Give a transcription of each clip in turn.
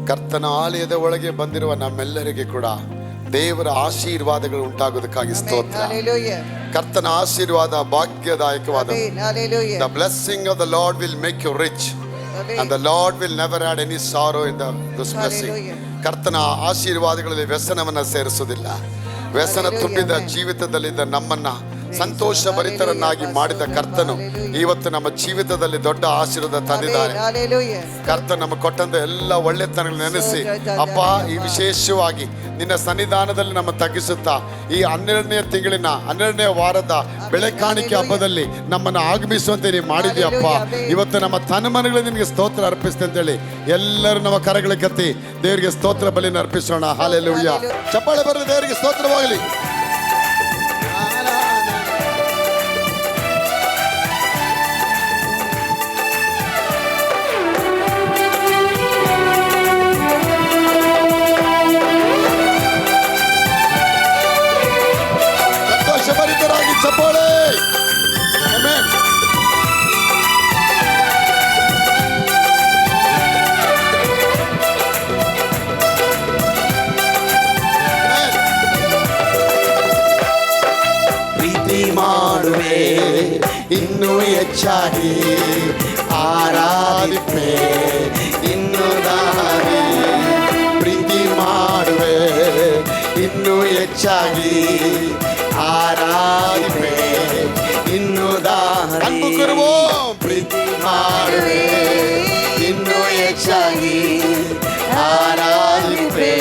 ಕರ್ತನ ಆಲಯದ ಒಳಗೆ ಬಂದಿರುವ ನಮ್ಮೆಲ್ಲರಿಗೆ ಕೂಡ ದೇವರ ಆಶೀರ್ವಾದಗಳು ಉಂಟಾಗೋದಕ್ಕಾಗಿ ಸ್ತೋತ್ರ. ಕರ್ತನ ಆಶೀರ್ವಾದ ಭಾಗ್ಯದಾಯಕವಾದ. The blessing of the Lord will make you rich and the Lord will never add any sorrow in this blessing. ಕರ್ತನ ಆಶೀರ್ವಾದಗಳಲ್ಲಿ ವ್ಯಸನವನ್ನ ಸೇರಿಸುವುದಿಲ್ಲ. ವ್ಯಸನ ತುಂಬಿದ ಜೀವಿತದಲ್ಲಿದ್ದ ನಮ್ಮನ್ನ ಸಂತೋಷ ಭರಿತರನ್ನಾಗಿ ಮಾಡಿದ ಕರ್ತನು ಇವತ್ತು ನಮ್ಮ ಜೀವಿತದಲ್ಲಿ ದೊಡ್ಡ ಆಶೀರ್ವಾದ ತಂದಿದ್ದಾರೆ. ಕರ್ತ ನಮಗೆ ಕೊಟ್ಟಂತ ಎಲ್ಲ ಒಳ್ಳೆತನಗಳನ್ನು ನೆನೆಸಿ ಅಪ್ಪ, ಈ ವಿಶೇಷವಾಗಿ ನಿನ್ನ ಸನ್ನಿಧಾನದಲ್ಲಿ ನಮ್ಮ ತಗ್ಗಿಸುತ್ತಾ ಈ 12ನೇ ತಿಂಗಳಿನ 12ನೇ ವಾರದ ಬೆಳೆ ಕಾಣಿಕೆ ಹಬ್ಬದಲ್ಲಿ ನಮ್ಮನ್ನು ಆಗಮಿಸುವಂತೆ ನೀವು ಮಾಡಿದ್ಯಪ್ಪ. ಇವತ್ತು ನಮ್ಮ ತನುಮನಗಳು ನಿನಗೆ ಸ್ತೋತ್ರ ಅರ್ಪಿಸ್ತೇನೆ ಅಂತೇಳಿ ಎಲ್ಲರೂ ನಮ್ಮ ಕರಗಳ ಕತ್ತಿ ದೇವರಿಗೆ ಸ್ತೋತ್ರ ಬಲಿಯನ್ನು ಅರ್ಪಿಸೋಣ. ಹಲ್ಲೆಲೂಯಾ. ಚಪ್ಪಾಳೆ ಬರಲಿ, ದೇವರಿಗೆ ಸ್ತೋತ್ರವಾಗಲಿ. ಸಂತೋಷಭರಿತರಾಗಿ ಚಪ್ಪಾಳೆ. ಆಮೆನ್. ಪ್ರೀತಿ ಮಾಡುವೆ ಇನ್ನೂ ಹೆಚ್ಚಾಗಿ, ಆರಾಧಿಪೆ ಇನ್ನೂ ದಾರಿ. ಪ್ರೀತಿ ಮಾಡುವೆ ಇನ್ನೂ ಹೆಚ್ಚಾಗಿ, ಆರಾಧಿಪೆ ಇನ್ನೂ ದಾರಿ. ಪ್ರೀತಿ ಮಾಡುವೆ ಇನ್ನೂ ಹೆಚ್ಚಾಗಿ, ಆರಾಧಿಪೆ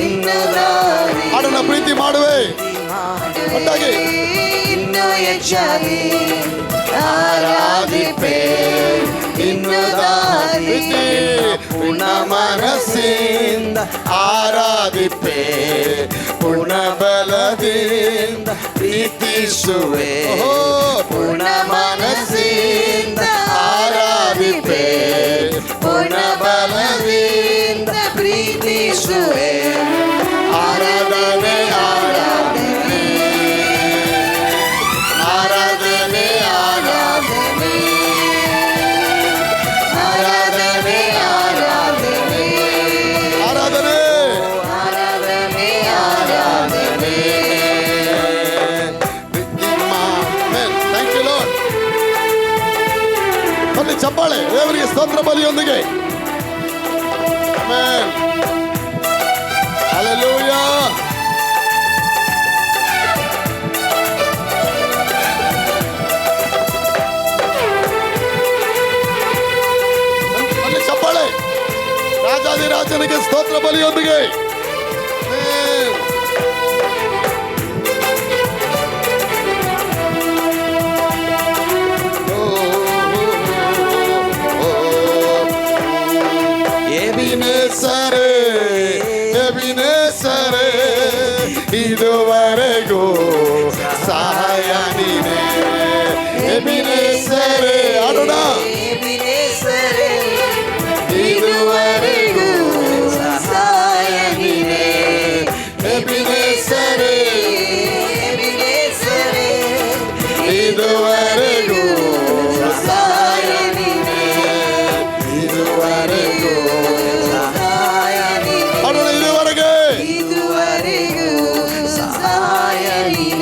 ಇನ್ನೂ ದಾರಿ. ಆಡೋಣ. ಪ್ರೀತಿ ಮಾಡುವೆ ಒಟ್ಟಾಗಿ. ಇನ್ನೂ ಹೆಚ್ಚಾಗಿ, ಆರಾಧಿಪೆ ಇನ್ನೂ ದಾರಿ. ಪುನಃ ಮನಸ್ಸಿಂದ ಆರಾಧಿಪೆ, ಪುನಃ ಬಲದಿಂದ ಪ್ರೀತಿಸುವೆ. ಪುನಃ ಮನಸ್ಸಿಂದ ಆರಾಧಿಪೆ, ಪುನಃ ಬಲದಿಂದ ಪ್ರೀತಿಸುವೆ. ಆರಾಧನೆ ಆರಾಧನೆ ಆರಾಧನೆ ಆರಾಧನೆ ಆರಾಧನೆ ಆರಾಧನೆ ಆರಾಧನೆ ಆರಾಧನೆ ಆರಾಧನೆ. Thank you Lord. ಬನ್ನಿ ಚಪ್ಪಾಳೆ ದೇವರಿಗೆ ಸ್ತೋತ್ರ ಬಲಿಯೊಂದಿಗೆ. ಆಮೆನ್. ಹಲ್ಲೆಲೂಯಾ. ಬನ್ನಿ ಚಪ್ಪಾಳೆ ರಾಜಾದಿರಾಜನಿಗೆ ಸ್ತೋತ್ರ ಬಲಿಯೊಂದಿಗೆ. ಆಮೆನ್. ಎಬಿನೇಸರೇ, ಎಬಿನೇಸರೇ, ಇದುವರೆಗೂ ಸಹಾಯ ನೀನೇ. ಎಬಿನೇಸರೇ, ಆಡೋಣ. ಎಬಿನೇಸರೇ, ಇದುವರೆಗೂ ಸಹಾಯ ನೀನೇ. ಎಬಿನೇಸರೇ, ಎಬಿನೇಸರೇ, ಇದುವರೆಗೂ ಸಹಾಯ ನೀನೇ. ಇದುವರೆಗೂ ಸಹಾಯ ನೀನೇ. ಆಡೋಣ. ಇದುವರೆಗೆ ಇದುವರೆಗೂ ಸಹಾಯ ನೀನೇ.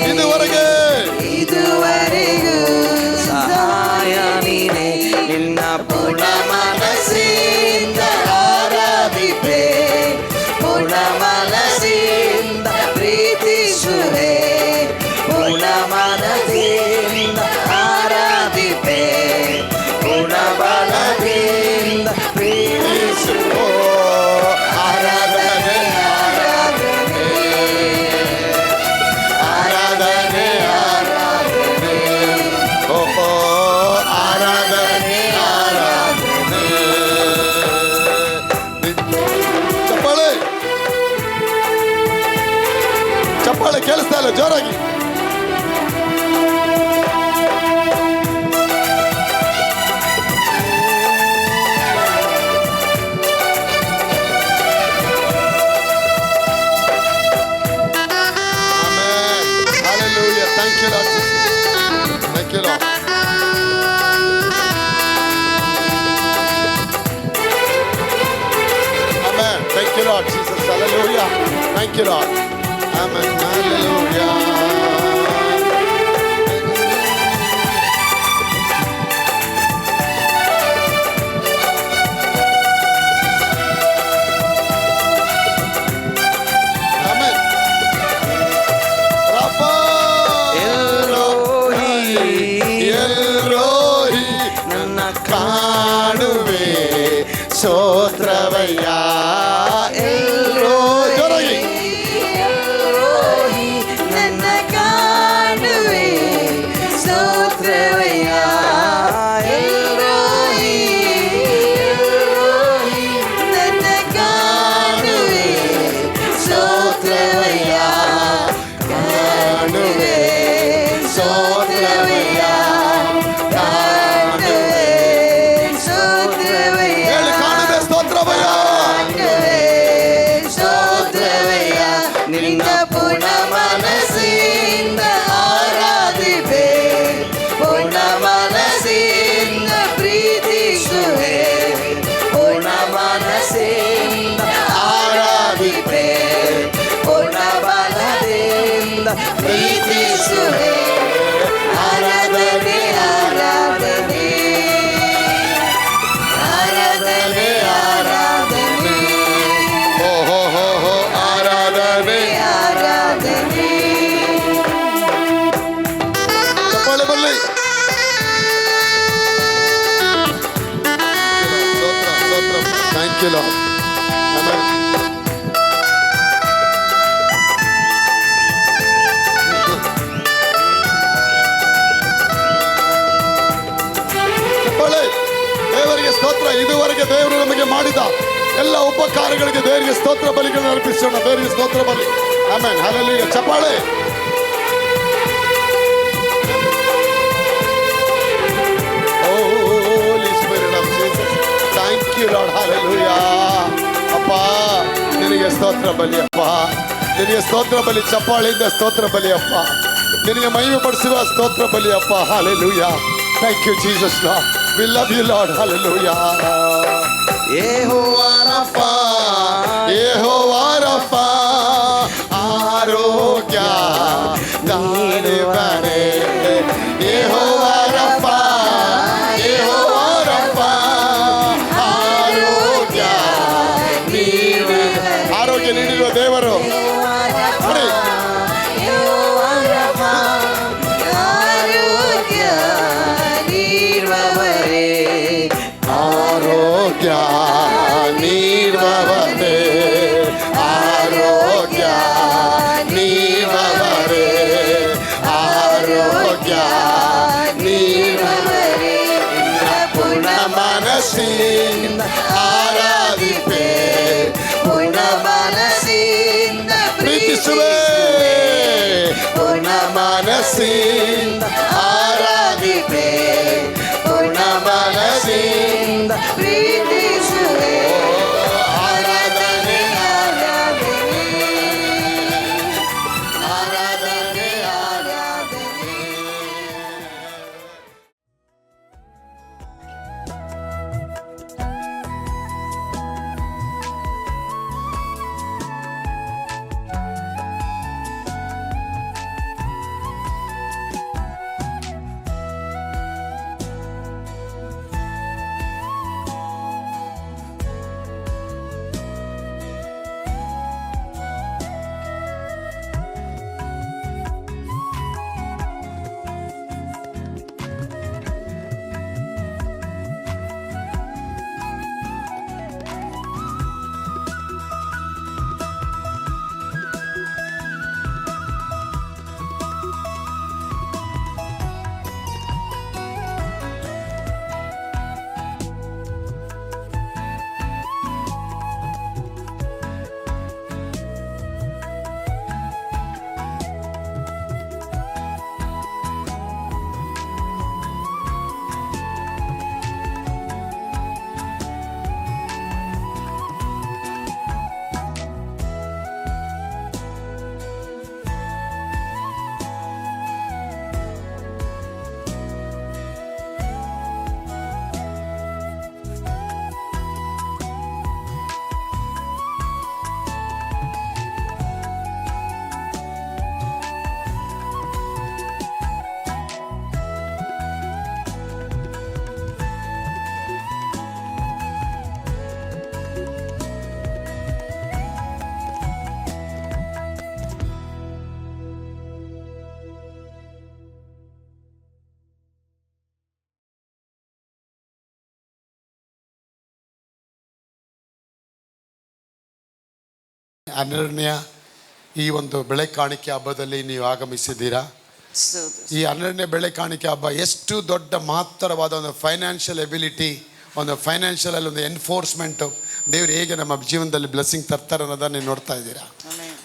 Lord Jesus. Hallelujah. Thank you, Lord. Amen. Hallelujah. Amen. Rafa. ಎಲ್ರೋಹಿ ಎಲ್ರೋಹಿ ನನ್ನ ಕಾಣುವೆ ಸ್ತೋತ್ರವಯ್ಯ ಜೋರಾಗಿ ಎಲ್ರೋಹಿ ನನ್ನ ಕಾಣುವೆ ಸ್ತೋತ್ರವಯ್ಯ ಎಲ್ರೋಹಿ ಎಲ್ರೋಹಿ ನನ್ನ ಕಾಣುವೆ ಸ್ತೋತ್ರವಯ್ಯ ಕಾಣುವೆ ಸ್ತೋತ್ರವಯ್ಯ ಕಾಣುವೆ ಸ್ತೋತ್ರವಯ್ಯ ಹೇಳಿ ಕಾಣುವೆ ಸ್ತೋತ್ರವಯ್ಯ ಸ್ತೋತ್ರವಯ್ಯ ನಿನ್ನ ಪೂರ್ಣ ಮನಸ್ಸಿಂದ ಆರಾಧಿಪೆ ಪೂರ್ಣ ಮನಸ್ಸಿಂದ ಪ್ರೀತಿಸುವೆ ಪೂರ್ಣ ಮನಸ್ಸಿಂದ ಆರಾಧಿಪೆ ಪೂರ್ಣ ಬಲದಿಂದ ಪ್ರೀತಿಸುವೆ ಆರಾಧನೆ ಆರಾಧನೆ ಆರಾಧನೆ ಆರಾಧನೆ ಹೋ ಹೋ ಹೋ ಹೋ ಆರಾಧನೆ ಆರಾಧನೆ ಚಪ್ಪಾಳೆ ಬರಲಿ ಸ್ತೋತ್ರ ಸ್ತೋತ್ರ ಥ್ಯಾಂಕ್ ಯು ಲಾರ್ಡ್ ಆಮೆನ್ ಚಪ್ಪಾಳೆ ದೇವರಿಗೆ ಸ್ತೋತ್ರ ಇದುವರೆಗೆ ದೇವರು ನಮಗೆ ಮಾಡಿದ ಎಲ್ಲ ಉಪಕಾರಗಳಿಗೆ ದೇವರಿಗೆ ಸ್ತೋತ್ರ ಬಲಿಗಳನ್ನು ಅರ್ಪಿಸೋಣ ದೇವರಿಗೆ ಸ್ತೋತ್ರ ಬಲಿ ಆಮೆನ್ ಹಲ್ಲೆಲೂಯಾ ಚಪ್ಪಾಳೆ Holy Spirit of Jesus. Thank you, Lord. Hallelujah. ಅಪ್ಪ ನಿನಗೆ ಸ್ತೋತ್ರ ಬಲಿ ಅಪ್ಪ ನಿನಗೆ ಸ್ತೋತ್ರ ಬಲಿ ಚಪ್ಪಾಳೆಯಿಂದ ಸ್ತೋತ್ರ ಬಲಿ ಅಪ್ಪ ನಿನಗೆ ಮಹಿಮೆ ಪಡಿಸುವ ಸ್ತೋತ್ರ ಬಲಿ ಅಪ್ಪ Hallelujah. Thank you, Jesus, Lord. We love you, Lord. Hallelujah. Jehovah Rafah, Jehovah Rafah, ಆರೋಗ್ಯ ದಾನಿವನೇ. ಯೆಹೋವ ರಫಾ, ಯೆಹೋವ ರಫಾ, ಆರೋಗ್ಯ ನೀಡುವ. ಆರೋಗ್ಯ ನೀಡಿರುವ ದೇವರು ನೋಡಿ. ಆರೋಗ್ಯ ನೀಡುವವರೇ ಆರೋಗ್ಯ ನೀಡುವವರೇ ಆರೋಗ್ಯ ನೀಡುವವರೇ ಆರೋಗ್ಯ ನೀಡುವವರೇ ಪೂರ್ಣ ಮನಸ್ಸಿಂದ ಆರಾಧಿಪೆ ಪೂರ್ಣ ಮನಸ್ಸಿಂದ ಪ್ರೀತಿಸುವೆ ಪೂರ್ಣ ಮನಸ್ಸಿಂದ ಆರಾಧಿಪೆ ಪೂರ್ಣ ಮನಸ್ಸಿಂದ ಪ್ರೀತಿಸುವೆ ಆರಾಧನೆ ಆರಾಧನೆ ಆರಾಧನೆ ಆರಾಧನೆ 12ನೇ ಈ ಒಂದು ಬೆಳೆ ಕಾಣಿಕೆ ಹಬ್ಬದಲ್ಲಿ ನೀವು ಆಗಮಿಸಿದ್ದೀರಾ. ಈ 12ನೇ ಬೆಳೆ ಕಾಣಿಕೆ ಹಬ್ಬ ಎಷ್ಟು ದೊಡ್ಡ ಮಹತ್ತರವಾದ ಒಂದು ಫೈನಾನ್ಷಿಯಲ್ ಎಬಿಲಿಟಿ, ಒಂದು ಫೈನಾನ್ಷಿಯಲ್ ಅಲ್ಲಿ ಒಂದು ಎನ್ಫೋರ್ಸ್ಮೆಂಟು, ದೇವರು ಹೇಗೆ ನಮ್ಮ ಜೀವನದಲ್ಲಿ ಬ್ಲೆಸ್ಸಿಂಗ್ ತರ್ತಾರೆ ಅನ್ನೋದನ್ನ ನೀವು ನೋಡ್ತಾ ಇದ್ದೀರಾ.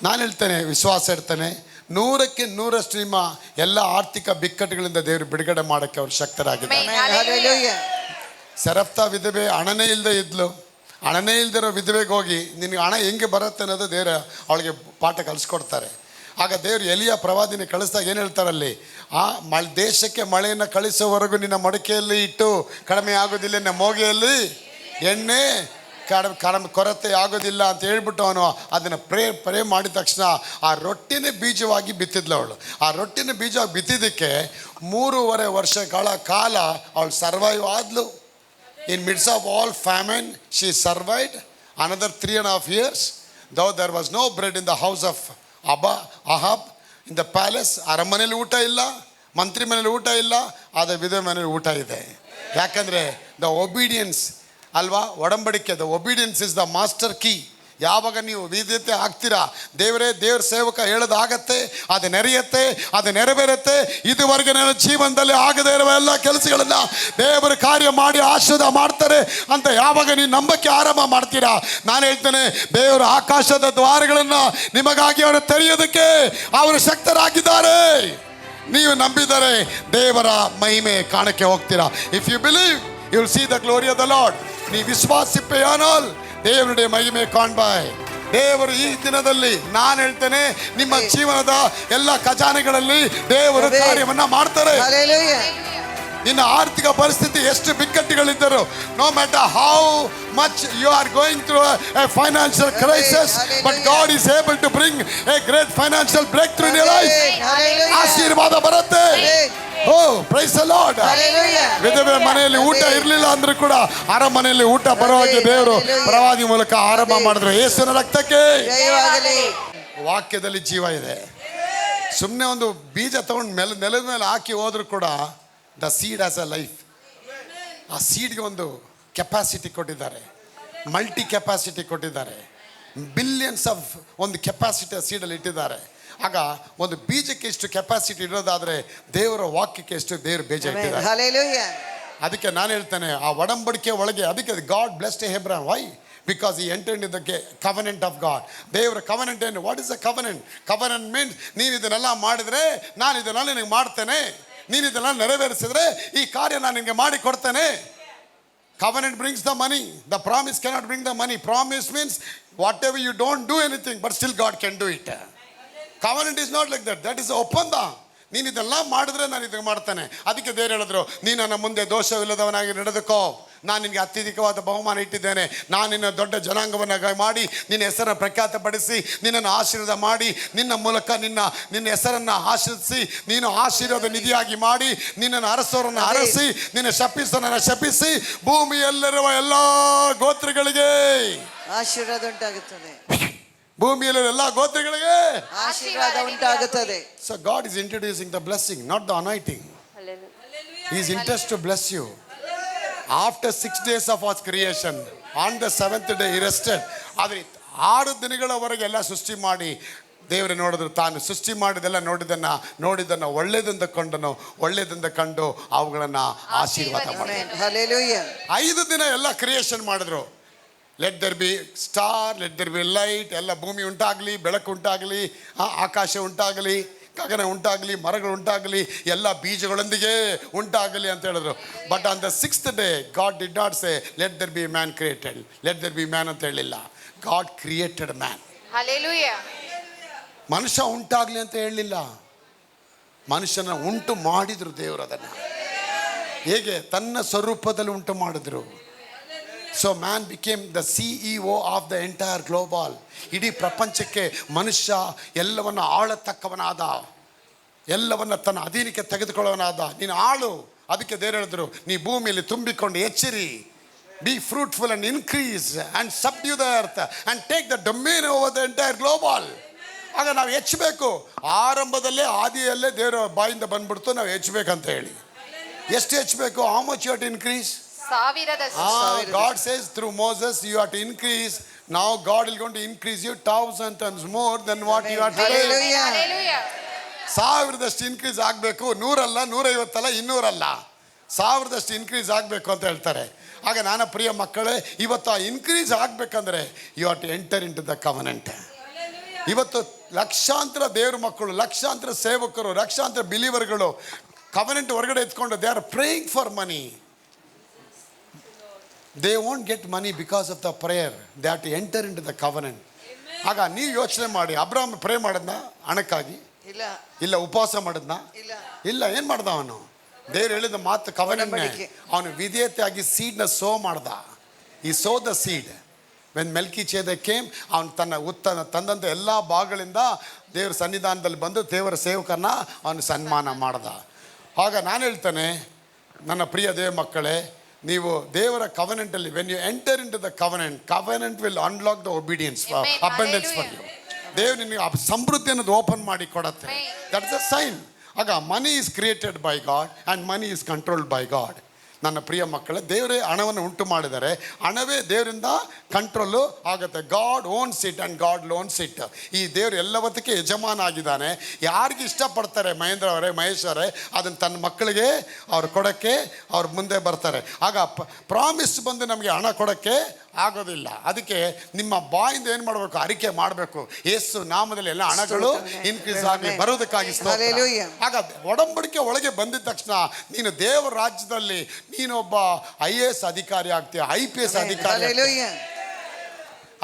ನಾನು ಹೇಳ್ತೇನೆ, ವಿಶ್ವಾಸ ಇರ್ತೇನೆ, 100ಕ್ಕೆ 100ರಷ್ಟು ನಿಮ್ಮ ಎಲ್ಲ ಆರ್ಥಿಕ ಬಿಕ್ಕಟ್ಟುಗಳಿಂದ ದೇವರು ಬಿಡುಗಡೆ ಮಾಡೋಕ್ಕೆ ಅವರು ಶಕ್ತರಾಗಿದ್ದಾರೆ. ಸರಫ್ತಾ ವಿಧವೆ ಹಣನೇ ಇಲ್ಲದೆ ಇದ್ಲು. ಹಣನೇ ಇಲ್ದಿರೋ ವಿಧವೆಗೆ ಹೋಗಿ ನಿನಗೆ ಹಣ ಹೆಂಗೆ ಬರುತ್ತೆ ಅನ್ನೋದು ದೇವರು ಅವಳಿಗೆ ಪಾಠ ಕಲಿಸ್ಕೊಡ್ತಾರೆ. ಆಗ ದೇವರು ಎಲಿಯ ಪ್ರವಾದಿನ ಕಳಿಸಿದಾಗ ಏನು ಹೇಳ್ತಾರಲ್ಲಿ, ದೇಶಕ್ಕೆ ಮಳೆಯನ್ನು ಕಳಿಸೋವರೆಗೂ ನಿನ್ನ ಮಡಿಕೆಯಲ್ಲಿ ಇಟ್ಟು ಕಡಿಮೆ ಆಗೋದಿಲ್ಲ, ನಿನ್ನ ಮೋಗೆಯಲ್ಲಿ ಎಣ್ಣೆ ಕೊರತೆ ಆಗೋದಿಲ್ಲ ಅಂತ ಹೇಳ್ಬಿಟ್ಟು ಅವನು ಅದನ್ನು ಪ್ರೇ ಮಾಡಿದ ತಕ್ಷಣ ಆ ರೊಟ್ಟಿನೇ ಬೀಜವಾಗಿ ಬಿತ್ತಿದ್ಲು ಅವಳು. ಆ ರೊಟ್ಟಿನ ಬೀಜವಾಗಿ ಬಿತ್ತಿದ್ದಕ್ಕೆ 3.5 ವರ್ಷಗಳ ಕಾಲ ಅವಳು survive ಆದ್ಲು. In midst of all famine, she survived another 3.5 years. Though there was no bread in the house of Ahab, in the palace, ಅರಮನೆಯಲ್ಲಿ ಊಟ ಇಲ್ಲ, ಮಂತ್ರಿ ಮನೇಲಿ ಊಟ ಇಲ್ಲ, ಆದರೆ ವಿಧವೆ ಮನೇಲಿ ಊಟ ಇದೆ. ಯಾಕಂದರೆ ದ ಒಬಿಡಿಯನ್ಸ್ ಅಲ್ವಾ, ಒಡಂಬಡಿಕೆ, the obedience is the master key. ಯಾವಾಗ ನೀವು ವಿಧೇಯತೆ ಆಗ್ತೀರಾ, ದೇವ್ರ ಸೇವಕ ಹೇಳೋದಾಗತ್ತೆ, ಅದು ನೆರೆಯುತ್ತೆ, ಅದು ನೆರವೇರುತ್ತೆ. ಇದುವರೆಗೆ ನನ್ನ ಜೀವನದಲ್ಲಿ ಆಗದೇ ಇರುವ ಎಲ್ಲ ಕೆಲಸಗಳನ್ನು ದೇವರು ಕಾರ್ಯ ಮಾಡಿ ಆಶೀರ್ವಾದ ಮಾಡ್ತಾರೆ ಅಂತ ಯಾವಾಗ ನೀವು ನಂಬಕ್ಕೆ ಆರಂಭ ಮಾಡ್ತೀರಾ, ನಾನು ಹೇಳ್ತೇನೆ, ದೇವರು ಆಕಾಶದ ದ್ವಾರಗಳನ್ನು ನಿಮಗಾಗಿ ಅವರು ತೆರೆಯೋದಕ್ಕೆ ಅವರು ಶಕ್ತರಾಗಿದ್ದಾರೆ. ನೀವು ನಂಬಿದರೆ ದೇವರ ಮಹಿಮೆ ಕಾಣಕ್ಕೆ ಹೋಗ್ತೀರಾ. If you believe you will see the glory of the Lord. ನೀ ವಿಶ್ವಾಸಿಪೆಯಾನಲ್ ದೇವರುடைய ಮಹಿಮೆ ಕಾಣ್ಬಾಯ್. ದೇವರು ಈ ದಿನದಲ್ಲಿ ನಾನು ಹೇಳ್ತೇನೆ, ನಿಮ್ಮ ಜೀವನದ ಎಲ್ಲ ಖಜಾನೆಗಳಲ್ಲಿ ದೇವರು ಕಾರ್ಯವನ್ನ ಮಾಡ್ತಾರೆ. ನಿನ್ನ ಆರ್ಥಿಕ ಪರಿಸ್ಥಿತಿ ಎಷ್ಟು ಬಿಕ್ಕಟ್ಟುಗಳಿದ್ದರು, no matter how much you are going through a financial crisis, but God is able to bring a great financial breakthrough in your life. ಆಶೀರ್ವಾದ ಬರುತ್ತೆ. Oh praise the Lord. ವಿಧವೆ ಮನೆಯಲ್ಲಿ ಊಟ ಇರಲಿಲ್ಲ ಅಂದ್ರೂ ಕೂಡ ಅರಮನೆಯಲ್ಲಿ ಊಟ ಬರುವಾಗ ದೇವರು ಪ್ರವಾದಿ ಮೂಲಕ ಆರಂಭ ಮಾಡಿದ್ರು. ಯೇಸುವಿನ ರಕ್ತಕ್ಕೆ ವಾಕ್ಯದಲ್ಲಿ ಜೀವ ಇದೆ. ಸುಮ್ಮನೆ ಒಂದು ಬೀಜ ತಗೊಂಡು ನೆಲದ ಮೇಲೆ ಹಾಕಿ ಹೋದ್ರು ಕೂಡ the seed as a life. ಆ ಸೀಡ್ಗೆ ಒಂದು ಕೆಪಾಸಿಟಿ ಕೊಟ್ಟಿದ್ದಾರೆ, ಮಲ್ಟಿ ಕೆಪಾಸಿಟಿ ಕೊಟ್ಟಿದ್ದಾರೆ, ಬಿಲಿಯನ್ಸ್ ಆಫ್ ಒಂದು ಕೆಪಾಸಿಟಿ ಆ ಸೀಡಲ್ಲಿ ಇಟ್ಟಿದ್ದಾರೆ. ಆಗ ಒಂದು ಬೀಜಕ್ಕೆ ಎಷ್ಟು ಕೆಪಾಸಿಟಿ ಇರೋದಾದ್ರೆ ದೇವರ ವಾಕ್ಯಕ್ಕೆ ಎಷ್ಟು ದೇವರು ಬೀಜ ಇಟ್ಟಿದ್ದಾರೆ. ಅದಕ್ಕೆ ನಾನು ಹೇಳ್ತೇನೆ, ಆ ಒಡಂಬಡಿಕೆ ಒಳಗೆ, ಅದಕ್ಕೆ ಗಾಡ್ ಬ್ಲೆಸ್ಡ್ ಹೇಬ್ರಾನ್. ವೈ? ಬಿಕಾಸ್ ಈ entered in the covenant of god. ದೇವರ ಕವನೆಂಟ್ ಏನು? What is a covenant? Covenant means ನೀನು ಇದನ್ನೆಲ್ಲ ಮಾಡಿದ್ರೆ ನಾನು ಇದನ್ನೆಲ್ಲ ನಿನಗೆ ಮಾಡ್ತೇನೆ, ನೀನು ಇದನ್ನೆಲ್ಲ ನೆರವೇರಿಸಿದ್ರೆ ಈ ಕಾರ್ಯ ನಾನು ನಿನಗೆ ಮಾಡಿ ಕೊಡ್ತೇನೆ. Covenant brings the money. The promise cannot bring the money. Promise means whatever you don't do anything, but still God can do it. Covenant is not like that. That is ಒಪ್ಪಂದ. ನೀನು ಇದೆಲ್ಲ ಮಾಡಿದ್ರೆ ನಾನು ಇದನ್ನು ಮಾಡ್ತೇನೆ. ಅದಕ್ಕೆ ದೇವರು ಹೇಳಿದ್ರು, ನೀನು ನನ್ನ ಮುಂದೆ ದೋಷವಿಲ್ಲದವನಾಗಿ ನಡೆದುಕೋ, ನಾನು ನಿನಗೆ ಅತ್ಯಧಿಕವಾದ ಬಹುಮಾನ ಇಟ್ಟಿದ್ದೇನೆ, ನಾನು ನಿನ್ನ ದೊಡ್ಡ ಜನಾಂಗವನ್ನು ಮಾಡಿ ನಿನ್ನ ಹೆಸರನ್ನು ಪ್ರಖ್ಯಾತಪಡಿಸಿ ನಿನ್ನನ್ನು ಆಶೀರ್ವಾದ ಮಾಡಿ ನಿನ್ನ ಮೂಲಕ ನಿನ್ನ ಹೆಸರನ್ನು ಆಶೀರ್ವದಿಸಿ ನೀನು ಆಶೀರ್ವಾದ ನಿಧಿಯಾಗಿ ಮಾಡಿ ನಿನ್ನನ್ನು ಅರಸೋರನ್ನು ಅರಸಿ ನಿನ್ನ ಶಪಿಸೋರನ್ನು ಶಪಿಸಿ ಭೂಮಿಯಲ್ಲಿರುವ ಎಲ್ಲ ಗೋತ್ರಗಳಿಗೆ ಆಶೀರ್ವಾದ ಉಂಟಾಗುತ್ತದೆ. ಭೂಮಿಯಲ್ಲಿ ಎಲ್ಲ ಗೋತ್ರಗಳಿಗೆ ಆಶೀರ್ವಾದ ಉಂಟಾಗುತ್ತದೆ. So God is introducing the blessing, not the anointing. He is interested to bless you. After 6 days of God's creation, on the 7th day he rested. ಆದರೆ 6 ದಿನಗಳವರೆಗೆ ಎಲ್ಲ ಸೃಷ್ಟಿ ಮಾಡಿ ದೇವರು ನೋಡಿದ್ರು, ತಾನು ಸೃಷ್ಟಿ ಮಾಡಿದೆಲ್ಲ ನೋಡಿದ್ದನ್ನು ಒಳ್ಳೆಯದಿಂದ ಕಂಡು ಅವುಗಳನ್ನು ಆಶೀರ್ವಾದ ಮಾಡಿದ್ರು. 5 ದಿನ ಎಲ್ಲ ಕ್ರಿಯೇಷನ್ ಮಾಡಿದ್ರು. Let there be star, let there be light, ಎಲ್ಲ ಭೂಮಿ ಉಂಟಾಗಲಿ, ಬೆಳಕು ಉಂಟಾಗಲಿ, ಆಕಾಶ ಉಂಟಾಗಲಿ, ಗಗನ ಉಂಟಾಗಲಿ, ಮರಗಳು ಉಂಟಾಗಲಿ, ಎಲ್ಲ ಬೀಜಗಳೊಂದಿಗೆ ಉಂಟಾಗಲಿ ಅಂತ ಹೇಳಿದ್ರು. But on the 6th day God did not say let there be man created, let there be man ಅಂತ ಹೇಳಿಲ್ಲ. God created man. ಮನುಷ್ಯ ಉಂಟಾಗಲಿ ಅಂತ ಹೇಳಲಿಲ್ಲ, ಮನುಷ್ಯನ ಉಂಟು ಮಾಡಿದ್ರು ದೇವರು. ಅದನ್ನು ಹೇಗೆ? ತನ್ನ ಸ್ವರೂಪದಲ್ಲಿ ಉಂಟು ಮಾಡಿದ್ರು. So man became the CEO of the entire global. ಇಡೀ ಪ್ರಪಂಚಕ್ಕೆ ಮನುಷ್ಯ ಎಲ್ಲವನ್ನು ಆಳತಕ್ಕವನಾದ, ಎಲ್ಲವನ್ನು ತನ್ನ ಅಧೀನಕ್ಕೆ ತೆಗೆದುಕೊಳ್ಳೋನಾದ. ನೀನು ಆಳು. ಅದಕ್ಕೆ ದೇವರು ಹೇಳಿದ್ರು, ನೀ ಭೂಮಿಯಲ್ಲಿ ತುಂಬಿಕೊಂಡು ಹೆಚ್ಚಿರಿ, be fruitful and increase and subdue the earth and take the domain over the entire global. ಆಗ ನಾವು ಹೆಚ್ಚಬೇಕು. ಆರಂಭದಲ್ಲೇ ಆದಿಯಲ್ಲೇ ದೇವರ ಬಾಯಿಂದ ಬಂದ್ಬಿಡ್ತು ನಾವು ಹೆಚ್ಚಬೇಕಂತ ಹೇಳಿ. ಎಷ್ಟು ಹೆಚ್ಚಬೇಕು? How much you have to increase? God says through Moses, you have to increase. Now God is going to increase you 1,000 times more than what you are today. Hallelujah. 1000ದಷ್ಟು ಇನ್ಕ್ರೀಸ್ ಆಗಬೇಕು. 100 ಅಲ್ಲ, 150 ಅಲ್ಲ, 200 ಅಲ್ಲ, 1000ದಷ್ಟು ಇನ್ಕ್ರೀಸ್ ಆಗಬೇಕು ಅಂತ ಹೇಳ್ತಾರೆ. ಆಗ ನನ್ನ ಪ್ರಿಯ ಮಕ್ಕಳೇ, ಇವತ್ತು ಆ ಇನ್ಕ್ರೀಸ್ ಆಗಬೇಕಂದ್ರೆ you have to enter into the covenant. ಇವತ್ತು ಲಕ್ಷಾಂತರ ದೇವ್ರ ಮಕ್ಕಳು, ಲಕ್ಷಾಂತರ ಸೇವಕರು, ಲಕ್ಷಾಂತರ ಬಿಲೀವರ್ಗಳು ಕವನೆಂಟ್ ಹೊರಗಡೆ ಎತ್ಕೊಂಡು they are praying for money. They won't get money because of the prayer. They have to enter into the covenant. ಆಗ ನೀವು ಯೋಚನೆ ಮಾಡಿ, ಅಬ್ರಾಹಂ ಪ್ರೇ ಮಾಡಿದ್ನ ಹಣಕ್ಕಾಗಿ? ಇಲ್ಲ. ಉಪವಾಸ ಮಾಡಿದ್ನ? ಇಲ್ಲ. ಏನು ಮಾಡ್ದ ಅವನು? ದೇವ್ರು ಹೇಳಿದ ಮಾತು ಕವನೆಂಟ್ನೇ ಅವನು ವಿಧೇಯತೆಯಾಗಿ ಸೀಡ್ನ ಸೋ ಮಾಡ್ದ. ಈ sow the seed when Melchizedek came, ಅವನು ತನ್ನ ತಂದಂಥ ಎಲ್ಲ ಭಾಗಗಳಿಂದ ದೇವ್ರ ಸನ್ನಿಧಾನದಲ್ಲಿ ಬಂದು ದೇವರ ಸೇವಕರನ್ನ ಅವನು ಸನ್ಮಾನ ಮಾಡ್ದ. ಆಗ ನಾನು ಹೇಳ್ತಾನೆ, ನನ್ನ ಪ್ರಿಯ ದೇವ ಮಕ್ಕಳೇ, ನೀವು ದೇವರ ಕವನೆಂಟಲ್ಲಿ when you enter into the covenant will unlock the obedience, abundance for you. ದೇವ್ರು ನಿನಗೆ ಸಮೃದ್ಧಿ ಅನ್ನೋದು ಓಪನ್ ಮಾಡಿ ಕೊಡತ್ತೆ. That is a sign. ಆಗ money is created by God and money is controlled by God. ನನ್ನ ಪ್ರಿಯ ಮಕ್ಕಳೇ, ದೇವರೇ ಹಣವನ್ನು ಉಂಟು ಮಾಡಿದರೆ ಹಣವೇ ದೇವರಿಂದ ಕಂಟ್ರೋಲು ಆಗುತ್ತೆ. God owns it and god loans it. ಈ ದೇವರು ಎಲ್ಲವತ್ತಕ್ಕೆ ಯಜಮಾನ ಆಗಿದ್ದಾನೆ. ಯಾರಿಗೆ ಇಷ್ಟಪಡ್ತಾರೆ ಮಹೇಂದ್ರ ಅವರೇ, ಮಹೇಶ್ ಅವರೇ, ಅದನ್ನು ತನ್ನ ಮಕ್ಕಳಿಗೆ ಅವ್ರು ಕೊಡೋಕ್ಕೆ ಅವ್ರು ಮುಂದೆ ಬರ್ತಾರೆ. ಆಗ ಪ್ರಾಮಿಸ್ ಬಂದು ನಮಗೆ ಹಣ ಕೊಡೋಕ್ಕೆ ಆಗೋದಿಲ್ಲ. ಅದಕ್ಕೆ ನಿಮ್ಮ ಬಾಯಿಂದ ಏನು ಮಾಡಬೇಕು? ಅರಿಕೆ ಮಾಡಬೇಕು. ಯೇಸು ನಾಮದಲ್ಲಿ ಎಲ್ಲ ಹಣಗಳು ಇನ್ಕ್ರೀಸ್ ಆಗಲಿ, ಬರೋದಕ್ಕಾಗಿ. ಆಗ ಒಡಂಬಡಿಕೆ ಒಳಗೆ ಬಂದಿದ ತಕ್ಷಣ ನೀನು ದೇವರ ರಾಜ್ಯದಲ್ಲಿ ನೀನೊಬ್ಬ IAS ಅಧಿಕಾರಿ ಆಗ್ತೀಯ, IPS ಅಧಿಕಾರಿ.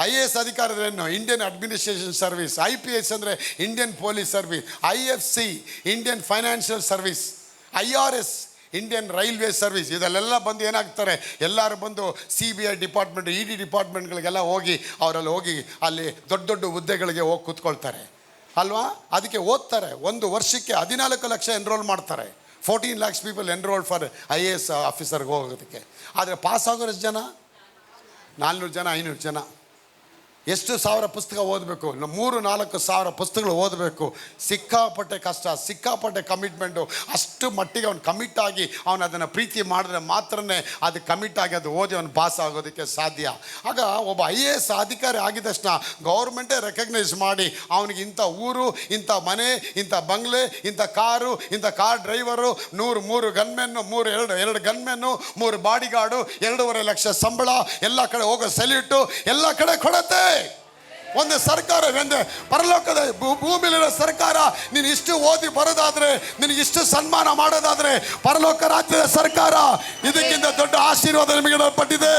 IAS ಅಧಿಕಾರಿ ಅಂದ್ರೆ ಏನು? Indian administration service. IPS ಅಂದರೆ Indian police service. IFC Indian financial service. IRS Indian railway service. ಇದಲ್ಲೆಲ್ಲ ಬಂದು ಏನಾಗ್ತಾರೆ, ಎಲ್ಲರೂ ಬಂದು CBI ಡಿಪಾರ್ಟ್ಮೆಂಟ್, ED ಡಿಪಾರ್ಟ್ಮೆಂಟ್ಗಳಿಗೆಲ್ಲ ಹೋಗಿ ಅವರಲ್ಲಿ ಹೋಗಿ ಅಲ್ಲಿ ದೊಡ್ಡ ದೊಡ್ಡ ಹುದ್ದೆಗಳಿಗೆ ಹೋಗಿ ಕೂತ್ಕೊಳ್ತಾರೆ ಅಲ್ವಾ? ಅದಕ್ಕೆ ಓದ್ತಾರೆ. ಒಂದು ವರ್ಷಕ್ಕೆ 14 ಲಕ್ಷ ಎನ್ರೋಲ್ ಮಾಡ್ತಾರೆ. 14 lakhs people enrolled for IAS ಆಫೀಸರ್ಗೆ ಹೋಗೋದಕ್ಕೆ. ಆದರೆ ಪಾಸ್ ಆಗೋರು ಎಷ್ಟು ಜನ? 400 ಜನ, 500 ಜನ. ಎಷ್ಟು ಸಾವಿರ ಪುಸ್ತಕ ಓದಬೇಕು? 3-4 ಸಾವಿರ ಪುಸ್ತಕಗಳು ಓದಬೇಕು. ಸಿಕ್ಕಾಪಟ್ಟೆ ಕಷ್ಟ, ಸಿಕ್ಕಾಪಟ್ಟೆ ಕಮಿಟ್ಮೆಂಟು. ಅಷ್ಟು ಮಟ್ಟಿಗೆ ಅವ್ನು ಕಮಿಟ್ ಆಗಿ ಅವನು ಅದನ್ನು ಪ್ರೀತಿ ಮಾಡಿದ್ರೆ ಮಾತ್ರನೇ ಅದು ಕಮಿಟ್ ಆಗಿ ಅದು ಓದಿ ಅವನು ಪಾಸ್ ಆಗೋದಕ್ಕೆ ಸಾಧ್ಯ. ಆಗ ಒಬ್ಬ IAS ಅಧಿಕಾರಿ ಆಗಿದ ತಕ್ಷಣ ಗೌರ್ಮೆಂಟೇ ರೆಕಗ್ನೈಸ್ ಮಾಡಿ ಅವನಿಗೆ ಇಂಥ ಊರು, ಇಂಥ ಮನೆ, ಇಂಥ ಬಂಗ್ಲೆ, ಇಂಥ ಕಾರು, ಇಂಥ ಕಾರ್ ಡ್ರೈವರು, 103 ಗನ್ಮೆನ್ನು, 2 ಗನ್ಮೆನ್ನು, 3 ಬಾಡಿಗಾರ್ಡು, 2.5 ಲಕ್ಷ ಸಂಬಳ, ಎಲ್ಲ ಕಡೆ ಹೋಗೋ ಸೆಲ್ಯೂಟು ಎಲ್ಲ ಕಡೆ ಕೊಡತ್ತೆ. ಒಂದು ಸರ್ಕಾರ, ಒಂದು ಪರಲೋಕದ ಭೂಮಿಲಿರೋ ಸರ್ಕಾರ, ನೀನು ಇಷ್ಟು ಓದಿ ಬರೋದಾದ್ರೆ, ನಿನಗೆ ಇಷ್ಟು ಸನ್ಮಾನ ಮಾಡೋದಾದ್ರೆ, ಪರಲೋಕ ರಾಜ್ಯದ ಸರ್ಕಾರ ಇದಕ್ಕಿಂತ ದೊಡ್ಡ ಆಶೀರ್ವಾದ ನಿಮಗೆ ಪಟ್ಟಿದೆ.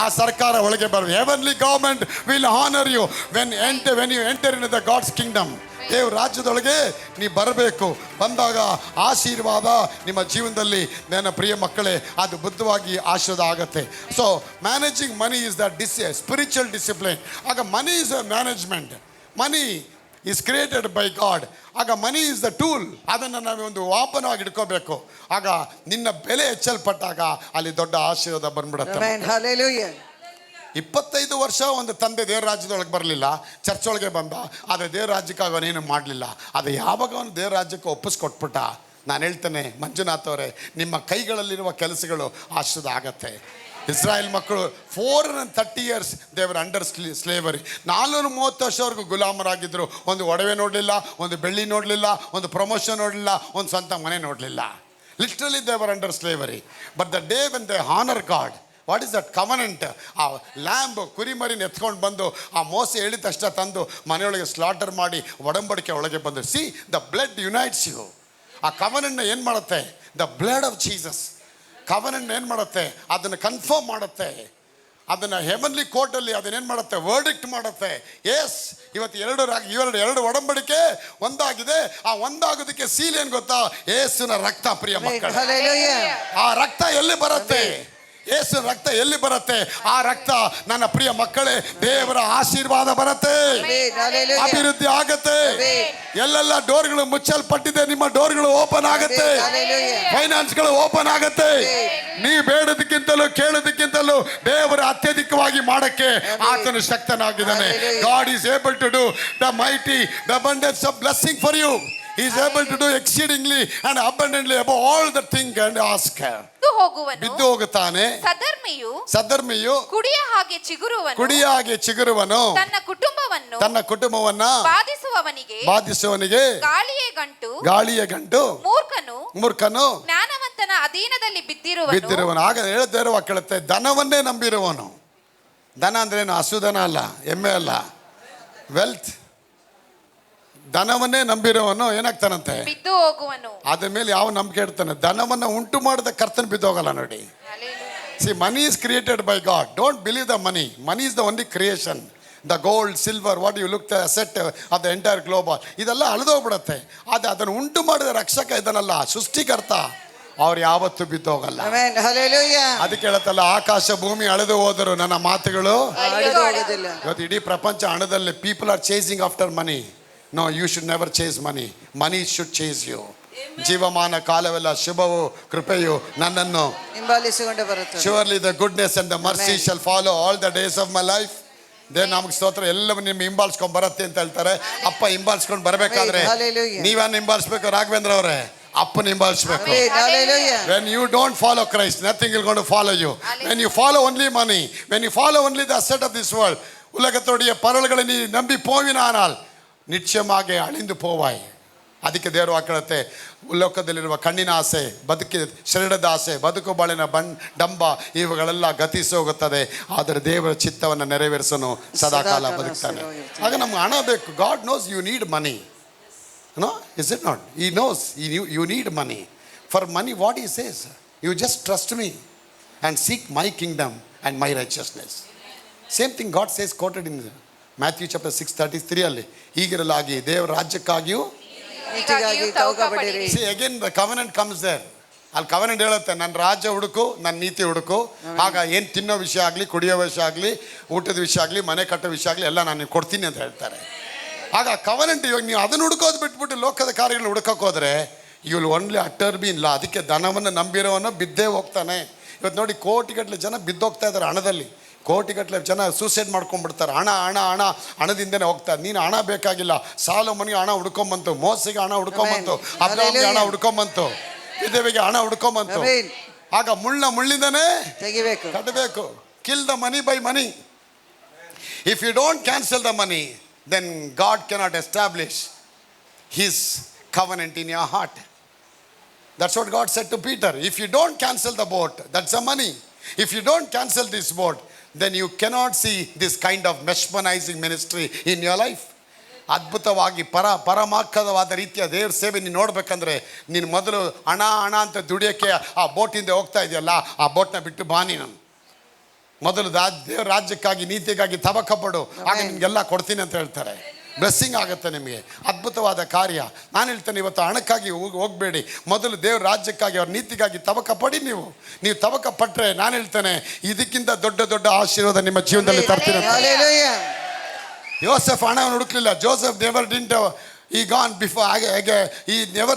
ಆ ಸರ್ಕಾರ ಒಳಗೆ ಬರಬೇಕು. Heavenly government will honour you when you enter in the God's kingdom. ದೇವ್ರ ರಾಜ್ಯದೊಳಗೆ ನೀವು ಬರಬೇಕು. ಬಂದಾಗ ಆಶೀರ್ವಾದ ನಿಮ್ಮ ಜೀವನದಲ್ಲಿ, ನನ್ನ ಪ್ರಿಯ ಮಕ್ಕಳೇ, ಅದು ಬುದ್ಧವಾಗಿ ಆಶೀರ್ವಾದ ಆಗುತ್ತೆ. So managing money is the spiritual discipline. ಆಗ money is a management. Money is created by God. ಆಗ ಮನಿ ಈಸ್ ದ ಟೂಲ್. ಅದನ್ನು ನಾವು ಒಂದು ವಾಪನವಾಗಿ ಇಟ್ಕೋಬೇಕು. ಆಗ ನಿನ್ನ ಬೆಲೆ ಹೆಚ್ಚಲ್ಪಟ್ಟಾಗ ಅಲ್ಲಿ ದೊಡ್ಡ ಆಶೀರ್ವಾದ ಬಂದ್ಬಿಡುತ್ತೆ. 25 ವರ್ಷ ಒಂದು ತಂದೆ ದೇವ್ರ ರಾಜ್ಯದೊಳಗೆ ಬರಲಿಲ್ಲ, ಚರ್ಚ್ ಒಳಗೆ ಬಂದ. ಆದರೆ ದೇವ್ರ ರಾಜ್ಯಕ್ಕೆ ಅವನೇನು ಮಾಡಲಿಲ್ಲ. ಅದು ಯಾವಾಗ ಅವನು ದೇವ್ರ ರಾಜ್ಯಕ್ಕೆ ಒಪ್ಪಿಸ್ಕೊಟ್ಬಿಟ್ಟ. ನಾನು ಹೇಳ್ತೇನೆ, ಮಂಜುನಾಥ್ ಅವರೇ, ನಿಮ್ಮ ಕೈಗಳಲ್ಲಿರುವ ಕೆಲಸಗಳು ಆಶೀರ್ವಾದ ಆಗತ್ತೆ. ಇಸ್ರಾಯೇಲ್ ಮಕ್ಕಳು 430 years ದೇವರ ಅಂಡರ್ ಸ್ಲೇವರಿ. 430 ವರ್ಷವರೆಗೂ ಗುಲಾಮರಾಗಿದ್ದರು. ಒಂದು ಒಡವೆ ನೋಡಲಿಲ್ಲ, ಒಂದು ಬೆಳ್ಳಿ ನೋಡಲಿಲ್ಲ, ಒಂದು ಪ್ರಮೋಷನ್ ನೋಡಲಿಲ್ಲ, ಒಂದು ಸ್ವಂತ ಮನೆ ನೋಡಲಿಲ್ಲ. ಲಿಟ್ರಲಿ ದೇವರ್ under slavery. But the day when they honour god, what is that covenant? ಆ ಲ್ಯಾಂಬ್, ಕುರಿಮರಿನ ಎತ್ಕೊಂಡು ಬಂದು ಆ ಮೋಸೆ ಹೇಳಿದ ತಕ್ಷಣ ತಂದು ಮನೆಯೊಳಗೆ ಸ್ಲಾಟರ್ ಮಾಡಿ ಒಡಂಬಡಿಕೆ ಒಳಗೆ ಬಂದು. See, the blood unites you. ಆ ಕವನೆಂಟ್ನ ಏನು ಮಾಡುತ್ತೆ? The blood of Jesus. Covenant ಏನು ಮಾಡುತ್ತೆ? ಅದನ್ನು ಕನ್ಫರ್ಮ್ ಮಾಡುತ್ತೆ. ಅದನ್ನು ಹೆವನ್ಲಿ ಕೋರ್ಟಲ್ಲಿ ಅದನ್ನೇನು ಮಾಡುತ್ತೆ? ವರ್ಡಿಕ್ಟ್ ಮಾಡುತ್ತೆ. ಎಸ್, ಇವತ್ತು ಎರಡು ಒಡಂಬಡಿಕೆ ಒಂದಾಗಿದೆ. ಆ ಒಂದಾಗೋದಕ್ಕೆ ಸೀಲ್ ಏನು ಗೊತ್ತಾ? ಯೇಸುವಿನ ರಕ್ತ. ಪ್ರಿಯ ಮಕ್ಕಳೇ, ಆ ರಕ್ತ ಎಲ್ಲಿ ಬರುತ್ತೆ? ಯೇಸು ರಕ್ತ ಎಲ್ಲಿ ಬರುತ್ತೆ? ಆ ರಕ್ತ, ನನ್ನ ಪ್ರಿಯ ಮಕ್ಕಳೇ, ದೇವರ ಆಶೀರ್ವಾದ ಬರುತ್ತೆ, ಅಭಿವೃದ್ಧಿ ಆಗತ್ತೆ. ಎಲ್ಲೆಲ್ಲ ಡೋರ್ಗಳು ಮುಚ್ಚಲ್ಪಟ್ಟಿದೆ, ನಿಮ್ಮ ಡೋರ್ಗಳು ಓಪನ್ ಆಗುತ್ತೆ, ಫೈನಾನ್ಸ್ಗಳು ಓಪನ್ ಆಗುತ್ತೆ. ನೀ ಬೇಡದಕ್ಕಿಂತಲೂ ಕೇಳೋದಕ್ಕಿಂತಲೂ ದೇವರ ಅತ್ಯಧಿಕವಾಗಿ ಮಾಡಕ್ಕೆ ಆತನು ಶಕ್ತನಾಗಿದ್ದಾನೆ. God is able to do the mighty, the abundance of blessing for you. He is able to do exceedingly and abundantly above all the thing and ask. ಹೋಗುವನು, ಬಿದ್ದು ಹೋಗುತ್ತಾನೆ. ಸಧರ್ಮಿಯು ಕುಡಿಯ ಹಾಗೆ ಚಿಗುರುವನು, ಕುಡಿಯ ಹಾಗೆ ಚಿಗುರುವನು, ತನ್ನ ಕುಟುಂಬವನ್ನ ಬಾಧಿಸುವವನಿಗೆ ಗಾಳಿಯ ಗಂಟು, ಮೂರ್ಖನು ಜ್ಞಾನವಂತನ ಅಧೀನದಲ್ಲಿ ಬಿದ್ದಿರುವನು. ಆಗ ಹೇಳುತ್ತೇರುವ ಕೇಳುತ್ತೆ, ಧನವನ್ನೇ ನಂಬಿರುವನು. ಧನ ಅಂದ್ರೇನು? ಹಸುಧನ ಅಲ್ಲ, ಎಮ್ಮೆ ಅಲ್ಲ, ವೆಲ್ತ್. ಧನವನ್ನೇ ನಂಬಿರುವವನು ಏನಾಗ್ತಾನಂತೆ? ಬಿದ್ದು ಹೋಗುವನು. ಅದ್ರ ಮೇಲೆ ಯಾವ ನಂಬಿಕೆ ಇಡ್ತಾನೆ? ಧನವನ್ನ ಉಂಟು ಮಾಡಿದ ಕರ್ತನ ಬಿದ್ದೋಗಲ್ಲ ನೋಡಿ. See, money is created by God. Don't believe the money. Money is the only creation. The gold, silver, what you look the asset of the entire globe. ಇದೆಲ್ಲ ಅಳಿದೋಗ್ಬಿಡತ್ತೆ. ಅದನ್ನು ಉಂಟು ಮಾಡಿದ ರಕ್ಷಕ ಇದನ್ನಲ್ಲ, ಸೃಷ್ಟಿಕರ್ತ. ಅವ್ರು ಯಾವತ್ತೂ ಬಿದ್ದೋಗಲ್ಲ. ಅದಕ್ಕೆ ಹೇಳತ್ತಲ್ಲ, ಆಕಾಶ ಭೂಮಿ ಅಳೆದು ಹೋದರು ನನ್ನ ಮಾತುಗಳು ಅಳಿದೋಗೋದಿಲ್ಲ. ಇವತ್ತು ಇಡೀ ಪ್ರಪಂಚ ಹಣದಲ್ಲಿ people are chasing after money. No, you should never chase money. Money should chase you. ಜೀವಮಾನ ಕಾಲವೆಲ್ಲ ಶುಭವು ಕೃಪೆಯು ನನ್ನನ್ನು ಹಿಂಬಾಲಿಸಿಕೊಂಡು ಬರುತ್ತದೆ. Surely the goodness and the mercy shall follow all the days of my life. Dev ನಮ್ಗೆ ಸ್ತೋತ್ರ. ಎಲ್ಲವೂ ನಿಮ್ಮ ಹಿಂಬಾಲಿಸ್ಕೊಂಡು ಬರುತ್ತೆ ಅಂತ ಹೇಳ್ತಾರೆ. ಅಪ್ಪ ಹಿಂಬಾಲಿಸ್ಕೊಂಡು ಬರಬೇಕಾದ್ರೆ ನೀವೇನು ಹಿಂಬಾಲಿಸ್ಬೇಕು? ರಾಘವೇಂದ್ರ ಅವರೇ, ಅಪ್ಪನ ಹಿಂಬಾಲಿಸ್ಬೇಕು. When you don't follow Christ, nothing is going to follow you. When you follow only money, when you follow only the asset of this world, உலகத்தோடைய பரல்களை நீ நம்பி போவினால் ನಿಶ್ಚಯವಾಗಿ ಅಳಿந்து போவாய். ಅದಕ್ಕೆ ದೇವರು ವಾಕ್ಯತೆ, ಲೋಕದಲ್ಲಿರುವ ಕಣ್ಣಿನ ಆಸೆ, ಶರೀರದ ಆಸೆ, ಬದುಕು ಬಾಳಿನ ಡಂಬ ಇವುಗಳೆಲ್ಲ ಗತಿಸಿ ಹೋಗುತ್ತದೆ. ಆದರೆ ದೇವರ ಚಿತ್ತವನ್ನು ನೆರವೇರಿಸನು ಸದಾಕಾಲ ಬದುಕ್ತಾನೆ. ಆಗ ನಮ್ಗೆ ಹಣ ಬೇಕು. God knows you need money. No, is it not? He knows you need money. For money, what he says, you just trust me and seek my kingdom and my righteousness. Same thing God says, quoted in Matthew chapter 6:33 ಅಲ್ಲಿ, ಹೀಗಿರಲಾಗಿ ದೇವರ ರಾಜ್ಯಕ್ಕಾಗಿಯೂ. See, again the covenant comes there. ಅಲ್ಲಿ covenant ಹೇಳುತ್ತೆ, ನನ್ನ ರಾಜ್ಯ ಹುಡುಕು, ನನ್ನ ನೀತಿ ಹುಡುಕು. ಆಗ ಏನು ತಿನ್ನೋ ವಿಷಯ ಆಗಲಿ, ಕುಡಿಯೋ ವಿಷಯ ಆಗಲಿ, ಊಟದ ವಿಷಯ ಆಗಲಿ, ಮನೆ ಕಟ್ಟೋ ವಿಷಯ ಆಗಲಿ ಎಲ್ಲ ನಾನು ಕೊಡ್ತೀನಿ ಅಂತ ಹೇಳ್ತಾರೆ. ಆಗ ಕವನೆಂಟ್, ಇವಾಗ ನೀವು ಅದನ್ನು ಹುಡುಕೋದು ಬಿಟ್ಬಿಟ್ಟು ಲೋಕದ ಕಾರ್ಯಗಳನ್ನ ಹುಡುಕಕ್ಕೆ ಹೋದರೆ you will only utter be ಇಲ್ಲ. ಅದಕ್ಕೆ ಧನವನ್ನು ನಂಬಿರೋವನು ಬಿದ್ದೇ ಹೋಗ್ತಾನೆ. ಇವತ್ತು ನೋಡಿ, ಕೋಟಿಗಟ್ಟಲೆ ಜನ ಬಿದ್ದೋಗ್ತಾ ಇದ್ದಾರೆ ಹಣದಲ್ಲಿ. ಕೋಟಿಗಟ್ಟಲೆ ಜನ ಸೂಸೈಡ್ ಮಾಡ್ಕೊಂಡ್ಬಿಡ್ತಾರೆ. ಹಣದಿಂದನೇ ಹೋಗ್ತಾರೆ. ನೀನು ಹಣ ಬೇಕಾಗಿಲ್ಲ. ಸಾಲೋಮನಿಗೆ ಹಣ ಹುಡ್ಕೊಂಬಂತು, ಮೋಸೆಗೆ ಹಣ ಹುಡ್ಕೊಂಬಂತು, ಅಬ್ರಹಾಮ್ಗೆ ಹಣ ಹುಡ್ಕೊಂಬಂತು, ವಿಧವೆಗೆ ಹಣ ಹುಡ್ಕೊಂಬಂತು. ಆಗ ಮುಳ್ಳಿಂದನೇ ಕಟ್ಟಬೇಕು. Kill the money by money. If you don't cancel the money, then God cannot establish his covenant in your heart. That's what God said to Peter. If you don't cancel the boat, that's the money. If you don't cancel this boat, then you cannot see this kind of mesmerizing ministry in your life. ಅದ್ಭುತವಾಗಿ ಪರಮಾರ್ಥವಾದ ರೀತಿಯ ದೇವ್ರ ಸೇವೆ ನೀನು ನೋಡ್ಬೇಕಂದ್ರೆ ನೀನು ಮೊದಲು ಹಣ ಅಂತ ದುಡಿಯೋಕ್ಕೆ ಆ ಬೋಟಿಂದ ಹೋಗ್ತಾ ಇದೆಯಲ್ಲ, ಆ ಬೋಟ್ನ ಬಿಟ್ಟು ಬಾ. ನೀನು ಮೊದಲು ದೇವ್ರ ರಾಜ್ಯಕ್ಕಾಗಿ ನೀತಿಗಾಗಿ ತವಕಪಡು, ಆಗ ನಿಮಗೆಲ್ಲ ಕೊಡ್ತೀನಿ ಅಂತ ಹೇಳ್ತಾರೆ. ಬ್ಲೆಸ್ಸಿಂಗ್ ಆಗುತ್ತೆ ನಿಮಗೆ, ಅದ್ಭುತವಾದ ಕಾರ್ಯ. ನಾನು ಹೇಳ್ತೇನೆ, ಇವತ್ತು ಹಣಕ್ಕಾಗಿ ಹೋಗಬೇಡಿ. ಮೊದಲು ದೇವ್ರ ರಾಜ್ಯಕ್ಕಾಗಿ, ಅವ್ರ ನೀತಿಗಾಗಿ ತವಕ ಪಡಿ. ನೀವು ತವಕ ಪಟ್ಟರೆ ನಾನು ಹೇಳ್ತೇನೆ, ಇದಕ್ಕಿಂತ ದೊಡ್ಡ ಆಶೀರ್ವಾದ ನಿಮ್ಮ ಜೀವನದಲ್ಲಿ ತರ್ತೀನಿ. ಯೋಸೆಫ್ ಹಣವನ್ನು ಹುಡುಕ್ಲಿಲ್ಲ. Joseph never didn't he gone before he never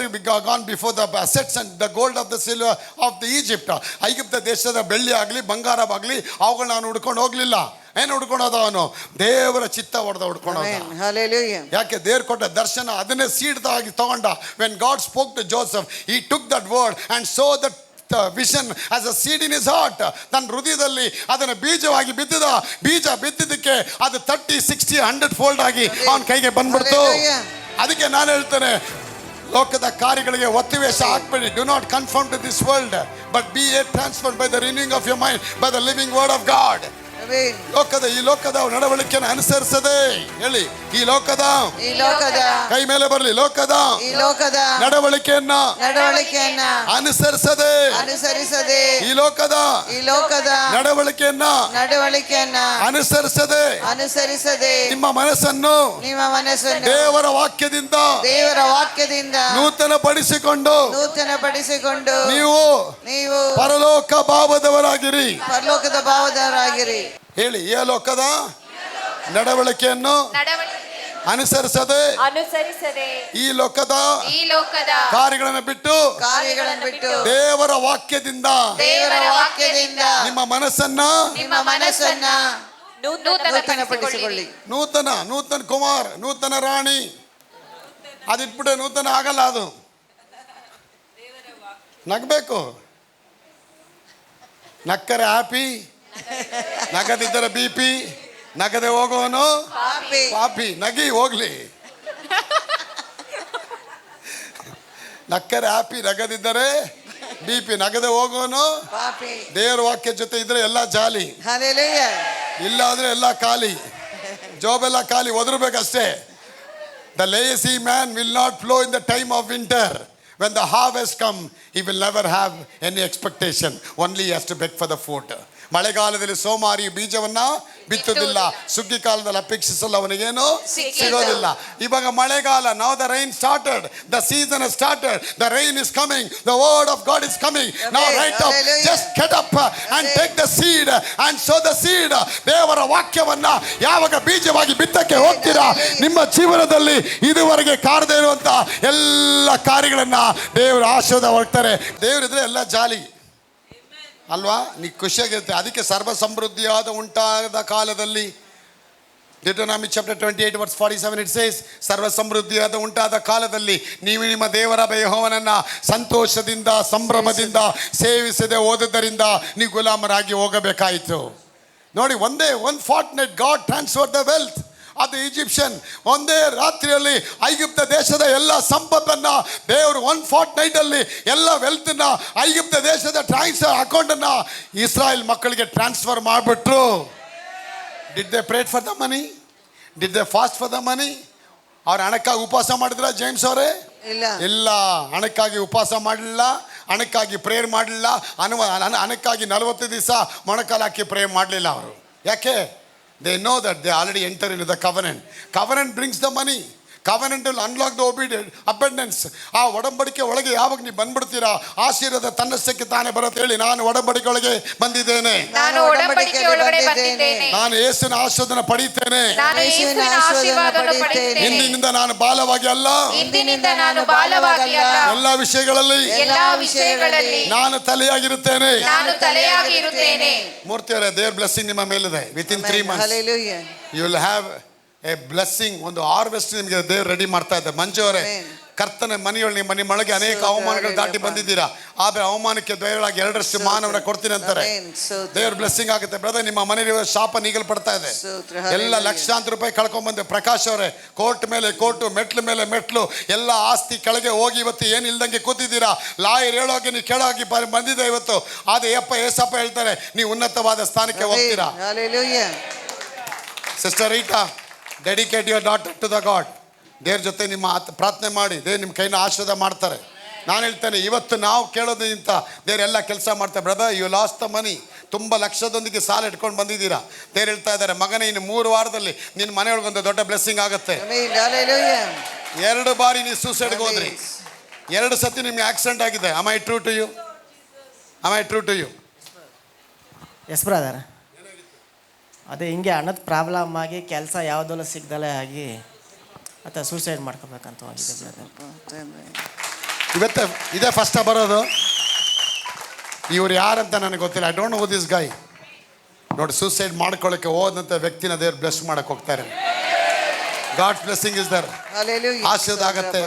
gone before the assets and the gold of the silver of the Egypt. ಐಗುಪ್ತ ದೇಶದ ಬೆಳ್ಳಿ ಆಗಲಿ ಬಂಗಾರವಾಗಲಿ ಅವುಗಳನ್ನ ಅವನು ಹುಡ್ಕೊಂಡು ಹೋಗ್ಲಿಲ್ಲ. ಏನು ಹುಡ್ಕೊಳೋದು? ಅವನು ದೇವರ ಚಿತ್ತ ಹುಡ್ಕೊಳೋದು. ಯಾಕೆ? ದೇವ್ರು ಕೊಟ್ಟ ದರ್ಶನ ಅದನ್ನೇ ಸೀಡ್ದಾಗಿ ತಗೊಂಡ. when God spoke to Joseph, he took that word and saw that the vision as a seed in his heart. ತನ್ನ ಹೃದಯದಲ್ಲಿ ಅದನ್ನು ಬೀಜವಾಗಿ ಬೀಜ ಬಿತ್ತಿದ್ದಕ್ಕೆ ಅದು 30, 60, 100 ಫೋಲ್ಡ್ ಆಗಿ ಅವನ ಕೈಗೆ ಬಂದ್ಬಿಡ್ತು. ಅದಕ್ಕೆ ನಾನು ಹೇಳ್ತೇನೆ, ಲೋಕದ ಕಾರ್ಯಗಳಿಗೆ ಒತ್ತಿವೇಶ ಹಾಕ್ಬೇಡಿ. Do not conform to this world, but be a transferred by the renewing of your mind by the living word of God. ಈ ಲೋಕದ ನಡವಳಿಕೆಯನ್ನು ಅನುಸರಿಸದೆ ಹೇಳಿ, ಈ ಲೋಕದ ಕೈ ಮೇಲೆ ಬರಲಿ, ಲೋಕದ ನಡವಳಿಕೆಯನ್ನ ಅನುಸರಿಸದೆ ಈ ಲೋಕದ ನಡವಳಿಕೆಯನ್ನ ಅನುಸರಿಸದೆ ನಿಮ್ಮ ಮನಸ್ಸನ್ನು ದೇವರ ವಾಕ್ಯದಿಂದ ನೂತನ ಪಡಿಸಿಕೊಂಡು ನೀವು ಪರಲೋಕ ಭಾವದವರಾಗಿರಿ. ಹೇಳಿ, ಈ ಲೋಕದ ನಡವಳಿಕೆಯನ್ನು ಅನುಸರಿಸದೆ ಈ ಲೋಕದ ಕಾರ್ಯಗಳನ್ನು ಬಿಟ್ಟು ದೇವರ ವಾಕ್ಯದಿಂದ ನಿಮ್ಮ ಮನಸ್ಸನ್ನ ನೂತನಪಡಿಸಿಕೊಳ್ಳಿ. ನೂತನ ಕುಮಾರ್, ನೂತನ ರಾಣಿ, ಅದಿಟ್ಬಿಟ್ರೆ ನೂತನ ಆಗಲ್ಲ. ಅದು ನಗಬೇಕು. ನಕ್ಕರೆ ಹ್ಯಾಪಿ, ನಗದಿದ್ದರೆ BP, ನಗದೆ ಹೋಗೋನು ಪಾಪಿ. ನಗಿ ಹೋಗ್ಲಿ. ನಕ್ಕರೆ ಹ್ಯಾಪಿ, ನಗದಿದ್ದರೆ BP, ನಗದೆ ಹೋಗೋನು ಪಾಪಿ. ದೇವರ ವಾಕ್ಯ ಜೊತೆ ಇದ್ರೆ ಎಲ್ಲ ಜಾಲಿ, Hallelujah. ಇಲ್ಲ ಆದ್ರೆ ಎಲ್ಲ ಖಾಲಿ. ಜಾಬೆಲ್ಲ ಖಾಲಿ, ಒದರ್ಬೇಕಷ್ಟೇ. The lazy man will not flow in the time of winter. When the harvest come, he will never have any expectation. Only he has to beg for the food. ಮಳೆಗಾಲದಲ್ಲಿ ಸೋಮಾರಿ ಬೀಜವನ್ನ ಬಿತ್ತುವುದಿಲ್ಲ, ಸುಗ್ಗಿ ಕಾಲದಲ್ಲಿ ಅಪೇಕ್ಷಿಸಲ್ಲ, ಅವನಿಗೇನು ಸಿಗೋದಿಲ್ಲ. ಇವಾಗ ಮಳೆಗಾಲ. Now the rain started, the season has started, the rain is coming, the word of God is coming. Now right up, just get up and take the seed and sow the seed. ದೇವರ ವಾಕ್ಯವನ್ನ ಯಾವಾಗ ಬೀಜವಾಗಿ ಬಿತ್ತಕ್ಕೆ ಹೋಗ್ತೀರಾ, ನಿಮ್ಮ ಜೀವನದಲ್ಲಿ ಇದುವರೆಗೆ ಕಾರದೇ ಇರುವಂತ ಎಲ್ಲ ಕಾರ್ಯಗಳನ್ನ ದೇವರ ಆಶೀರ್ವಾದ ಹೋಗ್ತಾರೆ. ದೇವರಿದ್ರೆ ಎಲ್ಲ ಜಾಲಿ ಅಲ್ವಾ? ನೀ ಖುಷಿಯಾಗಿರುತ್ತೆ. ಅದಕ್ಕೆ ಸರ್ವ ಸಮೃದ್ಧಿಯಾದ ಉಂಟಾದ ಕಾಲದಲ್ಲಿ Deuteronomy chapter 28 verse 47 it says, ಸರ್ವ ಸಮೃದ್ಧಿಯಾದ ಉಂಟಾದ ಕಾಲದಲ್ಲಿ ನೀವು ನಿಮ್ಮ ದೇವರ ಯೆಹೋವನನ್ನ ಸಂತೋಷದಿಂದ ಸಂಭ್ರಮದಿಂದ ಸೇವಿಸದೆ ಹೋದದ್ದರಿಂದ ನೀವು ಗುಲಾಮರಾಗಿ ಹೋಗಬೇಕಾಯಿತು. ನೋಡಿ, one fortnight God transfer the wealth of the Egyptian. ಒಂದೇ ರಾತ್ರಿಯಲ್ಲಿ ಐಗುಪ್ತ ದೇಶದ ಎಲ್ಲ ಸಂಪತ್ತನ್ನ ದೇವರು 1 ಫಾರ್ಟ್ನೈಟ್ ಅಲ್ಲಿ ಎಲ್ಲ ವೆಲ್ತ್ನ ಐಗುಪ್ತ ದೇಶದ ಟ್ರಾನ್ಸ್ಫರ್ ಅಕೌಂಟನ್ನು ಇಸ್ರಾಯೇಲ್ ಮಕ್ಕಳಿಗೆ ಟ್ರಾನ್ಸ್ಫರ್ ಮಾಡಿಬಿಟ್ರು. Did they pray for the money? Did they fast for the money? ಅವ್ರು ಹಣಕ್ಕಾಗಿ ಉಪವಾಸ ಮಾಡಿದ್ರ ಜೇಮ್ಸ್ ಅವರೇ? ಇಲ್ಲ, ಹಣಕ್ಕಾಗಿ ಉಪವಾಸ ಮಾಡಲಿಲ್ಲ, ಹಣಕ್ಕಾಗಿ ಪ್ರೇಯರ್ ಮಾಡಲಿಲ್ಲ, ಹಣಕ್ಕಾಗಿ 40 ದಿವಸ ಮೊಣಕಾಲು ಹಾಕಿ ಪ್ರೇಯರ್ ಮಾಡಲಿಲ್ಲ ಅವರು. ಯಾಕೆ? They know that they already enter into the covenant. Covenant brings the money. Covenant will unlock the obedience, abundance. ಆ ಒಡಂಬಡಿಕೆ ಒಳಗೆ ಯಾವಾಗ ನೀವು ಬಂದ್ಬಿಡ್ತೀರಾ, ಆಶೀರ್ವಾದ ತನ್ನಷ್ಟಕ್ಕೆ ತಾನೇ ಬರುತ್ತೆ. ಹೇಳಿ, ನಾನು ಒಡಂಬಡಿಕೆ ಒಳಗೆ ಬಂದಿದ್ದೇನೆ, ನಾನು ಒಡಂಬಡಿಕೆ ಒಳಗಡೆ ಬಂದಿದ್ದೇನೆ, ನಾನು ಯೇಸುವಿನ ಆಶೀರ್ವಾದ ಪಡೆಯುತ್ತೇನೆ, ನಾನು ಯೇಸುವಿನ ಆಶೀರ್ವಾದವನ್ನು ಪಡೆಯುತ್ತೇನೆ. ಇಂದಿನಿಂದ ನಾನು ಬಾಲವಾಗಿ ಅಲ್ಲ, ಇಂದಿನಿಂದ ನಾನು ಬಾಲವಾಗಿ ಅಲ್ಲ, ಎಲ್ಲ ವಿಷಯಗಳಲ್ಲಿ ನಾನು ತಲೆಯಾಗಿರುತ್ತೇನೆ, ನಾನು ತಲೆಯಾಗಿ ಇರುತ್ತೇನೆ. ಮೂರ್ತಿಯವರೇ, ದೇವರ ಬ್ಲೆಸ್ಸಿಂಗ್ ನಿಮ್ಮ ಮೇಲಿದೆ. With in 3 months you will have a blessing. ಒಂದು ಹಾರ್ವೆಸ್ಟ್ ನಿಮಗೆ ದೇವರು ರೆಡಿ ಮಾಡ್ತಾ ಇದ್ದಾರೆ. ಮಂಜು ಅವರೇ, ಕರ್ತನ ಮನೆಯೊಳಗೆ ನಿಮ್ಮ ಒಳಗೆ ಅನೇಕ ಅವಮಾನಗಳು ದಾಟಿ ಬಂದಿದ್ದೀರಾ. ಆದ್ರೆ ಅವಮಾನಕ್ಕೆ ದಯವಾಗಿ 2ರಷ್ಟು ಮಾನವನ್ನ ಕೊಡ್ತೀನಿ ಅಂತಾರೆ. ದೇವ್ರ ಬ್ಲೆಸ್ಸಿಂಗ್ ಆಗುತ್ತೆ. ಬ್ರದರ್, ನಿಮ್ಮ ಮನೆಯಲ್ಲಿ ಶಾಪ ನೀಗಲ್ಪಡ್ತಾ ಇದೆ. ಎಲ್ಲ ಲಕ್ಷಾಂತರ ರೂಪಾಯಿ ಕಳ್ಕೊಂಡ್ ಬಂದೆ. ಪ್ರಕಾಶ್ ಅವರೇ, ಕೋರ್ಟ್ ಮೇಲೆ ಕೋರ್ಟು, ಮೆಟ್ಲು ಮೇಲೆ ಮೆಟ್ಲು, ಎಲ್ಲ ಆಸ್ತಿ ಕೆಳಗೆ ಹೋಗಿ ಇವತ್ತು ಏನು ಇಲ್ದಂಗೆ ಕೂತಿದ್ದೀರಾ. ಲಾಯರ್ ಹೇಳೋಗಿ ನೀವು ಕೇಳೋಗಿ ಬಂದಿದೆ ಇವತ್ತು. ಆದ್ರೆ ಏಸಪ್ಪ ಹೇಳ್ತಾರೆ, ನೀವು ಉನ್ನತವಾದ ಸ್ಥಾನಕ್ಕೆ ಹೋಗ್ತೀರಾ. Sister Rita, dedicate your daughter to the God. ದೇವ್ರ ಜೊತೆ ನಿಮ್ಮ ಪ್ರಾರ್ಥನೆ ಮಾಡಿ, ದೇವ್ರು ನಿಮ್ಮ ಕೈನ ಆಶೀರ್ವಾದ ಮಾಡ್ತಾರೆ. ನಾನು ಹೇಳ್ತೇನೆ, ಇವತ್ತು ನಾವು ಕೇಳೋದ್ರಿಂದ ದೇವರೆಲ್ಲ ಕೆಲಸ ಮಾಡ್ತಾರೆ. Brother, you lost the money. ತುಂಬ ಲಕ್ಷದೊಂದಿಗೆ ಸಾಲ ಇಟ್ಕೊಂಡು ಬಂದಿದ್ದೀರಾ. ದೇವ್ರು ಹೇಳ್ತಾ ಇದ್ದಾರೆ, ಮಗನೇ, ಇನ್ನು 3 ವಾರದಲ್ಲಿ ನಿನ್ನ ಮನೆಯೊಳಗೊಂದು ದೊಡ್ಡ ಬ್ಲೆಸ್ಸಿಂಗ್ ಆಗುತ್ತೆ. 2 ಬಾರಿ ನೀವು ಸೂಸೈಡ್ಗೆ ಹೋದ್ರಿ, 2 ಸತಿ ನಿಮ್ಗೆ ಆಕ್ಸಿಡೆಂಟ್ ಆಗಿದೆ. Am I true to you? S brother. ಅದೇ ಹಿಂಗೆ ಹಣದ ಪ್ರಾಬ್ಲಮ್ ಆಗಿ ಕೆಲಸ ಯಾವುದೆಲ್ಲ ಸಿಗ್ದಲೇ ಆಗಿ ಮತ್ತು ಸೂಸೈಡ್ ಮಾಡ್ಕೋಬೇಕಂತ ಹೋಗಿದೆ ಬ್ರದರ್. ಇವತ್ತು ಇದೇ ಫಸ್ಟ್ ಬರೋದು. ಇವ್ರು ಯಾರಂತ ನನಗೆ ಗೊತ್ತಿಲ್ಲ. I don't know this guy. ನೋಡಿ, ಸೂಸೈಡ್ ಮಾಡ್ಕೊಳ್ಳೋಕ್ಕೆ ಹೋದಂಥ ವ್ಯಕ್ತಿನ ದೇವ್ರು ಬ್ಲೆಸ್ ಮಾಡಕ್ಕೆ ಹೋಗ್ತಾರೆ. God blessing is there. ಆಶೀರ್ವಾದ ಆಗುತ್ತೆ.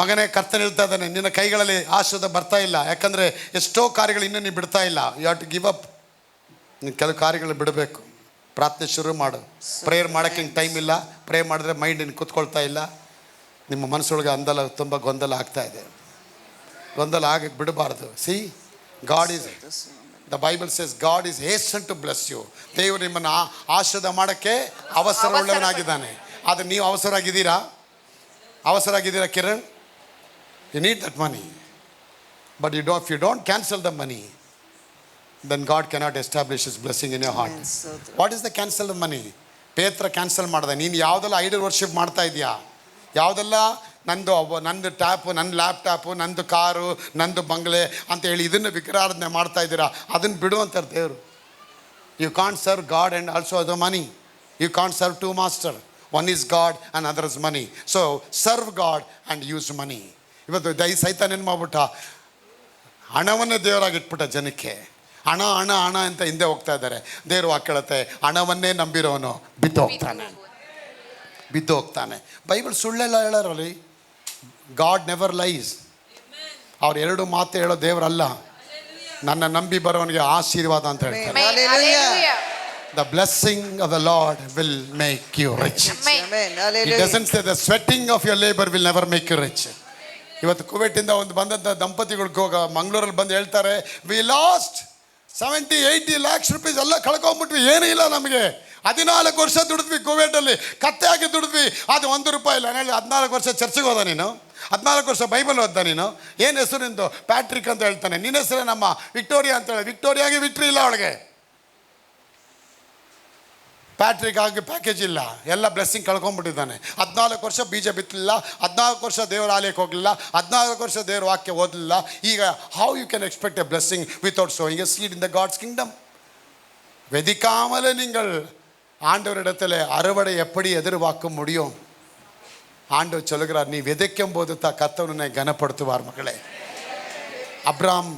ಮಗನೇ, ಕರ್ತನ ಹೇಳ್ತಾ ಇದ್ದಾನೆ, ನಿನ್ನ ಕೈಗಳಲ್ಲಿ ಆಶೀರ್ವಾದ ಬರ್ತಾ ಇಲ್ಲ. ಯಾಕಂದರೆ ಎಷ್ಟೋ ಕಾರ್ಯಗಳು ಇನ್ನೂ ನೀವು ಬಿಡ್ತಾ ಇಲ್ಲ. You have to give up. ನೀನು ಕೆಲವು ಕಾರ್ಯಗಳು ಬಿಡಬೇಕು. ಪ್ರಾರ್ಥನೆ ಶುರು ಮಾಡು. ಪ್ರೇಯರ್ ಮಾಡೋಕ್ಕೆ ಹಿಂಗೆ ಟೈಮ್ ಇಲ್ಲ. ಪ್ರೇಯರ್ ಮಾಡಿದ್ರೆ ಮೈಂಡ್ ಇನ್ನು ಕೂತ್ಕೊಳ್ತಾ ಇಲ್ಲ. ನಿಮ್ಮ ಮನಸ್ಸೊಳಗೆ ತುಂಬ ಗೊಂದಲ ಆಗ್ತಾ ಇದೆ. ಗೊಂದಲ ಆಗಕ್ಕೆ ಬಿಡಬಾರ್ದು. See, God is, the Bible says God is hasten to bless you. ದೇವರು ನಿಮ್ಮನ್ನು ಆಶೀರ್ವಾದ ಮಾಡೋಕ್ಕೆ ಅವಸರವುಳ್ಳವನಾಗಿದ್ದಾನೆ. ಆದರೆ ನೀವು ಅವಸರಾಗಿದ್ದೀರಾ Kiran? You need that money, but if you don't cancel the money, then God cannot establish His blessing in your heart. What is the cancel the money? ಪೇತ್ರ cancel ಮಾಡಿದೆ. ನೀನು ಯಾವುದೆಲ್ಲ ಐಡಲ್ ವರ್ಷಿಪ್ ಮಾಡ್ತಾ ಇದೆಯಾ, ಯಾವುದೆಲ್ಲ ನಂದು ಟ್ಯಾಪು, ನನ್ನ ಲ್ಯಾಪ್ಟಾಪು, ನಂದು ಕಾರು, ನಂದು ಬಂಗ್ಲೆ ಅಂತ ಹೇಳಿ ಇದನ್ನು ವಿಗ್ರಹಾರಾಧನೆ ಮಾಡ್ತಾ ಇದ್ದೀರಾ, ಅದನ್ನು ಬಿಡು ಅಂತಾರೆ ದೇವರು. You can't serve God and also the money. You can't serve 2 masters. One is God and other is money. So serve God and use money. ಇವತ್ತು ಸೈತಾನ ಏನು ಮಾಡ್ಬಿಟ್ಟ, ಹಣವನ್ನೇ ದೇವರಾಗಿಟ್ಬಿಟ್ಟ ಜನಕ್ಕೆ. ಹಣ ಅಂತ ಹಿಂದೆ ಹೋಗ್ತಾ ಇದ್ದಾರೆ. ದೇವರು ಕೇಳುತ್ತೆ, ಹಣವನ್ನೇ ನಂಬಿರೋನು ಬಿದ್ದು ಹೋಗ್ತಾನೆ. ಬೈಬಲ್ ಸುಳ್ಳೆಲ್ಲ ಹೇಳೋರಲ್ಲಿ. God never lies. ಅವ್ರು ಎರಡು ಮಾತು ಹೇಳೋ ದೇವರಲ್ಲ. ನನ್ನ ನಂಬಿ ಬರೋನಿಗೆ ಆಶೀರ್ವಾದ ಅಂತ ಹೇಳ್ತಾರೆ. Hallelujah. The blessing of the Lord will make you rich. Amen. It Hallelujah. doesn't say the sweating of your labor will never make you rich. ಇವತ್ತು ಕುವೈಟಿಂದ ಒಂದು ಬಂದಂಥ ದಂಪತಿಗಳಿಗೆ ಹೋಗ ಮಂಗಳೂರಲ್ಲಿ ಬಂದು ಹೇಳ್ತಾರೆ, ವಿ ಲಾಸ್ಟ್ 70-80 lakhs rupees ಎಲ್ಲ ಕಳ್ಕೊಂಡ್ಬಿಟ್ವಿ, ಏನೂ ಇಲ್ಲ ನಮಗೆ. 14 ವರ್ಷ ದುಡಿದ್ವಿ ಕುವೈಟಲ್ಲಿ, ಕತ್ತೆ ಹಾಕಿ ದುಡಿದ್ವಿ, ಅದು ₹1 ಇಲ್ಲ. ನಾನು 14 ವರ್ಷ ಚರ್ಚಿಗೆ ಹೋದ ನೀನು, 14 ವರ್ಷ ಬೈಬಲ್ ಓದ್ದ ನೀನು, ಏನು ಹೆಸರು ನಿಂದು? ಪ್ಯಾಟ್ರಿಕ್ ಅಂತ ಹೇಳ್ತಾನೆ. ನಿನ್ನ ಹೆಸರೇ ನಮ್ಮ ವಿಕ್ಟೋರಿಯಾ ಅಂತ ಹೇಳಿ. ವಿಕ್ಟೋರಿಯಾಗೆ ವಿಕ್ಟ್ರಿ ಇಲ್ಲ ಅವಳಿಗೆ. ಪ್ಯಾಟ್ರಿಕ್ ಆಗಿ ಪ್ಯಾಕೇಜ್ ಇಲ್ಲ, ಎಲ್ಲ ಬ್ಲೆಸ್ಸಿಂಗ್ ಕಳ್ಕೊಂಡ್ಬಿಟ್ಟಿದ್ದಾನೆ. 14 ವರ್ಷ ಬೀಜ ಬಿತ್ತಲಿಲ್ಲ, 14 ವರ್ಷ ದೇವರ ಆಲಯಕ್ಕೆ ಹೋಗಲಿಲ್ಲ, 14 ವರ್ಷ ದೇವರ ವಾಕ್ಯ ಓದಲಿಲ್ಲ. ಈಗ how you can expect a blessing without sowing a seed in the God's kingdom? வெதிக்காமலே நீங்கள் ஆண்டவரிடத்தில் அறுவடை எப்படி எதிர்பார்க்க முடியும்? ஆண்டவர் சொல்லுகிறார், நீ விதைக்கும் போது கர்த்தர் உன்னை கனப்படுத்துவார் மகளே. அப்ராம்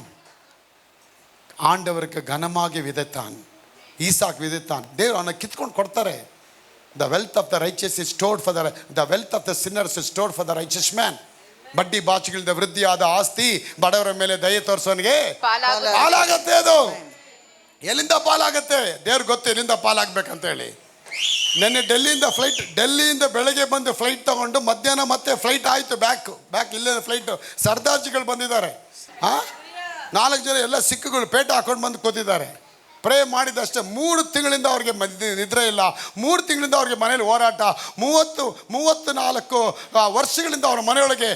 ஆண்டவருக்கு கனமாக விதைத்தான், ಈಸಾಕ್ ವಿದಿತಾನ್. ದೇವರು ಅವನ್ನ ಕಿತ್ಕೊಂಡು ಕೊಡ್ತಾರೆ. The wealth of the righteous is stored for the wealth of the sinners is stored for the righteous man. ಬಡ್ಡಿ ಬಾಚಿಗಳಿಂದ ವೃದ್ಧಿಯಾದ ಆಸ್ತಿ ಬಡವರ ಮೇಲೆ ದಯೆ ತೋರಿಸೋನಿಗೆ ಪಾಲಾಗತ್ತೆ. ಅದು ಎಲ್ಲಿಂದ ಪಾಲಾಗತ್ತೆ? ದೇವ್ರಿಗೆ ಗೊತ್ತು ಎಲ್ಲಿಂದ ಪಾಲಾಗಬೇಕಂತ ಹೇಳಿ. ನೆನ್ನೆ ಡೆಲ್ಲಿಯಿಂದ ಬೆಳಗ್ಗೆ ಬಂದು ಫ್ಲೈಟ್ ತಗೊಂಡು ಮಧ್ಯಾಹ್ನ ಮತ್ತೆ ಫ್ಲೈಟ್ ಆಯಿತು, ಬ್ಯಾಕ್ ಇಲ್ಲೇ ಫ್ಲೈಟು. ಸರ್ದಾರ್ಜಿಗಳು ಬಂದಿದ್ದಾರೆ. 4 ಜನ ಎಲ್ಲ ಸಿಕ್ಕುಗಳು ಪೇಟ ಹಾಕೊಂಡು ಬಂದು ಕೂತಿದ್ದಾರೆ. ಪ್ರೇ ಮಾಡಿದಷ್ಟೇ 3 ತಿಂಗಳಿಂದ ಅವ್ರಿಗೆ ನಿದ್ರೆ ಇಲ್ಲ, 3 ತಿಂಗಳಿಂದ ಅವ್ರಿಗೆ ಮನೇಲಿ ಹೋರಾಟ, 34 ವರ್ಷಗಳಿಂದ ಅವ್ರ ಮನೆಯೊಳಗೆ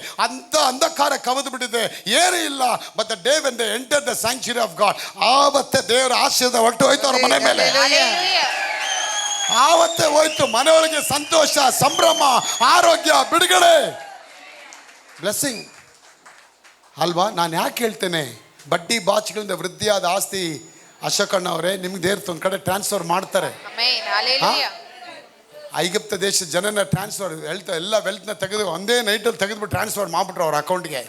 ಅಂಧಕಾರ ಕವಿದು ಬಿಟ್ಟಿದೆ, ಏನೂ ಇಲ್ಲ. But the day when they enter the sanctuary of God, ಆವತ್ತೇ ದೇವರ ಆಶೀರ್ವಾದ ಹೊರಟು ಹೋಯ್ತು ಅವ್ರ ಮನೆ ಮೇಲೆ. ಆವತ್ತೇ ಹೋಯ್ತು ಮನೆಯೊಳಗೆ ಸಂತೋಷ, ಸಂಭ್ರಮ, ಆರೋಗ್ಯ, ಬಿಡುಗಡೆ, ಬ್ಲೆಸ್ಸಿಂಗ್ ಅಲ್ವಾ? ನಾನು ಯಾಕೆ ಹೇಳ್ತೇನೆ, ಬಡ್ಡಿ ಬಾಚಿಗಳಿಂದ ವೃದ್ಧಿಯಾದ ಆಸ್ತಿ ಅಶೋಕಣ್ಣ ಅವರೇ, ನಿಮ್ಗೆ ದೇವ್ರ ಒಂದು ಕಡೆ ಟ್ರಾನ್ಸ್ಫರ್ ಮಾಡ್ತಾರೆ. ಐಗುಪ್ತ ದೇಶದ ಜನನ ಟ್ರಾನ್ಸ್ಫರ್ ಎಲ್ಲ ವೆಲ್ತ್ನ ತೆಗೆದು ಒಂದೇ ನೈಟಲ್ಲಿ ತೆಗೆದುಬಿಟ್ಟು ಟ್ರಾನ್ಸ್ಫರ್ ಮಾಡಿಬಿಟ್ರು ಅವ್ರ ಅಕೌಂಟ್ಗೆ.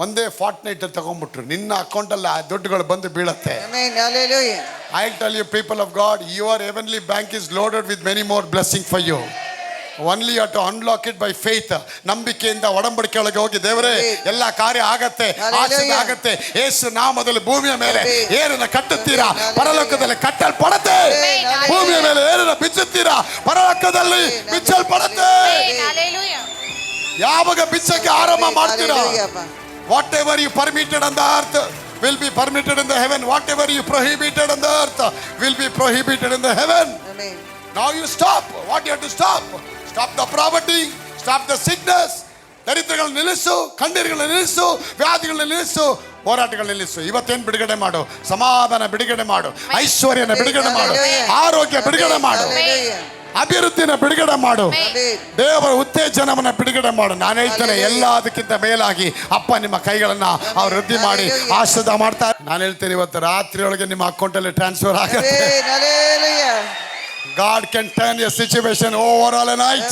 ಒಂದೇ ಫಾರ್ಟ್ನೈಟಲ್ಲಿ ತಗೊಂಡ್ಬಿಟ್ರು. ನಿನ್ನ ಅಕೌಂಟಲ್ಲಿ ಆ ದುಡ್ಡುಗಳು ಬಂದು ಬೀಳತ್ತೆ. I tell you people of God, your heavenly bank is loaded with many more blessing for you. Only you to unlock it by faith. ನಂಬಿಕೆಯಿಂದ ಒಡಂಬಡಿಕೆ ಒಳಗೆ ಹೋಗಿ, ದೇವರೇ ಎಲ್ಲ ಕಾರ್ಯ ಆಗತ್ತೆ, ಆಶೀರ್ವಾದ ಆಗತ್ತೆ. ಯೇಸು ನಾಮದಲ್ಲಿ ಭೂಮಿಯ ಮೇಲೆ ಏನನ್ನ ಕಟ್ಟುತ್ತೀರಾ, ಪರಲೋಕದಲ್ಲಿ ಕಟ್ಟಲ್ಪಡತ್ತೆ. ಭೂಮಿಯ ಮೇಲೆ ಏನನ್ನ ಬಿಚ್ಚುತ್ತೀರಾ, ಪರಲೋಕದಲ್ಲಿ ಬಿಚ್ಚಲ್ಪಡತ್ತೆ. ಯಾವಾಗ ಬಿಚ್ಚಕ್ಕೆ ಆರಂಭ ಮಾಡ್ತೀರಾ, whatever you permitted on the earth will be permitted in the heaven. Whatever you prohibited on the earth will be prohibited in the heaven. Amen. Now you stop. What you have to stop? Stop the poverty, stop the sickness. ದರಿದ್ರಗಳನ್ನ ನಿಲ್ಲಿಸು, ಕಣ್ಣೀರುಗಳನ್ನ ನಿಲ್ಲಿಸು, ವ್ಯಾಧಿಗಳನ್ನ ನಿಲ್ಲಿಸು, ಹೋರಾಟಗಳನ್ನ ನಿಲ್ಲಿಸು. ಇವತ್ತೇನು ಬಿಡುಗಡೆ ಮಾಡು? ಸಮಾಧಾನ ಬಿಡುಗಡೆ ಮಾಡು, ಐಶ್ವರ್ಯನ ಬಿಡುಗಡೆ ಮಾಡು, ಆರೋಗ್ಯ ಬಿಡುಗಡೆ ಮಾಡು, ಅಭಿವೃದ್ಧಿನ ಬಿಡುಗಡೆ ಮಾಡು, ದೇವರ ಉತ್ತೇಜನವನ್ನ ಬಿಡುಗಡೆ ಮಾಡು. ನಾನು ಹೇಳ್ತೇನೆ, ಎಲ್ಲದಕ್ಕಿಂತ ಮೇಲಾಗಿ ಅಪ್ಪ ನಿಮ್ಮ ಕೈಗಳನ್ನ ಅವ್ರು ವೃದ್ಧಿ ಮಾಡಿ ಆಶೀರ್ವಾದ ಮಾಡ್ತಾರೆ. ನಾನು ಹೇಳ್ತೇನೆ, ಇವತ್ತು ರಾತ್ರಿಯೊಳಗೆ ನಿಮ್ಮ ಅಕೌಂಟಲ್ಲಿ ಟ್ರಾನ್ಸ್ಫರ್ ಆಗುತ್ತೆ. God can turn your situation over all night.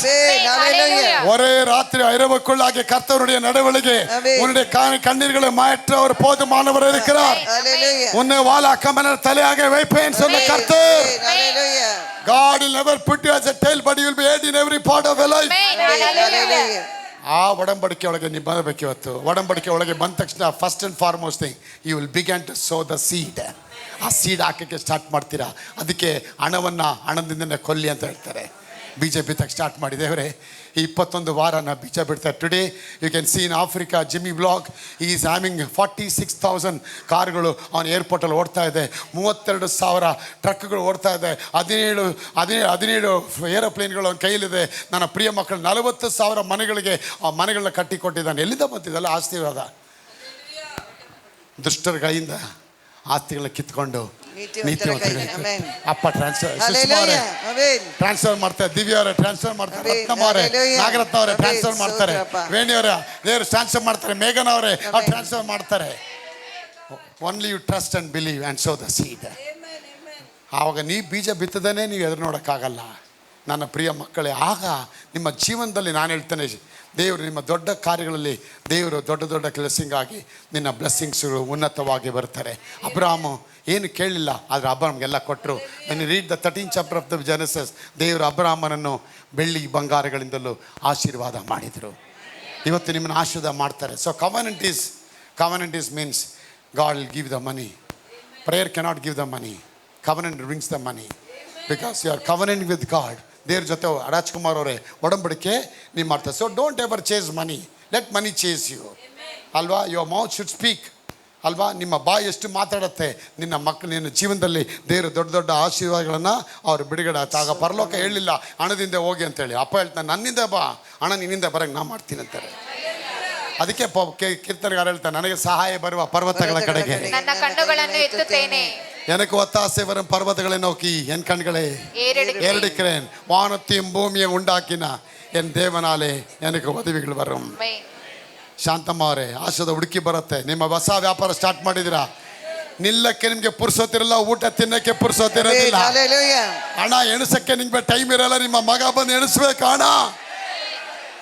ஒரே ராத்திரி இரவுக்குள்ளாக கர்த்தருடைய நடவடிக்கை உன்னுடைய கண்ணீர்களை மாற்றவர் போதுமானவர் இருக்கிறார். உன்னை வாளாக்காமல் தலையாக வைப்பேன் சொன்ன கர்த்தர். God will never put you as a tail, but you will be head in every part of your life. ಆ ಒಡಂಬಡಿಕೆ ಒಳಗೆ ನೀವು ಬರಬೇಕು. ಇವತ್ತು ಒಡಂಬಡಿಕೆ ಒಳಗೆ ಬಂದ ತಕ್ಷಣ first and foremost thing you will begin to sow the seed. ಆ ಸೀಡ್ ಹಾಕೋಕ್ಕೆ ಸ್ಟಾರ್ಟ್ ಮಾಡ್ತೀರಾ. ಅದಕ್ಕೆ ಹಣದಿಂದನೇ ಕೊಲ್ಲಿ ಅಂತ ಹೇಳ್ತಾರೆ. ಬೀಜ ಬಿತ್ತಕ್ಕೆ ಸ್ಟಾರ್ಟ್ ಮಾಡಿ, ದೇವರೇ ಈ 21 ವಾರ ನಾ ಬೀಜ ಬಿಡ್ತಾರೆ. Today you can see in Africa, Jimmy blog is having 46,000 ಕಾರುಗಳು ಅವನ ಏರ್ಪೋರ್ಟಲ್ಲಿ ಓಡ್ತಾ ಇದೆ, 32,000 ಟ್ರಕ್ಗಳು ಓಡ್ತಾ ಇದೆ, 17 ಏರೋಪ್ಲೇನ್ಗಳು ಅವನ ಕೈಲಿದೆ. ನನ್ನ ಪ್ರಿಯ ಮಕ್ಕಳು 40,000 ಮನೆಗಳಿಗೆ ಆ ಮನೆಗಳನ್ನ ಕಟ್ಟಿಕೊಟ್ಟಿದ್ದಾನೆ. ಎಲ್ಲಿಂದ ಬಂತಿದ್ದಲ್ಲ ಆಶೀರ್ವಾದ? ದುಷ್ಟರ ಕೈಯಿಂದ ಆಸ್ತಿಗಳನ್ನ ಕಿತ್ಕೊಂಡು ಅಪ್ಪ ಟ್ರಾನ್ಸ್ಫರ್ ಮಾಡ್ತಾರೆ. ದಿವ್ಯ ಅವರೇ ಟ್ರಾನ್ಸ್ಫರ್ ಮಾಡ್ತಾರೆ, ರತ್ನಮ್ಮ ಅವರೇ, ನಾಗರತ್ನ ಅವರೇ ಟ್ರಾನ್ಸ್ಫರ್ ಮಾಡ್ತಾರೆ, ವೇಣಿ ಅವರ ದೇವರು ಟ್ರಾನ್ಸ್ಫರ್ ಮಾಡ್ತಾರೆ, ಮೇಘನ ಅವರೇ ಅವ್ರು ಟ್ರಾನ್ಸ್ಫರ್ ಮಾಡ್ತಾರೆ. Only you trust and believe and sow the seed. ಆವಾಗ ನೀ ಬೀಜ ಬಿತ್ತದೇ ನೀವು ಎದುರು ನೋಡೋಕ್ಕಾಗಲ್ಲ ನನ್ನ ಪ್ರಿಯ ಮಕ್ಕಳೇ. ಆಗ ನಿಮ್ಮ ಜೀವನದಲ್ಲಿ ನಾನು ಹೇಳ್ತೇನೆ, ದೇವರು ನಿಮ್ಮ ದೊಡ್ಡ ಕಾರ್ಯಗಳಲ್ಲಿ ದೇವರು ದೊಡ್ಡ ಬ್ಲೆಸ್ಸಿಂಗ್ ಆಗಿ ನಿನ್ನ ಬ್ಲೆಸ್ಸಿಂಗ್ಸ್ಗಳು ಉನ್ನತವಾಗಿ ಬರ್ತಾರೆ. ಅಬ್ರಾಹ್ಮ ಏನು ಕೇಳಲಿಲ್ಲ, ಆದರೆ ಅಬ್ರಾಹ್ಮಗೆಲ್ಲ ಕೊಟ್ಟರು. when you read the 13th chapter of the Genesis, ದೇವರು ಅಬ್ರಾಹ್ಮನನ್ನು ಬೆಳ್ಳಿ ಬಂಗಾರಗಳಿಂದಲೂ ಆಶೀರ್ವಾದ ಮಾಡಿದರು. ಇವತ್ತು ನಿಮ್ಮನ್ನು ಆಶೀರ್ವಾದ ಮಾಡ್ತಾರೆ. So covenant is means God will give the money. Prayer cannot give the money, covenant brings the money. Because you are covenant with God. ದೇವ್ರ ಜೊತೆ ರಾಜ್ಕುಮಾರ್ ಅವರೇ ಒಡಂಬಡಿಕೆ ನೀವು ಮಾಡ್ತಾರೆ. So don't ever chase money, let money chase you ಅಲ್ವಾ. Your mouth should speak ಅಲ್ವಾ. ನಿಮ್ಮ ಬಾಯಿ ಎಷ್ಟು ಮಾತಾಡುತ್ತೆ, ನಿನ್ನ ಜೀವನದಲ್ಲಿ ದೇವರು ದೊಡ್ಡ ದೊಡ್ಡ ಆಶೀರ್ವಾದಗಳನ್ನು ಅವ್ರು ಬಿಡುಗಡೆ ಆಯ್ತು. ಆಗ ಪರಲೋಕ ಹೇಳಿಲ್ಲ ಹಣದಿಂದ ಹೋಗಿ ಅಂತೇಳಿ. ಅಪ್ಪ ಹೇಳ್ತಾನೆ ನನ್ನಿಂದ ಬಾ, ಹಣ ನಿನ್ನಿಂದ ಬರಂಗೆ ನಾ ಮಾಡ್ತೀನಿ ಅಂತಾರೆ. ಅದಕ್ಕೆ ಕೀರ್ತನೆಗಾರ ಹೇಳ್ತಾನೆ, ನನಗೆ ಸಹಾಯ ಬರುವ ಪರ್ವತಗಳ ಕಡೆಗೆ ನನ್ನ ಕಣ್ಣುಗಳನ್ನು ಎತ್ತುತ್ತೇನೆ. எனக்கு ஒத்தாசை வரும் பர்வதங்களை நோக்கி என் கண்களை ஏறெடுக்கிறேன். வானத்தையும் பூமியை உண்டாக்கினா என் தேவனாலே எனக்கு உதவிகள் வரும். ಶಾಂತಮ್ಮ ಅವರೇ, ಆಶದ ಹುಡುಕಿ ಬರುತ್ತೆ. ನಿಮ್ಮ ಹೊಸ ವ್ಯಾಪಾರ ಸ್ಟಾರ್ಟ್ ಮಾಡಿದಿರಾ, ನಿಲ್ಲಕ್ಕೆ ನಿಮ್ಗೆ ಪುರ್ಸೋತಿರಲ್ಲ, ಊಟ ತಿನ್ನಕ್ಕೆ ಪುರ್ಸೋತಿರೋದಿಲ್ಲ, ಹಣ ಎಣಿಸಕ್ಕೆ ನಿಮ್ಗೆ ಟೈಮ್ ಇರಲ್ಲ. ನಿಮ್ಮ ಮಗ ಬಂದು ಎಣಿಸ್ಬೇಕು ಹಣ.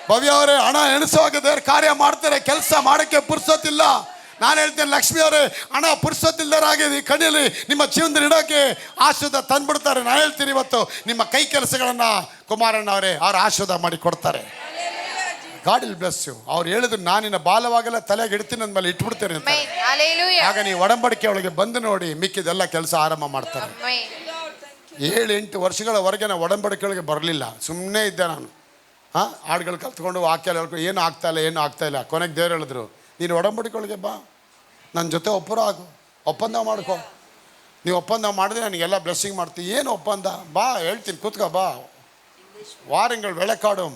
ಭವ್ಯ ಅವರೇ, ಹಣ ಎಣಿಸುವಾಗ ದೇವ್ರ ಕಾರ್ಯ ಮಾಡ್ತಾರೆ, ಕೆಲಸ ಮಾಡಕ್ಕೆ ಪುರ್ಸೋತಿಲ್ಲ. ನಾನು ಹೇಳ್ತೇನೆ ಲಕ್ಷ್ಮಿ ಅವರೇ, ಹಣ ಪುರ್ಸೋತಿಲ್ದರಾಗಿ ಕಣಿಯಲ್ಲಿ ನಿಮ್ಮ ಜೀವನದಲ್ಲಿ ಇಡೋಕೆ ಆಶೀರ್ವಾದ ತಂದ್ಬಿಡ್ತಾರೆ. ನಾನು ಹೇಳ್ತೀನಿ ಇವತ್ತು ನಿಮ್ಮ ಕೈ ಕೆಲಸಗಳನ್ನ ಕುಮಾರಣ್ಣ ಅವರೇ ಅವ್ರು ಆಶೀರ್ವಾದ ಮಾಡಿ ಕೊಡ್ತಾರೆ. God will bless you. ಅವ್ರು ಹೇಳಿದ್ರು ನಾನಿನ್ನ ಬಾಲವಾಗೆಲ್ಲ ತಲೆಗೆ ಇಡ್ತೀನಿ ಅಂದ್ಮೇಲೆ ಇಟ್ಬಿಡ್ತೇನೆ ಅಂತ. ಆಗ ನೀವು ಒಡಂಬಡಿಕೆ ಒಳಗೆ ಬಂದು ನೋಡಿ ಮಿಕ್ಕಿದೆಲ್ಲ ಕೆಲಸ ಆರಂಭ ಮಾಡ್ತಾರೆ. 7-8 ವರ್ಷಗಳವರೆಗೆ ನಾನು ಒಡಂಬಡಿಕೆ ಒಳಗೆ ಬರಲಿಲ್ಲ, ಸುಮ್ಮನೆ ಇದ್ದೆ ನಾನು. ಹಾಡುಗಳು ಕಲ್ತ್ಕೊಂಡು ವಾಕ್ಯ ಹೇಳ್ಕೊಂಡು ಏನು ಆಗ್ತಾ ಇಲ್ಲ. ಕೊನೆಗೆ ದೇವ್ರು ಹೇಳಿದ್ರು, ನೀನು ಒಡಂಬಡಿಕೆ ಒಳಗೆ ಬಾ, ನನ್ನ ಜೊತೆ ಒಪ್ಪಂದ ಮಾಡ್ಕೊ. ನೀವು ಒಪ್ಪಂದ ಮಾಡಿದ್ರೆ ನನಗೆಲ್ಲ ಬ್ಲೆಸ್ಸಿಂಗ್ ಮಾಡ್ತೀವಿ. ಏನು ಒಪ್ಪಂದ? ಬಾ ಹೇಳ್ತೀನಿ, ಕೂತ್ಕೋ ಬಾ. ವಾರಗಳು ಬೆಳಕಾಡು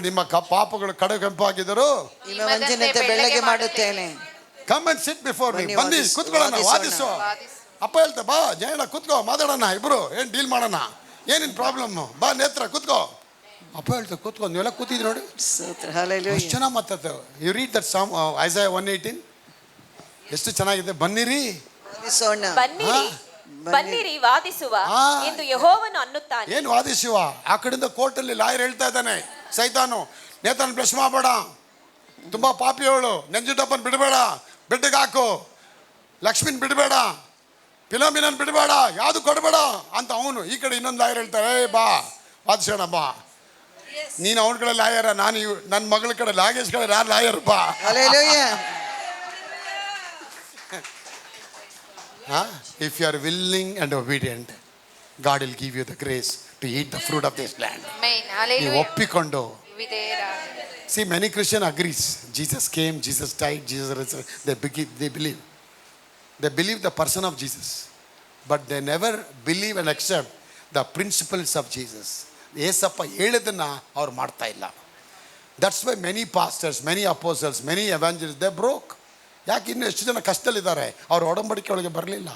ನಿಮ್ಮ ಪಾಪಗಳು ಕಡೆ ಕೆಂಪಾಗಿದ್ದರು ಬೆಳಗ್ಗೆ ಮಾಡುತ್ತೇನೆ. Come and sit before me. ಬನ್ನಿ ಕೂತ್ಕೊಳ್ಳೋಣ, ವಾದಿಸು. ಅಪ್ಪ ಹೇಳ್ತಾ ಬಾ ಜಯಣ್ಣ ಕೂತ್ಕೋ, ಮಾತಾಡೋಣ ಇಬ್ರು, ಏನು ಡೀಲ್ ಮಾಡೋಣ, ಏನಿನ್ ಪ್ರಾಬ್ಲಮ್ಮು, ಬಾ ನೇತ್ರ ಕೂತ್ಕೋ. ಅಪ್ಪ ಹೇಳ್ತಾ ಕೂತ್ಕೊ. ನೀವೆಲ್ಲ ಕೂತಿದ್ರಿ ನೋಡಿ, ಎಷ್ಟು ಚೆನ್ನಾಗಿ ಮಾತಾಡ್ತೇವೆ. ಯು ರೀಡ್ ದಟ್ ಸಾಮ್ ಐಸಾಯ 1:18 ಎಷ್ಟು ಚೆನ್ನಾಗಿದೆ. ಬನ್ನಿರಿ ಬನ್ನಿರಿ ವಾದಿಸುವ ಎಂದು ಯೆಹೋವನು ಅನ್ನುತ್ತಾನೆ. ಏನು ವಾದಿಸುವ? ಆ ಕಡೆಯಿಂದ ಕೋರ್ಟಲ್ಲಿ ಲಾಯರ್ ಹೇಳ್ತಾ ಇದ್ದಾನೆ, ಸೈತಾನು ನೇತನ ಬ್ಲಶ್ ಮಾಡಬೇಡ, ತುಂಬಾ ಪಾಪಿಯವಳು, ನೆಂಜುಟಪ್ಪನ್ ಬಿಡಬೇಡ, ಬೆಡ್ಡಿಗೆ ಹಾಕು, ಲಕ್ಷ್ಮಿನ್ ಬಿಡಬೇಡ, ಫಿಲೋಮಿನನ್ ಬಿಡಬೇಡ, ಯಾವುದು ಕೊಡಬೇಡ ಅಂತ ಅವನು. ಈ ಕಡೆ ಇನ್ನೊಂದು ಲಾಯರ್ ಹೇಳ್ತಾರೆ, ಬಾ ವಾದಿಸೋಣ ಬಾ. ನೀನು ಅವನ ಕಡೆ ಲಾಯರ, ನಾನು ನನ್ನ ಮಗಳ ಕಡೆ ನಾಗೇಶ್ ಕಡೆ ಯಾರು ಲಾಯರ್ ಬಾ. If you are willing and obedient, God will give you the grace to eat the fruit of this land. ನೀವು ಒಪ್ಪಿಕೊಂಡು. See, many Christian agrees. Jesus came, Jesus died, Jesus resurrected. They believe the person of Jesus, but they never believe and accept the principles of Jesus. Yesappa ಹೇಳಿದ್ದನ್ನ ಅವ್ರು ಮಾಡ್ತಾ ಇಲ್ಲ. That's why many pastors, many apostles, many evangelists, they broke. ಯಾಕೆ ಇನ್ನೂ ಎಷ್ಟು ಜನ ಕಷ್ಟದಲ್ಲಿದ್ದಾರೆ? ಅವ್ರು ಒಡಂಬಡಿಕೆ ಒಳಗೆ ಬರಲಿಲ್ಲ.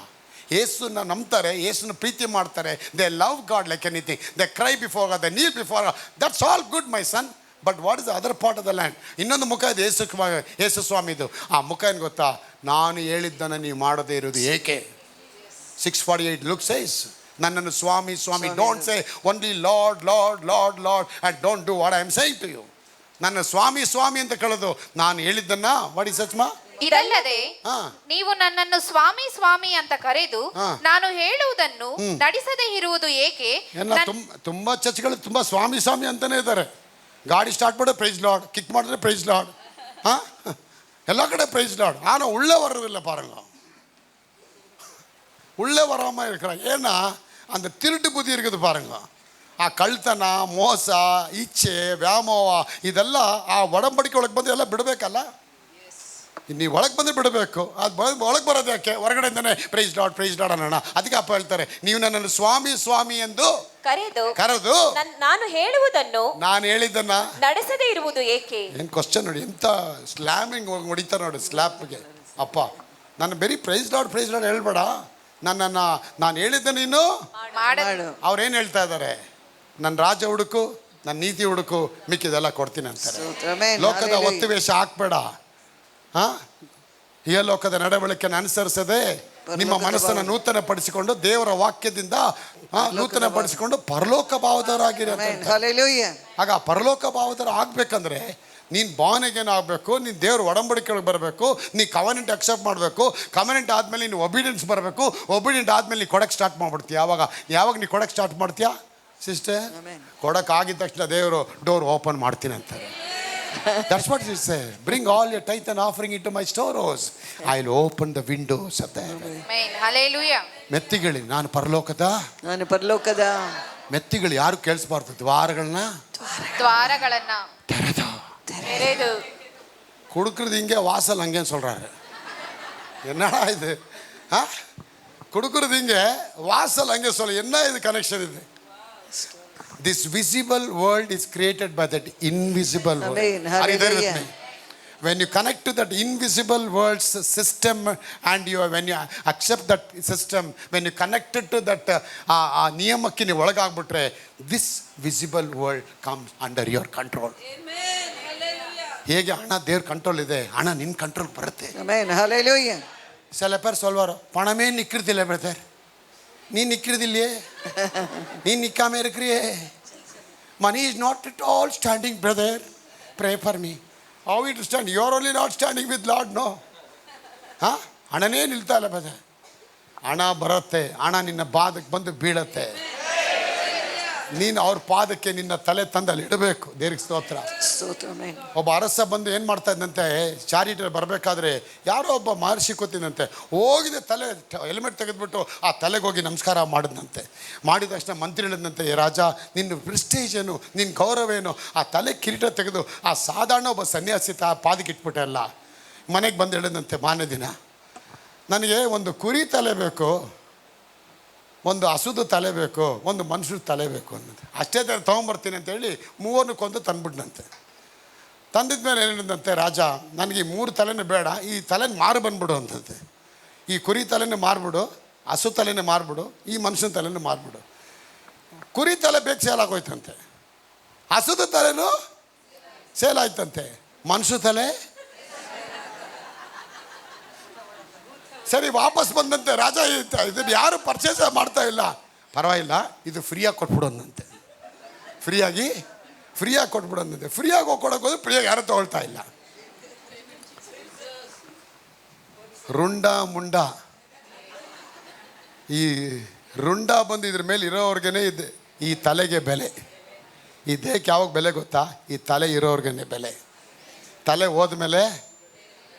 ಯೇಸುನ ನಂಬ್ತಾರೆ, ಯೇಸುನ ಪ್ರೀತಿ ಮಾಡ್ತಾರೆ. They love God like anything. They cry before God, they kneel before God. That's all good my son. But what is the other part of the land? ಇನ್ನೊಂದು ಮುಖ ಇದೆ ಯೇಸು ಸ್ವಾಮಿದು. ಆ ಮುಖ ಏನು ಗೊತ್ತಾ? ನಾನು ಹೇಳಿದ್ದನ್ನು ನೀವು ಮಾಡದೇ ಇರೋದು ಏಕೆ? 6:48 ಲುಕ್ ಸೇಸ್, ನನ್ನನ್ನು ಸ್ವಾಮಿ ಸ್ವಾಮಿ, don't say only Lord Lord Lord Lord and don't do what I am saying to you. ನನ್ನ ಸ್ವಾಮಿ ಸ್ವಾಮಿ ಅಂತ ಕೇಳೋದು, ನಾನು ಹೇಳಿದ್ದನ್ನ ವಾಟ್ ಇಸ್ ಸಚ್ಮಾ? ಇದಲ್ಲದೆ ನೀವು ನನ್ನನ್ನು ಸ್ವಾಮಿ ಸ್ವಾಮಿ ಅಂತ ಕರೆದು ನಾನು ಹೇಳುವುದನ್ನು ನಡೆಸದೇ ಇರುವುದು ಏಕೆ? ತುಂಬಾ ಚರ್ಚ್ಗಳು ತುಂಬಾ ಸ್ವಾಮಿ ಸ್ವಾಮಿ ಅಂತಾನೆ ಇದ್ದಾರೆ. ಗಾಡಿ ಸ್ಟಾರ್ಟ್ ಮಾಡಿದ್ರೆ ಪ್ರೈಸ್ ಲಾರ್ಡ್, ಕಿಕ್ ಮಾಡಿದ್ರೆ ಪ್ರೈಸ್ ಲಾರ್ಡ್, ಎಲ್ಲ ಕಡೆ ಪ್ರೈಸ್ ಲಾರ್ಡ್. ಆನ ಉಳ್ಳೆ ವರದಿಲ್ಲ ಪಾರಂಗ, ಉಳ್ಳೆ ವರಾಮ ಇರ್ಕற ಏನ அந்த திருட்டு புத்தி இருக்குது பாருங்க. ಆ ಕಳ್ತನ, ಮೋಸ, ಇಚ್ಛೆ, ವ್ಯಾಮೋಹ ಇದೆಲ್ಲ ಆ ಒಡಂಬಡಿಕೆ ಒಳಗೆ ಬಂದು ಎಲ್ಲ ಬಿಡಬೇಕಲ್ಲ. ನೀವು ಒಳಗೆ ಬಂದು ಬಿಡಬೇಕು. ಅದು ಒಳಗೆ ಬರೋದು ಯಾಕೆ? ಹೊರಗಡೆಯಿಂದನೇ ಪ್ರೈಸ್ ಲಾರ್ಡ್ ಅನ್ನೋಣ. ಅದಕ್ಕೆ ಅಪ್ಪ ಹೇಳ್ತಾರೆ, ನೀವು ನನ್ನನ್ನು ಸ್ವಾಮಿ ಸ್ವಾಮಿ ಎಂದು ಕರೆದು ನಾನು ಹೇಳುವುದನ್ನು, ನಾನು ಹೇಳಿದ್ದನ್ನ ನಡೆಸದೇ ಇರುವುದು ಏಕೆ? ಏನು ಕ್ವಶನ್ ನೋಡಿ, ಎಂತ ಸ್ಲ್ಯಾಮಿಂಗ್ ಹೊಡಿತಾರೆ ನೋಡಿ ಸ್ಲ್ಯಾಪ್ಗೆ. ಅಪ್ಪ ನನ್ನ ಬರೀ ಪ್ರೈಸ್ ಲಾರ್ಡ್ ಹೇಳ್ಬೇಡ, ನಾನು ಹೇಳಿದ್ದೆ ನೀನು ಮಾಡು. ಅವ್ರೇನು ಹೇಳ್ತಾ ಇದ್ದಾರೆ? ನನ್ನ ರಾಜ ಹುಡುಕು, ನನ್ನ ನೀತಿ ಹುಡುಕು, ಮಿಕ್ಕಿದೆಲ್ಲ ಕೊಡ್ತೀನಿ ಅಂತಾರೆ. ಲೋಕದ ಒತ್ತು ವೇಷ ಹಾಕ್ಬೇಡ. ಈ ಲೋಕದ ನಡವಳಿಕೆಯನ್ನು ಅನುಸರಿಸದೆ ನಿಮ್ಮ ಮನಸ್ಸನ್ನು ನೂತನ ಪಡಿಸಿಕೊಂಡು ದೇವರ ವಾಕ್ಯದಿಂದ ನೂತನ ಪಡಿಸಿಕೊಂಡು ಪರಲೋಕ ಭಾವದವರಾಗಿರಿ. ಆಗ ಪರಲೋಕ ಭಾವದವರು ಆಗ್ಬೇಕಂದ್ರೆ ನೀನು ಬಾನೆಗೇನು ಆಗಬೇಕು, ನೀನು ದೇವ್ರ ಒಡಂಬಡಿಕೆಗಳಿಗೆ ಬರಬೇಕು, ನೀ ಕವನೆಂಟ್ ಅಕ್ಸೆಪ್ಟ್ ಮಾಡಬೇಕು. ಕವನೆಂಟ್ ಆದಮೇಲೆ ನೀನು ಒಬಿಡಿಯನ್ಸ್ ಬರಬೇಕು. ಒಬಿಡಿಯಂಟ್ ಆದಮೇಲೆ ನೀನು ಕೊಡಕ್ಕೆ ಸ್ಟಾರ್ಟ್ ಮಾಡ್ಬಿಡ್ತೀಯ. ಯಾವಾಗ ನೀನು ಕೊಡಕ್ಕೆ ಸ್ಟಾರ್ಟ್ ಮಾಡ್ತೀಯಾ ಸಿಸ್ಟರ್? ಕೊಡಕ್ಕೆ ಆಗಿದ ತಕ್ಷಣ ದೇವರು ಡೋರ್ ಓಪನ್ ಮಾಡ್ತೀನಿ ಅಂತಾರೆ. That's what it says. Bring all your tithe and offering into my storehouse. I'll open the windows of the heaven. Amen. Hallelujah. ಮೆತ್ತಿಗಳಿ ನಾನು ಪರಲೋಕದ ನಾನು ಪರಲೋಕದ ಮೆತ್ತಿಗಳು ಯಾರು ಕೇಳಿಸ್ಬಾರ್ದು ದ್ವಾರಗಳನ್ನ ದ್ವಾರಗಳನ್ನ ತೆರೆದು. ತೆರೆದು. கொடுக்குறது இங்கே வாசல் அங்கேன்னு சொல்கிறாரு. என்னடா இது? கொடுக்குறது இங்கே வாசல் அங்கே சொல்ல. என்ன இது கனெக்ஷன் இது? This visible world is created by that invisible world. Amen. Are you there with Hallelujah. me? When you connect to that invisible world's system and when you accept that system, when you connect it to that ನಿಯಮಕ್ಕೆ ನೀವು ಒಳಗಾಗ್ಬಿಟ್ರೆ, this visible world comes under your control. ಹೇಗೆ ಹಣ ದೇವ್ರ control ಇದೆ, ಹಣ ನಿನ್ನ control ಬರುತ್ತೆ. Amen. Hallelujah. சில பேர் சொல்வாரோ பணமே நிற்கிறதில்ல பிரதர். நீ நிற்கிறதில்லையே, நீ நிற்காம இருக்கிறியே. Money is not at all standing brother. Pray for me. How it stand? You are only not standing with Lord. No. ಹಣನೇ ನಿಲ್ತಾ ಇಲ್ಲ ಬ್ರದರ್. ಹಣ ಬರುತ್ತೆ, ಹಣ ನಿನ್ನ ಪಾದಕ್ಕೆ ಬಂದು ಬೀಳತ್ತೆ. ನೀನು ಅವ್ರ ಪಾದಕ್ಕೆ ನಿನ್ನ ತಲೆ ತಂದಲ್ಲಿ ಇಡಬೇಕು. ದೇವ್ರಿಗೆ ಸ್ತೋತ್ರ. ಒಬ್ಬ ಅರಸ ಬಂದು ಏನು ಮಾಡ್ತಾ ಇದ್ದಂತೆ, ಚಾರಿಟಿ ಬರಬೇಕಾದ್ರೆ ಯಾರೋ ಒಬ್ಬ ಮಹರ್ಷಿ ಕೂತಿದ್ದಂತೆ. ಹೋಗಿದೆ, ತಲೆ ಹೆಲ್ಮೆಟ್ ತೆಗೆದ್ಬಿಟ್ಟು ಆ ತಲೆಗೆ ಹೋಗಿ ನಮಸ್ಕಾರ ಮಾಡಿದಂತೆ. ಮಾಡಿದ ತಕ್ಷಣ ಮಂತ್ರಿ ಹೇಳಿದಂತೆ, ರಾಜ ನಿನ್ನ ಪ್ರೆಸ್ಟೇಜ್ ಏನು, ನಿನ್ನ ಗೌರವ ಏನು? ಆ ತಲೆ ಕಿರೀಟ ತೆಗೆದು ಆ ಸಾಧಾರಣ ಒಬ್ಬ ಸನ್ಯಾಸಿ ಪಾದಕ್ಕೆ ಇಟ್ಬಿಟ್ಟೆ ಅಲ್ಲ. ಮನೆಗೆ ಬಂದು ಹೇಳಿದಂತೆ, ಮಾನ್ಯ ದಿನ ನನಗೆ ಒಂದು ಕುರಿ ತಲೆ ಬೇಕು, ಒಂದು ಹಸುದ ತಲೆ ಬೇಕು, ಒಂದು ಮನುಷ್ಯರ ತಲೆ ಬೇಕು ಅನ್ನೋದು. ಅಷ್ಟೇ ಥರ ತೊಗೊಂಬರ್ತೀನಿ ಅಂತೇಳಿ ಮೂವರನ್ನು ಕೊಂದು ತಂದುಬಿಟ್ನಂತೆ. ತಂದಿದ್ಮೇಲೆ ಏನಿದಂತೆ, ರಾಜ ನನಗೆ ಈ 3 ತಲೆನೂ ಬೇಡ, ಈ ತಲೆನ ಮಾರು ಬಂದ್ಬಿಡು ಅಂತಂತೆ. ಈ ಕುರಿ ತಲೆನೂ ಮಾರ್ಬಿಡು, ಹಸು ತಲೆನೂ ಮಾರ್ಬಿಡು, ಈ ಮನುಷ್ಯನ ತಲೆನೂ ಮಾರ್ಬಿಡು. ಕುರಿ ತಲೆ ಬೇಕು ಸೇಲಾಗೋಯ್ತಂತೆ, ಹಸುದ ತಲೆನೂ ಸೇಲಾಯ್ತಂತೆ, ಮನುಷ್ಯ ತಲೆ ಸರಿ ವಾಪಸ್ ಬಂದಂತೆ. ರಾಜ ಇದನ್ನು ಯಾರು ಪರ್ಚೇಸ್ ಮಾಡ್ತಾ ಇಲ್ಲ, ಪರವಾಗಿಲ್ಲ ಇದು ಫ್ರೀಯಾಗಿ ಕೊಟ್ಬಿಡೋದಂತೆ. ಫ್ರೀಯಾಗಿ ಕೊಟ್ಬಿಡೋದಂತೆ. ಫ್ರೀಯಾಗಿ ಕೊಡೋಕೆ ಹೋದ್ರೆ ಫ್ರೀಯಾಗಿ ಯಾರು ತೊಗೊಳ್ತಾ ಇಲ್ಲ. ರುಂಡ ಮುಂಡ, ಈ ರುಂಡ ಬಂದು ಇದ್ರ ಮೇಲೆ ಇರೋವ್ರಿಗೇ ಇದೆ ಈ ತಲೆಗೆ ಬೆಲೆ. ಈ ದೇಹಕ್ಕೆ ಯಾವಾಗ ಬೆಲೆ ಗೊತ್ತಾ? ಈ ತಲೆ ಇರೋವ್ರಿಗೇ ಬೆಲೆ. ತಲೆ ಹೋದ್ಮೇಲೆ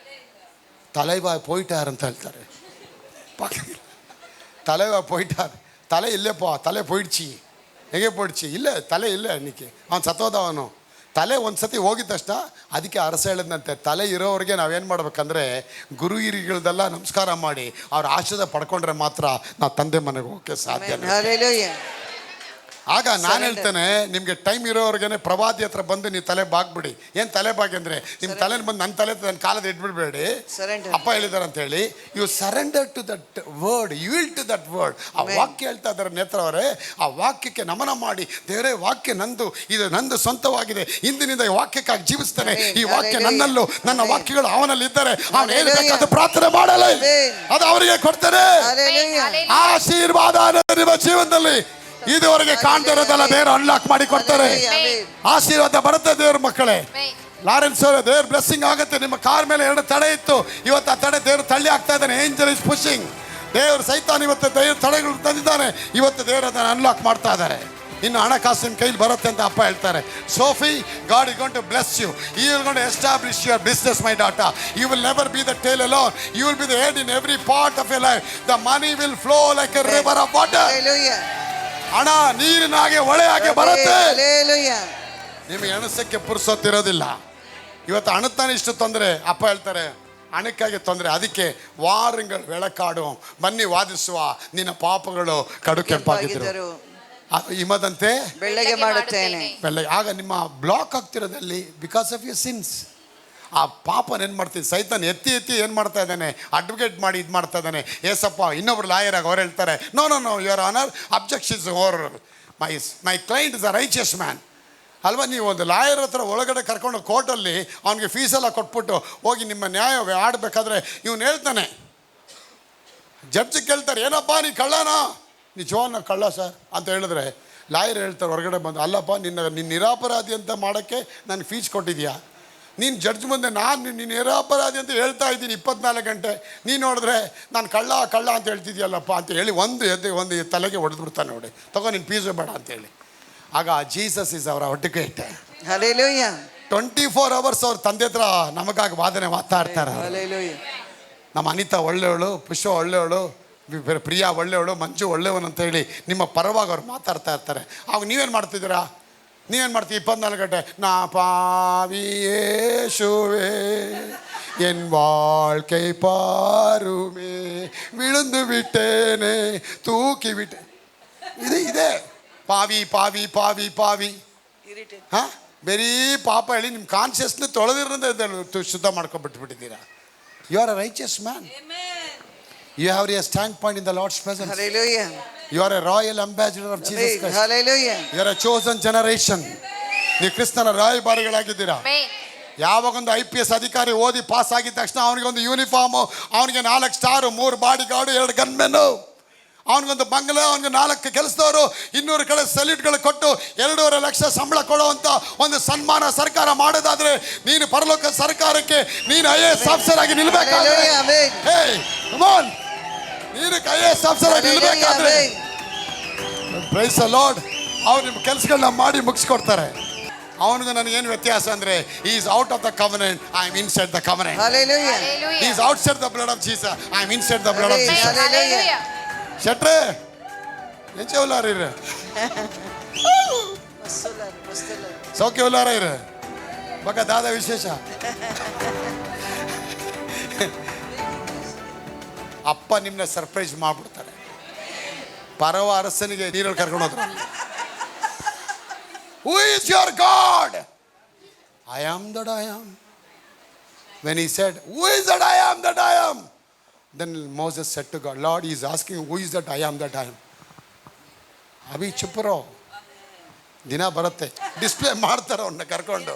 தலைவா போயிட்டார் ಅಂತ ಹೇಳ್ತಾರೆ. தலைவா போயிட்டார். ತಲೆ ಇಲ್ಲೇಪ್ಪ, ತಲೆ போயிடுச்சு. ಹೇಗೆ போயிடுச்சு? ಇಲ್ಲ ತಲೆ ಇಲ್ಲ ಅನ್ನಿಕ್ಕೆ, ಅವ್ನು ಸತ್ತೋದವನು. ತಲೆ ಒಂದು ಸತಿ ಹೋಗಿದ ತಕ್ಷಣ ಅದಕ್ಕೆ ಅರಸ ಹೇಳಿದಂತೆ, ತಲೆ ಇರೋರಿಗೆ ನಾವೇನು ಮಾಡ್ಬೇಕಂದ್ರೆ ಗುರು ಹಿರಿಗಳದೆಲ್ಲ ನಮಸ್ಕಾರ ಮಾಡಿ ಅವ್ರ ಆಶೀರ್ವಾದ ಪಡ್ಕೊಂಡ್ರೆ ಮಾತ್ರ ನಾವು ತಂದೆ ಮನೆಗೆ ಹೋಗೋಕ್ಕೆ ಸಾಧ್ಯ. ಆಗ ನಾನು ಹೇಳ್ತೇನೆ, ನಿಮಗೆ ಟೈಮ್ ಇರೋವ್ರಿಗೇ ಪ್ರವಾದಿ ಹತ್ರ ಬಂದು ನೀವು ತಲೆ ಬಾಗ್ಬಿಡಿ. ಏನು ತಲೆ ಬಾಗಿ ಅಂದರೆ ನಿಮ್ಮ ತಲೆ ಬಂದು ನನ್ನ ತಲೆ ನನ್ನ ಕಾಲದ ಇಟ್ಬಿಡ್ಬೇಡಿ. ಅಪ್ಪ ಹೇಳಿದಾರೆ ಅಂತ ಹೇಳಿ you surrender to that word, you will to that word. ಆ ವಾಕ್ಯ ಹೇಳ್ತಾ ಇದ್ದಾರೆ ನೇತ್ರವರೇ. ಆ ವಾಕ್ಯಕ್ಕೆ ನಮನ ಮಾಡಿ, ದೇವರೇ ವಾಕ್ಯ ನಂದು, ಇದು ನಂದು ಸ್ವಂತವಾಗಿದೆ, ಇಂದಿನಿಂದ ಈ ವಾಕ್ಯಕ್ಕಾಗಿ ಜೀವಿಸ್ತೇನೆ. ಈ ವಾಕ್ಯ ನನ್ನಲ್ಲೂ, ನನ್ನ ವಾಕ್ಯಗಳು ಅವನಲ್ಲಿ ಇದ್ದಾರೆ. ಅವನು ಹೇಳ್ಬೇಕಾದ ಪ್ರಾರ್ಥನೆ ಮಾಡಲ್ಲ, ಅದು ಅವರಿಗೆ ಕೊಡ್ತಾರೆ. ಆಶೀರ್ವಾದ ನಿಮ್ಮ ಜೀವನದಲ್ಲಿ ಇದುವರೆಗೆ ಕಾಣ್ತಾ ಇರೋದಲ್ಲ, ದೇವರು ಅನ್ಲಾಕ್ ಮಾಡಿ ಕೊಡ್ತಾರೆ. ಆಶೀರ್ವಾದ ಬರುತ್ತೆ ದೇವ್ರ ಮಕ್ಕಳೇ. ಲಾರೆನ್ಸ್ ಅವರೇ, ದೇವ್ರ ಬ್ಲೆಸ್ಸಿಂಗ್ ಆಗುತ್ತೆ. ನಿಮ್ಮ ಕಾರ್ ಮೇಲೆ 2 ತಡೆ ಇತ್ತು, ಇವತ್ತು ಆ ತಡೆ ದೇವರು ತಳ್ಳಿ ಆಗ್ತಾ ಇದ್ದಾನೆ. Angel is pushing. ದೇವ್ರ ಸೈತಾನ್ ಇವತ್ತು ದೇವ್ರ ತಡೆಗಳು ತಂದಿದ್ದಾನೆ. ಇವತ್ತು ದೇವರು ಅದನ್ನು ಅನ್ಲಾಕ್ ಮಾಡ್ತಾ ಇದ್ದಾರೆ. ಇನ್ನು ಹಣಕಾಸಿನ ಕೈಲಿ ಬರುತ್ತೆ ಅಂತ ಅಪ್ಪ ಹೇಳ್ತಾರೆ. Sophie, God is going to bless you. You will going to establish your business, my daughter. You will never be the tail alone. You will be the head in every part of your life. The money will flow like a river of water. ಹಣ ನೀರಿನಾಗೆ ಹೊಳೆಯಾಗೆ ಬರುತ್ತೆ. ನಿಮಗೆ ಎಣಸಕ್ಕೆ ಪುರ್ಸೊತ್ತಿರೋದಿಲ್ಲ. ಇವತ್ತು ಹಣತಾನೆ ಇಷ್ಟು ತೊಂದರೆ. ಅಪ್ಪ ಹೇಳ್ತಾರೆ ಹಣಕ್ಕಾಗಿ ತೊಂದರೆ, ಅದಕ್ಕೆ ವಾರಗಳು ಬೆಳಕಾಡು, ಬನ್ನಿ ವಾದಿಸುವ, ನಿನ್ನ ಪಾಪಗಳು ಕಡು ಕೆಂಪಾಗಿದ್ದರು ಹಿಮದಂತೆ ಬೆಳ್ಳಗೆ ಮಾಡುತ್ತೇನೆ. ಬೆಳ್ಳಗೆ. ಆಗ ನಿಮ್ಮ ಬ್ಲಾಕ್ ಆಗ್ತಿರೋದಲ್ಲಿ ಬಿಕಾಸ್ ಆಫ್ ಯುವರ್ ಸಿನ್ಸ್. ಆ ಪಾಪನ ಏನು ಮಾಡ್ತೀವಿ, ಸೈತಾನ್ ಎತ್ತಿ ಏನು ಮಾಡ್ತಾ ಇದ್ದಾನೆ, ಅಡ್ವೊಕೇಟ್ ಮಾಡಿ ಇದು ಮಾಡ್ತಾ ಇದ್ದಾನೆ. ಏಸಪ್ಪ ಇನ್ನೊಬ್ರು ಲಾಯರ್ ಆಗಿ ಅವ್ರು ಹೇಳ್ತಾರೆ, know your honour, objections over, my client is a righteous man. ಅಲ್ವಾ? ನೀವು ಒಂದು ಲಾಯರ್ ಹತ್ರ ಒಳಗಡೆ ಕರ್ಕೊಂಡು ಕೋರ್ಟಲ್ಲಿ ಅವನಿಗೆ ಫೀಸೆಲ್ಲ ಕೊಟ್ಬಿಟ್ಟು ಹೋಗಿ ನಿಮ್ಮ ನ್ಯಾಯ ಆಡಬೇಕಾದ್ರೆ ಇವನು ಹೇಳ್ತಾನೆ, ಜಡ್ಜ್ ಕೇಳ್ತಾರೆ, ಏನಪ್ಪ ನೀ ಕಳ್ಳನಾ? ನಿಜವಾನ ಕಳ್ಳ ಸರ್ ಅಂತ ಹೇಳಿದ್ರೆ ಲಾಯರ್ ಹೇಳ್ತಾರೆ ಹೊರಗಡೆ ಬಂದು, ಅಲ್ಲಪ್ಪ ನಿನ್ನ ನಿರಾಪರಾಧಿ ಅಂತ ಮಾಡೋಕ್ಕೆ ನನಗೆ ಫೀಸ್ ಕೊಟ್ಟಿದ್ಯಾ? ನೀನು ಜಡ್ಜ್ ಮುಂದೆ ನಾನು ನೀನು ನಿರಾಪರಾಧಿ ಅಂತ ಹೇಳ್ತಾ ಇದ್ದೀನಿ 24 ಗಂಟೆ. ನೀನು ನೋಡಿದ್ರೆ ನಾನು ಕಳ್ಳ ಅಂತ ಹೇಳ್ತಿದ್ಯಲ್ಲಪ್ಪ ಅಂತ ಹೇಳಿ ಒಂದು ತಲೆಗೆ ಹೊಡೆದ್ಬಿಡ್ತಾನೆ. ನೋಡಿ, ತಗೋ ನಿನ್ನ ಫೀಸು ಬೇಡ ಅಂತೇಳಿ. ಆಗ Jesus is our advocate. Hallelujah. 24 hours ಅವ್ರ ತಂದೆ ಹತ್ರ ನಮಗಾಗಿ ವಾದನೆ ಮಾತಾಡ್ತಾರೆ. Hallelujah. ನಮ್ಮ ಅನಿತಾ ಒಳ್ಳೆಯವಳು, ಪುಷ್ಪ ಒಳ್ಳೆಯವಳು, ಪ್ರಿಯಾ ಒಳ್ಳೆಯವಳು, ಮಂಜು ಒಳ್ಳೆಯವನು ಅಂತ ಹೇಳಿ ನಿಮ್ಮ ಪರವಾಗಿ ಅವ್ರು ಮಾತಾಡ್ತಾ ಇರ್ತಾರೆ. ಅವಾಗ ನೀವೇನು ಮಾಡ್ತಿದ್ದೀರಾ? ನೀವೇನು ಮಾಡ್ತೀವಿ? 24 ಗಂಟೆ ನಾ ಪಾವಿಯೇಶುವೆ என் வாழ்க்கை பாருமே விழுந்து விட்டேனே தூக்கி விட்டேன். ಇದೆ ಪಾವಿ ಪಾವಿ ಪಾವಿ ಪಾವಿ ಹಾಂ ಬರೀ ಪಾಪ ಹೇಳಿ ನಿಮ್ಮ ಕಾನ್ಷಿಯಸ್ನ ತೊಳೆದಿರೋದೇ ಶುದ್ಧ ಮಾಡ್ಕೊಂಡ್ಬಿಟ್ಬಿಟ್ಟಿದ್ದೀರಾ. You are a righteous man. You have a standpoint in the Lord's presence. Hallelujah. You are a royal ambassador of Jesus Christ. Hallelujah. You are a chosen generation. ನೀವು ಕ್ರಿಸ್ತನ ರಾಯಭಾರಿಗಳಾಗಿದ್ದೀರಾ. ಯಾವಾಗೊಂದು IPS ಅಧಿಕಾರಿ ಓದಿ ಪಾಸ್ ಆಗಿದ ತಕ್ಷಣ ಅವನಿಗೊಂದು ಯೂನಿಫಾರ್ಮು, ಅವನಿಗೆ 4 star, 3 body guard, 2 ಗನ್ಮೆನ್ನು, ಅವನಿಗೊಂದು ಬಂಗ್ಲೆ, ಅವನಿಗೆ 4 ಕೆಲಸದವರು, 200 ಕಡೆ ಸಲ್ಯೂಟ್ಗಳು ಕೊಟ್ಟು 2.5 ಲಕ್ಷ ಸಂಬಳ ಕೊಡುವಂಥ ಒಂದು ಸನ್ಮಾನ ಸರ್ಕಾರ ಮಾಡೋದಾದ್ರೆ ನೀನು ಪರಲೋಕ ಸರ್ಕಾರಕ್ಕೆ ನೀನು IAS ಆಫೀಸರ್ ಆಗಿ ನಿಲ್ಬೇಕಾದ್ರೆ, ಹೇ ಕಮ್ ಆನ್, ನೀನು IAS ಆಫೀಸರ್ ಆಗಿ ನಿಲ್ಬೇಕಾದ್ರೆ ಪ್ರೈಸ್ ದ ಲಾರ್ಡ್, ಅವ್ರು ನಿಮ್ಮ ಕೆಲಸಗಳನ್ನ ಮಾಡಿ ಮುಗಿಸ್ಕೊಡ್ತಾರೆ. ಅವನಿಗೆ ನನಗೇನು ವ್ಯತ್ಯಾಸ ಅಂದರೆ is out of the covenant, I am inside the covenant. Hallelujah. Is outside the blood of Jesus, I am inside the blood of Jesus. Hallelujah. ಶೆಟ್ರೆ ಎಂಚೆ ಉಲ್ಲಾರ ಇರ ಸೌಖ್ಯ ಉಲ್ಲಾರ ಇರ ಬಕ ದಾದ ವಿಶೇಷ. ಅಪ್ಪ ನಿಮ್ಮನ್ನ ಸರ್ಪ್ರೈಸ್ ಮಾಡ್ಬಿಡ್ತಾರೆ. ಪರವ ಅರಸನಿಗೆ ನೀರಲ್ಲಿ ಕರ್ಕೊಂಡು ಹೋದ್ರು. Who is your God? I am that I am. When he said, who is that I am that I am? Then Moses said to God, Lord, he is asking, who is that I am that I am? Abhi ಚುಪ್ಪರೋ, ದಿನ ಬರುತ್ತೆ, display ಮಾಡ್ತಾರೆ ಅವನ್ನ ಕರ್ಕೊಂಡು.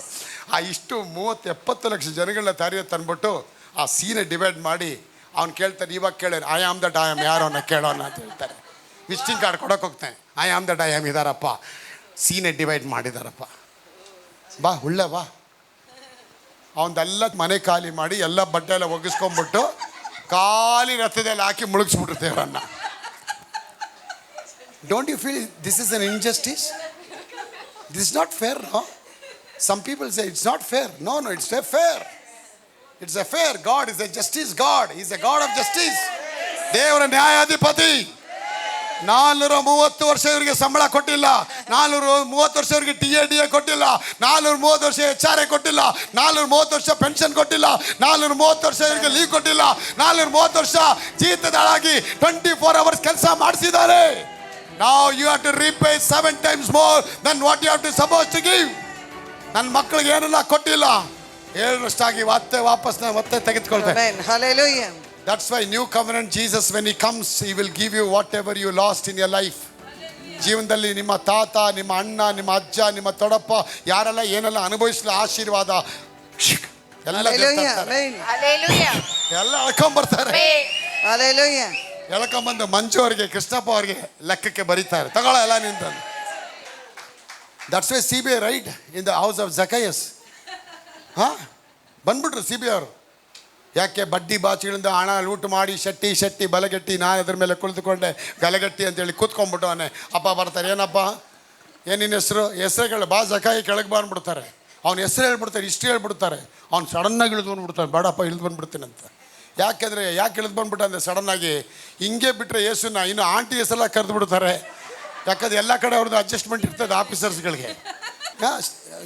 ಆ ಇಷ್ಟು 30-70 ಲಕ್ಷ ಜನಗಳನ್ನ ತಾರಿಯ ತಂದ್ಬಿಟ್ಟು ಆ ಸೀನೆ divide ಮಾಡಿ ಅವ್ನು ಕೇಳ್ತಾರೆ, ಇವಾಗ ಕೇಳೋರು I am that I am, ಯಾರು ಅವನ್ನ ಕೇಳೋಣ ಅಂತ ಹೇಳ್ತಾರೆ. ವಿಸಿಟಿಂಗ್ ಕಾರ್ಡ್ ಕೊಡೋಕೆ ಹೋಗ್ತಾನೆ, I am that I am ಇದಾರಪ್ಪ, ಸೀನೆ ಡಿವೈಡ್ ಮಾಡಿದಾರಪ್ಪ, ಬಾ ಉಳ್ಳೆ ಬಾ. ಅವನ್ದೆಲ್ಲ ಮನೆ ಖಾಲಿ ಮಾಡಿ ಎಲ್ಲ ಬಟ್ಟೆ ಎಲ್ಲ ಒಗಿಸ್ಕೊಂಡ್ಬಿಟ್ಟು ಖಾಲಿ ರಥದಲ್ಲಿ ಹಾಕಿ ಮುಳುಗಿಸ್ಬಿಟ್ಟಿರ್ತೇವೆ ಅವರನ್ನ. Don't you feel this is an injustice? This is not fair, no? Some people say it's not fair. No no, it's a fair. It's a fair. God is a justice God. Is a God of justice. ದೇವರ ನ್ಯಾಯಾಧಿಪತಿ. 430 ವರ್ಷ ಇವರಿಗೆ ಸಂಬಳ ಕೊಟ್ಟಿಲ್ಲ, 430 ವರ್ಷ ಇವರಿಗೆ TADA ಕೊಟ್ಟಿಲ್ಲ, 430 ವರ್ಷ HRA ಕೊಟ್ಟಿಲ್ಲ, 430 ವರ್ಷ ಪೆನ್ಷನ್ ಕೊಟ್ಟಿಲ್ಲ, 430 ವರ್ಷ ಇವರಿಗೆ ಲೀವ್ ಕೊಟ್ಟಿಲ್ಲ, 430 ವರ್ಷ ಜೀತದಾಳಾಗಿ 24 ಅವರ್ಸ್ ಕೆಲಸ ಮಾಡಿಸಿದ್ದಾರೆ. Now you have to repay 7 times more than what you have to supposed to give. ನನ್ನ ಮಕ್ಕಳಿಗೆ ಏನೆಲ್ಲ ಕೊಟ್ಟಿಲ್ಲ 7ರಷ್ಟಾಗಿ ಮತ್ತೆ ತೆಗೆದುಕೊಳ್ತಾರೆ. Amen. Hallelujah. That's why new covenant Jesus, when he comes, he will give you whatever you lost in your life. ಜೀವನದಲ್ಲಿ ನಿಮ್ಮ ತಾತ, ನಿಮ್ಮ ಅಣ್ಣ, ನಿಮ್ಮ ಅಜ್ಜ, ನಿಮ್ಮ ತೊಡಪ್ಪ ಯಾರೆಲ್ಲ ಏನೆಲ್ಲ ಅನುಭವಿಸಲು ಆಶೀರ್ವಾದ ಎಲ್ಲ ಎಳ್ಕೊಂಡ್ಬರ್ತಾರೆ. ಎಳ್ಕೊಂಬಂದು ಮಂಜು ಅವರಿಗೆ, ಕೃಷ್ಣಪ್ಪ ಅವರಿಗೆ ಲೆಕ್ಕಕ್ಕೆ ಬರೀತಾರೆ, ತಗೊಳ್ಳೋ ಎಲ್ಲ ನಿಂತ. That's why CBI right in the house of Zacchaeus. ಬಂದ್ಬಿಟ್ರು CBI ಅವರು. ಯಾಕೆ? ಬಡ್ಡಿ ಬಾಚಿಗಳಿಂದ ಹಣ ಲೂಟ್ ಮಾಡಿ ಶೆಟ್ಟಿ ಬಲಗಟ್ಟಿ, ನಾನು ಅದ್ರ ಮೇಲೆ ಕುಳಿತುಕೊಂಡೆ ಗಲಗಟ್ಟಿ ಅಂತೇಳಿ ಕೂತ್ಕೊಂಡ್ಬಿಟ್ಟವನೆ. ಅಪ್ಪ ಬರ್ತಾರೆ, ಏನಪ್ಪ ಏನು ನಿನ್ನ ಹೆಸರುಗಳು ಬಾ ಜಕಾಯಿ ಕೆಳಗೆ ಬಂದ್ಬಿಡ್ತಾರೆ. ಅವ್ನ ಹೆಸರು ಹೇಳ್ಬಿಡ್ತಾರೆ, ಇಷ್ಟು ಹೇಳ್ಬಿಡ್ತಾರೆ. ಅವ್ನು ಸಡನ್ನಾಗಿ ಇಳಿದು ಬಂದ್ಬಿಡ್ತಾನೆ, ಬೇಡಪ್ಪ ಇಳಿದು ಬಂದ್ಬಿಡ್ತೀನಿ ಅಂತ. ಯಾಕೆಂದರೆ ಯಾಕೆ ಇಳಿದು ಬಂದ್ಬಿಟ್ಟ ಅಂದರೆ ಸಡನ್ನಾಗಿ ಹಿಂಗೆ ಬಿಟ್ಟರೆ ಯೇಸುನ ಇನ್ನು ಆಂಟಿ ಹೆಸರೆಲ್ಲ ಕರೆದು ಬಿಡ್ತಾರೆ. ಯಾಕಂದ್ರೆ ಎಲ್ಲ ಕಡೆ ಅವ್ರದ್ದು ಅಡ್ಜಸ್ಟ್ಮೆಂಟ್ ಇರ್ತದೆ ಆಫೀಸರ್ಸ್ಗಳಿಗೆ.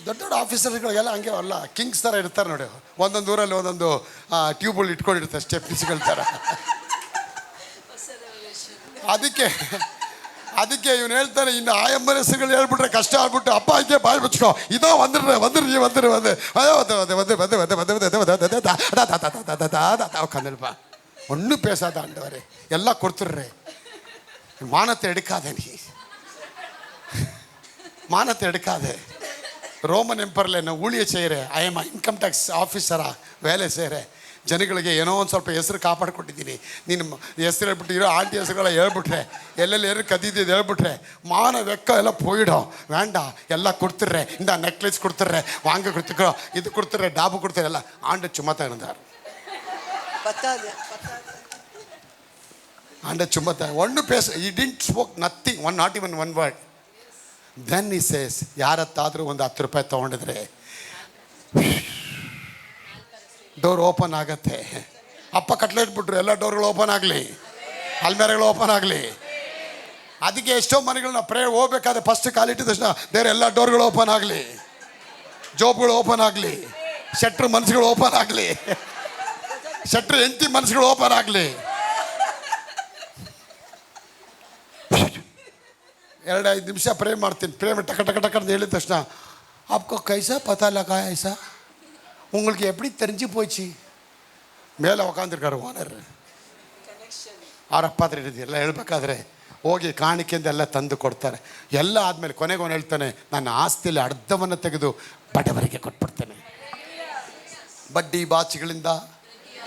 ದೊಡ್ಡ ದೊಡ್ಡ ಆಫೀಸರ್ಗಳಿಗೆಲ್ಲ ಹಂಗೆ ಅಲ್ಲ, ಕಿಂಗ್ಸ್ ಥರ ಇರ್ತಾರೆ ನೋಡಿ. ಒಂದೊಂದು ಊರಲ್ಲಿ ಒಂದೊಂದು ಟ್ಯೂಬಲ್ ಇಟ್ಕೊಂಡಿರ್ತಾರೆ, ಸ್ಟೆಪ್ನಿಸ್ಗಳ ಥರ. ಅದಕ್ಕೆ ಇವನು ಹೇಳ್ತಾನೆ, ಇನ್ನು ಆಯಮ್ಮನ ಹೆಸರುಗಳು ಹೇಳ್ಬಿಟ್ರೆ ಕಷ್ಟ ಆಗ್ಬಿಟ್ಟು ಅಪ್ಪ ಹಂಗೆ ಬಾಯಿ ಮುಚ್ಕೋ, ಇದೋ கந்தல்பா ஒன்றும் பேசாத ஆண்டவரே, எல்லாம் கொடுத்துட்றேன். மானத்தை எடுக்காத, நீ மானத்தை எடுக்காது. ರೋಮನ್ ಎಂಪರ್ಲೆ ನಾನು ஊழிಯ செய்கிறேன், ಐ ಎಮ್ ಇನ್ಕಮ್ ಟ್ಯಾಕ್ಸ್ ಆಫೀಸರಾக வேலை செய்கிறேன். ಜನಗಳಿಗೆ ಏನೋ ಒಂದು ಸ್ವಲ್ಪ ಹೆಸರು ಕಾಪಾಡಿಕೊಟ್ಟಿದ್ದೀನಿ. ನೀನು ಹೆಸರು ಹೇಳ್ಬಿಟ್ಟು ಇರೋ ಆಂಟಿ ಹೆಸರುಗಳ ಹೇಳ್ಬಿಟ್ರೆ, ಎಲ್ಲೆಲ್ಲಿ ಏನು ಕದ್ದಿದ್ದು ಹೇಳ್ಬಿಟ್ರೆ ಮಾನ ವೆಕ್ಕ ಎಲ್ಲ போயிடும். வேண்டாம், எல்லாம் கொடுத்துட்றேன். இந்த நெக்லஸ் கொடுத்துட்றேன், வாங்க கொடுத்துக்கோ, இது கொடுத்துட்றேன், டாபு கொடுத்துட்றேன். எல்லாம் ஆண்டு சும்மா தான் இருந்தார். ஆண்டு சும்மா தான், ஒன்றும் பேச, he didn't spoke nothing, not even one word. Then he says, ಯಾರತ್ತಾದರೂ ಒಂದು 10 ರೂಪಾಯಿ ತೊಗೊಂಡಿದ್ರೆ ಡೋರ್ ಓಪನ್ ಆಗತ್ತೆ. ಅಪ್ಪ ಕಟ್ಲೆ ಇಟ್ಬಿಟ್ರು, ಎಲ್ಲ ಡೋರ್ಗಳು ಓಪನ್ ಆಗಲಿ, ಅಲ್ಮೇರೆಗಳು ಓಪನ್ ಆಗಲಿ. ಅದಕ್ಕೆ ಎಷ್ಟೋ ಮನೆಗಳನ್ನ ಪ್ರೇಯರ್ ಹೋಗ್ಬೇಕಾದ್ರೆ ಫಸ್ಟ್ ಕಾಲಿಟ್ಟಿದ ತಕ್ಷಣ ದೇವ್ರ ಎಲ್ಲ ಡೋರ್ಗಳು ಓಪನ್ ಆಗಲಿ, ಜೋಬ್ಗಳು ಓಪನ್ ಆಗಲಿ, ಶೆಟ್ರ್ ಮನಸ್ಸುಗಳು ಓಪನ್ ಆಗಲಿ, ಶೆಟ್ರ್ ಹೆಂಡತಿ ಮನಸ್ಸುಗಳು ಓಪನ್ ಆಗಲಿ. 2-5 ನಿಮಿಷ ಪ್ರೇ ಮಾಡ್ತೀನಿ. ಪ್ರೇ ಟಕ ಟಕ ಟಕ ಅಂತ ಹೇಳಿದ ತಕ್ಷಣ आपको कैसा पता लगा ऐसा, உங்களுக்கு எப்படி தெரிஞ்சு போச்சு? ಮೇಲೆ ಉட்ಕಾந்துರ್ತಾರೆ ಓನರ್, ಅವ್ರ ಅಪ್ಪ ಹತ್ರ ಹಿಡಿದು ಎಲ್ಲ ಹೇಳ್ಬೇಕಾದ್ರೆ ಹೋಗಿ ಕಾಣಿಕೆಯಿಂದ ಎಲ್ಲ ತಂದು ಕೊಡ್ತಾರೆ. ಎಲ್ಲ ಆದಮೇಲೆ ಕೊನೆಗೆ ಅವನು ಹೇಳ್ತಾನೆ, ನನ್ನ ಆಸ್ತಿಯಲ್ಲಿ ಅರ್ಧವನ್ನು ತೆಗೆದು ಬಡವರಿಗೆ ಕೊಟ್ಬಿಡ್ತೇನೆ. ಬಡ್ಡಿ ಬಾಚಿಗಳಿಂದ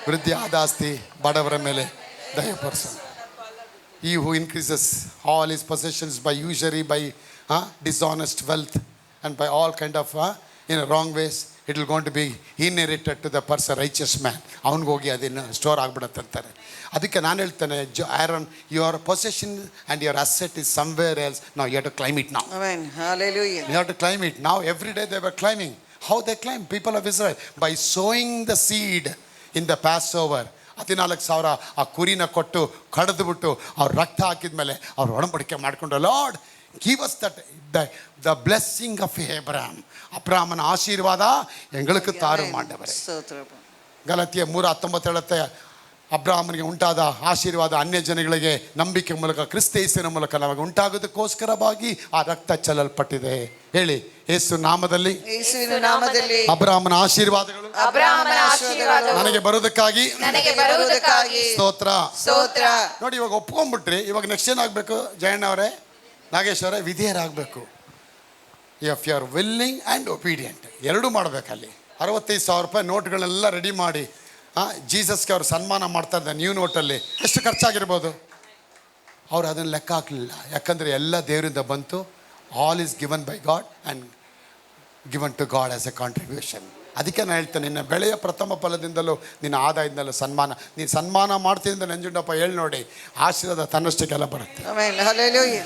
ವೃದ್ಧಿ ಆದ ಆಸ್ತಿ ಬಡವರ ಮೇಲೆ ದಯಪಡಿಸೋಣ. He who increases all his possessions by usury, by dishonest wealth and by all kind of in wrong ways, it will going to be inherited to the person righteous man. ಅವನಿಗೆ ಹೋಗಿ ಅದನ್ನು ಸ್ಟೋರ್ ಆಗ್ಬಿಡುತ್ತೆ ಅಂತಾರೆ. ಅದಕ್ಕೆ ನಾನು ಹೇಳ್ತೇನೆ, Aaron, your possession and your asset is somewhere else. ನಾವು you have to claim it now. Amen. Hallelujah. You have to climb it. Now every day they were climbing. How they climb? People of Israel, by sowing the seed in the Passover. 14,000 ಆ ಕುರಿನ ಕೊಟ್ಟು ಕಡಿದ್ಬಿಟ್ಟು ಅವ್ರು ರಕ್ತ ಹಾಕಿದ್ಮೇಲೆ ಅವ್ರು ಒಡಂಬಡಿಕೆ ಮಾಡಿಕೊಂಡು, lord give us that the blessing of ಏಬ್ರಹಾಮ್. ಅಬ್ರಹಾಮನ ಆಶೀರ್ವಾದ ಎಂಗಳಿಗೆ ತಾರು ಮಾಡವರೆ. ಸ್ತೋತ್ರಪ್ಪ. ಗಲಾತ್ಯ 3:19 ಹೇಳುತ್ತೆ, ಅಬ್ರಹಾಮನಿಗೆ ಉಂಟಾದ ಆಶೀರ್ವಾದ ಅನ್ಯ ಜನಗಳಿಗೆ ನಂಬಿಕೆ ಮೂಲಕ ಕ್ರಿಸ್ತ ಯೇಸುವಿನ ಮೂಲಕ ನಮಗೆ ಉಂಟಾಗೋದಕ್ಕೋಸ್ಕರವಾಗಿ ಆ ರಕ್ತ ಚೆಲ್ಲಲ್ಪಟ್ಟಿದೆ. ಹೇಳಿ, ಯೇಸು ನಾಮದಲ್ಲಿ, ಯೇಸುವಿನ ನಾಮದಲ್ಲಿ ಅಬ್ರಹಾಮನ ಆಶೀರ್ವಾದಗಳು ನನಗೆ ಬರೋದಕ್ಕಾಗಿ ಸ್ತೋತ್ರ. ಸ್ತೋತ್ರ. ನೋಡಿ, ಇವಾಗ ಒಪ್ಕೊಂಡ್ಬಿಟ್ರಿ. ಇವಾಗ ನೆಕ್ಸ್ಟ್ ಏನಾಗಬೇಕು? ಜಯಣ್ಣ ಅವರೇ, ನಾಗೇಶ್ ಅವರೇ, ವಿಧೇಯರಾಗಬೇಕು. If you are willing and obedient ಎರಡೂ ಮಾಡಬೇಕಲ್ಲಿ. 65,000 ರೂಪಾಯಿ ನೋಟ್ಗಳೆಲ್ಲ ರೆಡಿ ಮಾಡಿ ಜೀಸಸ್ಗೆ ಅವ್ರು ಸನ್ಮಾನ ಮಾಡ್ತಾ ಇದ್ದ ನ್ಯೂ ನೋಟಲ್ಲಿ ಎಷ್ಟು ಖರ್ಚಾಗಿರ್ಬೋದು? ಅವ್ರು ಅದನ್ನು ಲೆಕ್ಕ ಹಾಕಲಿಲ್ಲ. ಯಾಕಂದರೆ ಎಲ್ಲ ದೇವರಿಂದ ಬಂತು. All is given by God and given to God as a contribution. ಅದಕ್ಕೆ ನಾನು ಹೇಳ್ತೇನೆ, ನಿನ್ನ ಬೆಳೆಯ ಪ್ರಥಮ ಫಲದಿಂದಲೂ ನಿನ್ನ ಆದಾಯದಿಂದಲೂ ನೀನು ಸನ್ಮಾನ ಮಾಡ್ತಿದ್ದ ನಂಜುಂಡಪ್ಪ ಹೇಳಿ ನೋಡಿ, ಆಶೀರ್ವಾದ ತನ್ನಷ್ಟಕ್ಕೆಲ್ಲ ಬರುತ್ತೆ. Amen. Hallelujah.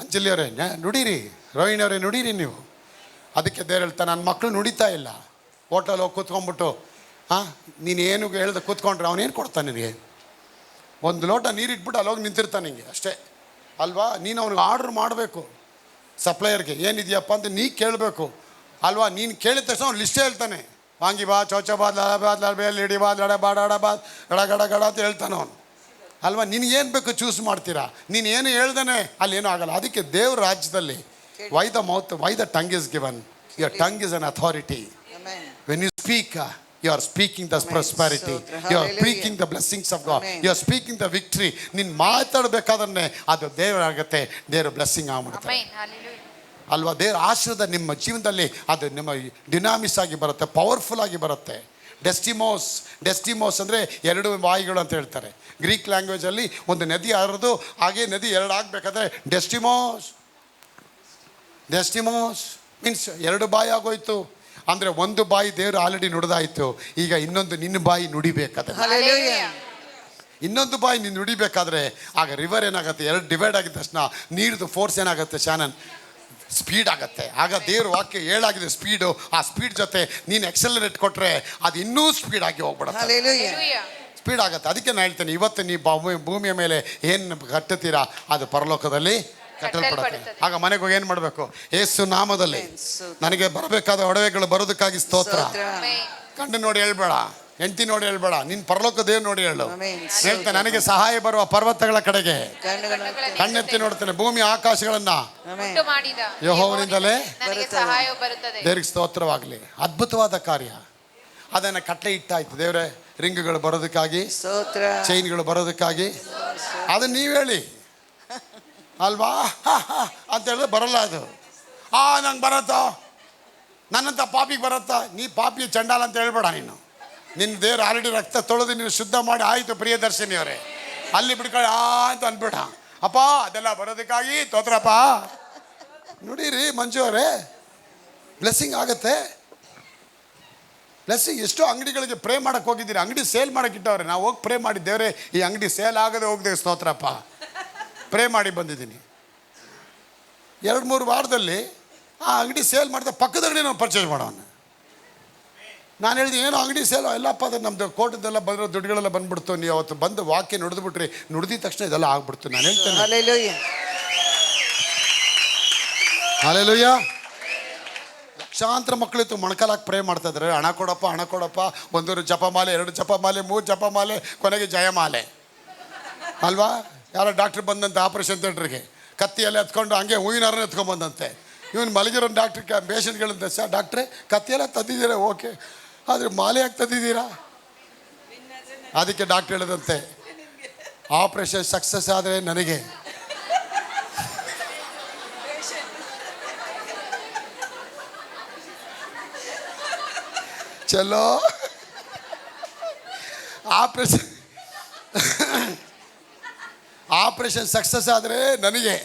ಅಂಜಲಿ ಅವರೇ ನುಡೀರಿ, ರೋಹಿಣಿ ಅವರೇ ನುಡೀರಿ ನೀವು. ಅದಕ್ಕೆ ದೇವ್ರು ಹೇಳ್ತಾನೆ, ನನ್ನ ಮಕ್ಕಳು ನುಡಿತಾ ಇಲ್ಲ. ಹೋಟೆಲ್ ಹೋಗಿ ಕೂತ್ಕೊಂಡ್ಬಿಟ್ಟು ನೀನು ಏನು ಹೇಳ್ದೆ ಕೂತ್ಕೊಂಡ್ರೆ ಅವನೇನು ಕೊಡ್ತಾನೆ ನಿನಗೆ? ಒಂದು ಲೋಟ ನೀರಿಟ್ಬಿಟ್ಟು ಅಲ್ಲಿ ಹೋಗಿ ನಿಂತಿರ್ತಾನೆ ನಿಂಗೆ ಅಷ್ಟೇ ಅಲ್ವಾ? ನೀನು ಅವ್ನಿಗೆ ಆರ್ಡ್ರ್ ಮಾಡಬೇಕು. ಸಪ್ಲೈಯರ್ಗೆ ಏನಿದೆಯಪ್ಪ ಅಂತ ನೀ ಕೇಳಬೇಕು ಅಲ್ವಾ? ನೀನು ಕೇಳಿದ ತಕ್ಷಣ ಅವ್ನು ಲಿಸ್ಟೇ ಹೇಳ್ತಾನೆ. ವಾಂಗಿ ಬಾತ್, ಚೌಚಬಾದ್, ಲಾಡಾಬಾದ್, ಲಾಡ್ಬೇ, ಲೇಡಿಬಾದ್, ಲಡಬಾಡ್, ಆಡಬಾದ್, ಗಡ ಗಡ ಗಡ ಅಂತ ಹೇಳ್ತಾನೆ ಅವನು ಅಲ್ವಾ? ನಿನಗೇನು ಬೇಕು ಚೂಸ್ ಮಾಡ್ತೀರಾ. ನೀನು ಏನು ಹೇಳ್ದಾನೆ ಅಲ್ಲಿ ಏನೂ ಆಗಲ್ಲ. ಅದಕ್ಕೆ ದೇವ್ರ ರಾಜ್ಯದಲ್ಲಿ why the mouth, why the tongue is given. Your tongue is an authority. When you speak, you are speaking the prosperity, you are speaking the blessings of God, you are speaking the victory. ನೀನು ಮಾತಾಡಬೇಕಾದ್ರೆ ಅದು ದೇವರಾಗುತ್ತೆ, ದೇವರ blessing ಆಗ್ಬಿಡುತ್ತೆ ಅಲ್ವಾ? ದೇವರ ಆಶೀರ್ವಾದ ನಿಮ್ಮ ಜೀವನದಲ್ಲಿ ಅದು ನಿಮ್ಮ ಡಿನಾಮಿಸ್ ಆಗಿ ಬರುತ್ತೆ, ಪವರ್ಫುಲ್ ಆಗಿ ಬರುತ್ತೆ. ಡೆಸ್ಟಿಮೋಸ್ ಅಂದರೆ 2 ಬಾಯಿಗಳು ಅಂತ ಹೇಳ್ತಾರೆ. ಗ್ರೀಕ್ ಲ್ಯಾಂಗ್ವೇಜಲ್ಲಿ ಒಂದು ನದಿ ಹರಿದು ಹಾಗೆ ನದಿ 2 ಆಗಬೇಕಾದ್ರೆ ಡೆಸ್ಟಿಮೋಸ್ ಮೀನ್ಸ್ 2 ಬಾಯಿ ಆಗೋಯ್ತು. ಅಂದರೆ ಒಂದು ಬಾಯಿ ದೇವರು ಆಲ್ರೆಡಿ ನುಡಿದಾಯಿತು. ಈಗ ಇನ್ನೊಂದು ನಿನ್ನ ಬಾಯಿ ನುಡಿಬೇಕಾದ್ರೆ, ಇನ್ನೊಂದು ಬಾಯಿ ನೀನು ನುಡಿಬೇಕಾದ್ರೆ ಆಗ ರಿವರ್ ಏನಾಗುತ್ತೆ, 2 ಡಿವೈಡ್ ಆಗಿದ ತಕ್ಷಣ ನೀರ್ದು ಫೋರ್ಸ್ ಏನಾಗುತ್ತೆ, ಚಾನಲ್ ಸ್ಪೀಡ್ ಆಗುತ್ತೆ. ಆಗ ದೇವ್ರ ವಾಕ್ಯ 7 ಆಗಿದೆ ಸ್ಪೀಡು. ಆ ಸ್ಪೀಡ್ ಜೊತೆ ನೀನು ಎಕ್ಸಲರೇಟ್ ಕೊಟ್ಟರೆ ಅದು ಇನ್ನೂ ಸ್ಪೀಡ್ ಆಗಿ ಹೋಗ್ಬಿಡುತ್ತೆ, ಸ್ಪೀಡ್ ಆಗುತ್ತೆ. ಅದಕ್ಕೆ ನಾನು ಹೇಳ್ತೇನೆ, ಇವತ್ತು ನೀವು ಭೂಮಿಯ ಮೇಲೆ ಏನು ಕಟ್ಟುತ್ತೀರಾ ಅದು ಪರಲೋಕದಲ್ಲಿ ಕಟ್ಟಲ್ಪಡುತ್ತೆ. ಆಗ ಮನೆಗೆ ಹೋಗಿ ಏನು ಮಾಡಬೇಕು? ಯೇಸು ನಾಮದಲ್ಲಿ ನನಗೆ ಬರಬೇಕಾದ ಒಡವೆಗಳು ಬರೋದಕ್ಕಾಗಿ ಸ್ತೋತ್ರ. ಗಂಡು ನೋಡಿ ಹೇಳ್ಬೇಡ, ಹೆಂಡತಿ ನೋಡಿ ಹೇಳ್ಬೇಡ, ನಿನ್ನ ಪರಲೋಕ ದೇವ್ ನೋಡಿ ಹೇಳು. ಹೇಳ್ತೇನೆ, ನನಗೆ ಸಹಾಯ ಬರುವ ಪರ್ವತಗಳ ಕಡೆಗೆ ಕಣ್ಣೆತ್ತಿ ನೋಡ್ತೇನೆ, ಭೂಮಿ ಆಕಾಶಗಳನ್ನ ಯೆಹೋವನಿಂದಲೇ ದೇವರಿಗೆ ಸ್ತೋತ್ರವಾಗಲಿ. ಅದ್ಭುತವಾದ ಕಾರ್ಯ ಅದನ್ನು ಕಟ್ಲೆ ಇಟ್ಟಾಯ್ತು. ದೇವರೇ, ರಿಂಗ್ಗಳು ಬರೋದಕ್ಕಾಗಿ, ಚೈನ್ಗಳು ಬರೋದಕ್ಕಾಗಿ, ಅದನ್ನ ನೀವು ಹೇಳಿ ಅಲ್ವಾ ಅಂತ ಹೇಳಿದ್ರೆ ಬರಲ್ಲ ಅದು. ನಂಗೆ ಬರತ್ತೋ, ನನ್ನಂಥ ಪಾಪಿಗೆ ಬರತ್ತಾ? ನೀ ಪಾಪಿಯ ಚಂಡಾಲ ಅಂತ ಹೇಳ್ಬೇಡ. ನಿನ್ನ ದೇವ್ರು ಆಲ್ರೆಡಿ ರಕ್ತ ತೊಳೆದು ನೀನು ಶುದ್ಧ ಮಾಡಿ ಆಯಿತು. ಪ್ರಿಯದರ್ಶಿನಿ ಅವರೇ, ಅಲ್ಲಿ ಬಿಡ್ಕೊಳ್ಳಿ ಅಂತ ಅಂದ್ಬೇಡ. ಅಪ್ಪ ಅದೆಲ್ಲ ಬರೋದಕ್ಕಾಗಿ ತೋತ್ರಪ್ಪ. ನೋಡಿರಿ ಮಂಜು ಅವರೇ, ಬ್ಲೆಸ್ಸಿಂಗ್ ಆಗುತ್ತೆ. ಬ್ಲೆಸ್ಸಿಂಗ್ ಎಷ್ಟೋ ಅಂಗಡಿಗಳಿಗೆ ಪ್ರೇ ಮಾಡಕ್ಕೆ ಹೋಗಿದ್ದೀರಿ, ಅಂಗಡಿ ಸೇಲ್ ಮಾಡಕ್ಕೆ ಇಟ್ಟವ್ರೆ. ನಾವು ಹೋಗಿ ಪ್ರೇ ಮಾಡಿದ್ದೇವ್ರೆ, ಈ ಅಂಗಡಿ ಸೇಲ್ ಆಗದೆ ಹೋಗದೆ ಸ್ತೋತ್ರಪ್ಪ ಪ್ರೇ ಮಾಡಿ ಬಂದಿದ್ದೀನಿ. 2-3 ವಾರದಲ್ಲಿ ಆ ಅಂಗಡಿ ಸೇಲ್ ಮಾಡಿದ ಪಕ್ಕದ ಅಂಗಡಿ ನಾವು ಪರ್ಚೇಸ್ ಮಾಡೋಣ. ನಾನು ಹೇಳಿದೆ ಏನು ಅಂಗಡಿ ಸೇಲೋ ಎಲ್ಲಪ್ಪ ಅದು ನಮ್ಮದು ಕೋಟದೆಲ್ಲ ಬಂದಿರೋ ದುಡ್ಡುಗಳೆಲ್ಲ ಬಂದ್ಬಿಡ್ತು. ನೀವು ಅವತ್ತು ಬಂದು ವಾಕ್ಯ ನುಡಿದ್ಬಿಟ್ರಿ, ನುಡಿದ ತಕ್ಷಣ ಇದೆಲ್ಲ ಆಗ್ಬಿಡ್ತು. ನಾನು ಹೇಳ್ತೇನೆ Hallelujah. ಹಲ್ಲೆಲೂಯಾ. ಲಕ್ಷಾಂತರ ಮಕ್ಕಳಿತ್ತು ಮೊಣಕಾಲಾಗಿ ಪ್ರೇ ಮಾಡ್ತಾ ಇದ್ದಾರೆ, ಹಣ ಕೊಡಪ್ಪ ಹಣ ಕೊಡಪ್ಪ. 1 ಜಪಮಾಲೆ, 2 ಜಪಮಾಲೆ, 3 ಜಪಮಾಲೆ, ಕೊನೆಗೆ ಜಯಮಾಲೆ ಅಲ್ವಾ. ಯಾರೋ ಡಾಕ್ಟ್ರ್ ಬಂದಂತೆ ಆಪ್ರೇಷನ್ ಥಿಯೇಟ್ರಿಗೆ ಕತ್ತಿಯಲ್ಲೇ ಎತ್ಕೊಂಡು ಹಂಗೆ ಹೂವಿನಾರನ್ನ ಎತ್ಕೊಂಡ್ಬಂದಂತೆ. ಇವನು ಮಲಗಿರೋ ಡಾಕ್ಟ್ರ್ ಪೇಷಂಟ್ಗಳಂತೆ, ಸರ್ ಡಾಕ್ಟ್ರೆ ಕತ್ತಿಯೆಲ್ಲ ತಂದಿದ್ದೀರಾ, ಓಕೆ, ಆದರೆ ಮಾಲೆ ಯಾಕೆ ತಂದಿದ್ದೀರಾ? ಅದಕ್ಕೆ ಡಾಕ್ಟ್ರ್ ಹೇಳಿದಂತೆ, ಆಪ್ರೇಷನ್ ಸಕ್ಸಸ್ ಆದರೆ ನನಗೆ, ಚಲೋ ಆಪ್ರೇಷನ್ ಸಕ್ಸಸ್ ಆದರೆ ನನಗೆ,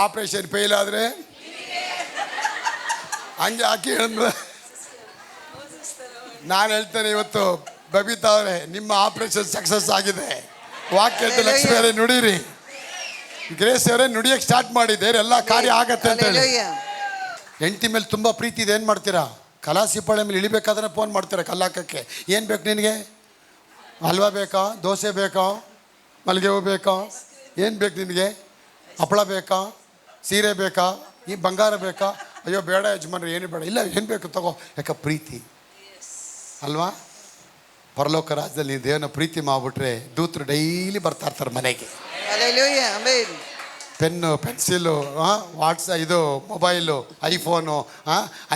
ಆಪ್ರೇಷನ್ ಫೇಲ್ ಆದರೆ ಹಂಗೆ ಹಾಕಿ ಹೇಳಿದ್ರು. ನಾನು ಹೇಳ್ತೇನೆ ಇವತ್ತು ಬಬಿತಾ ಅವರೇ, ನಿಮ್ಮ ಆಪ್ರೇಷನ್ ಸಕ್ಸಸ್ ಆಗಿದೆ. ವಾಕ್ಯದ ಲಕ್ಷ್ಮಿ ಅವರೇ ನುಡಿರಿ, ಗ್ರೇಸ್ ಅವರೇ ನುಡಿಯಕ್ಕೆ ಸ್ಟಾರ್ಟ್ ಮಾಡಿದ್ದೇವೆ, ಎಲ್ಲ ಕಾರ್ಯ ಆಗತ್ತೆ ಅಂತ ಹೇಳಿ. Hallelujah. ಹೆಂಡತಿ ಮೇಲೆ ತುಂಬ ಪ್ರೀತಿ ಇದೆ, ಏನು ಮಾಡ್ತೀರಾ? ಕಲಾಸಿಪಾಳೆ ಮೇಲೆ ಇಳಿಬೇಕಾದ್ರೆ ಫೋನ್ ಮಾಡ್ತೀರಾ ಕಲ್ಲಾಕಕ್ಕೆ. ಏನು ಬೇಕು ನಿನಗೆ? ಹಲ್ವಾ ಬೇಕಾ, ದೋಸೆ ಬೇಕಾ, ಮಲ್ಲಿಗೆ ಹೂ ಬೇಕಾ, ಏನು ಬೇಕು ನಿನಗೆ? ಹಪ್ಪಳ ಬೇಕಾ, ಸೀರೆ ಬೇಕಾ, ಈ ಬಂಗಾರ ಬೇಕಾ? ಅಯ್ಯೋ ಬೇಡ ಯಜಮಾನ್ರಿ, ಏನು ಬೇಡ. ಇಲ್ಲ ಏನು ಬೇಕು ತಗೋ. ಯಾಕೆ? ಪ್ರೀತಿ ಅಲ್ವಾ. ಪರಲೋಕ ರಾಜ್ಯದಲ್ಲಿ ನೀವು ದೇವನ ಪ್ರೀತಿ ಮಾಡಿಬಿಟ್ರೆ ದೂತರು ಡೈಲಿ ಬರ್ತಾ ಇರ್ತಾರೆ ಮನೆಗೆ. Hallelujah. Amen. ಪೆನ್ನು, ಪೆನ್ಸಿಲು, ಇದು ಮೊಬೈಲು, ಐಫೋನು,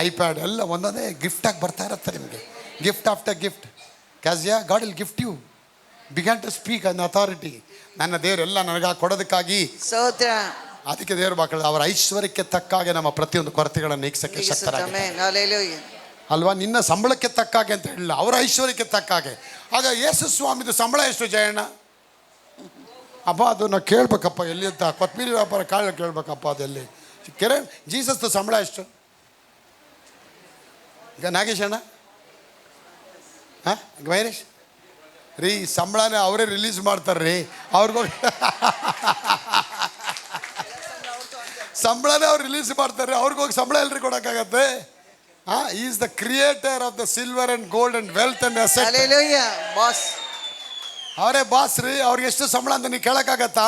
ಐಪ್ಯಾಡ್ ಎಲ್ಲ ಒಂದೊಂದೇ ಗಿಫ್ಟಾಗಿ ಬರ್ತಾ ಇರುತ್ತೆ ನಿಮಗೆ. Gift after gift. Cassia, God will gift you. Begin to speak an authority. ನನ್ನ ದೇವರೆಲ್ಲ ನನಗೆ ಕೊಡೋದಕ್ಕಾಗಿ ಸ್ತೋತ್ರ. ಅದಕ್ಕೆ ದೇವರು ಮಕ್ಕಳು ಅವರ ಐಶ್ವರ್ಯಕ್ಕೆ ತಕ್ಕಾಗೆ ನಮ್ಮ ಪ್ರತಿಯೊಂದು ಕೊರತೆಗಳನ್ನು ನೀಗಿಸಕ್ಕೆ ಶಕ್ತರಾಗಿದ್ದಾರೆ. Amen. Hallelujah. ಅಲ್ವಾ. ನಿನ್ನ ಸಂಬಳಕ್ಕೆ ತಕ್ಕಾಗೆ ಅಂತ ಹೇಳಿಲ್ಲ, ಅವರ ಐಶ್ವರ್ಯಕ್ಕೆ ತಕ್ಕಾಗೆ. ಆಗ ಯೇಸು ಸ್ವಾಮಿದು ಸಂಬಳ ಎಷ್ಟು ಜಯಣ್ಣ? ಅಪ್ಪ ಅದು ನಾವು ಕೇಳ್ಬೇಕಪ್ಪ, ಎಲ್ಲಿ ಅಂತ ಕೊತ್ಮೀರಿ ವ್ಯಾಪಾರ ಕಾಳು ಕೇಳ್ಬೇಕಪ್ಪ, ಅದೆಲ್ಲಿ ಕೆರೆ. ಜೀಸಸ್ದು ಸಂಬಳ ಎಷ್ಟು? ಈಗ ನಾಗೇಶ್ ಅಣ್ಣ, ವೈರೇಶ್ ರೀ, ಸಂಬಳನೇ ಅವರೇ ರಿಲೀಸ್ ಮಾಡ್ತಾರ್ರಿ. ಅವ್ರಿಗೋಗಿ ಸಂಬಳನೇ ಅವ್ರು ರಿಲೀಸ್ ಮಾಡ್ತಾರೆ, ಅವ್ರಿಗೋಗಿ ಸಂಬಳ ಎಲ್ರಿ ಕೊಡೋಕ್ಕಾಗತ್ತೆ? Is the creator of the silver and gold and wealth and asset. Hallelujah. Boss. ಅವರೇ ಬಾಸ್ ರೀ. ಅವ್ರಿಗೆ ಎಷ್ಟು ಸಂಬಳ ಅಂತ ನೀವು ಕೇಳೋಕ್ಕಾಗತ್ತಾ?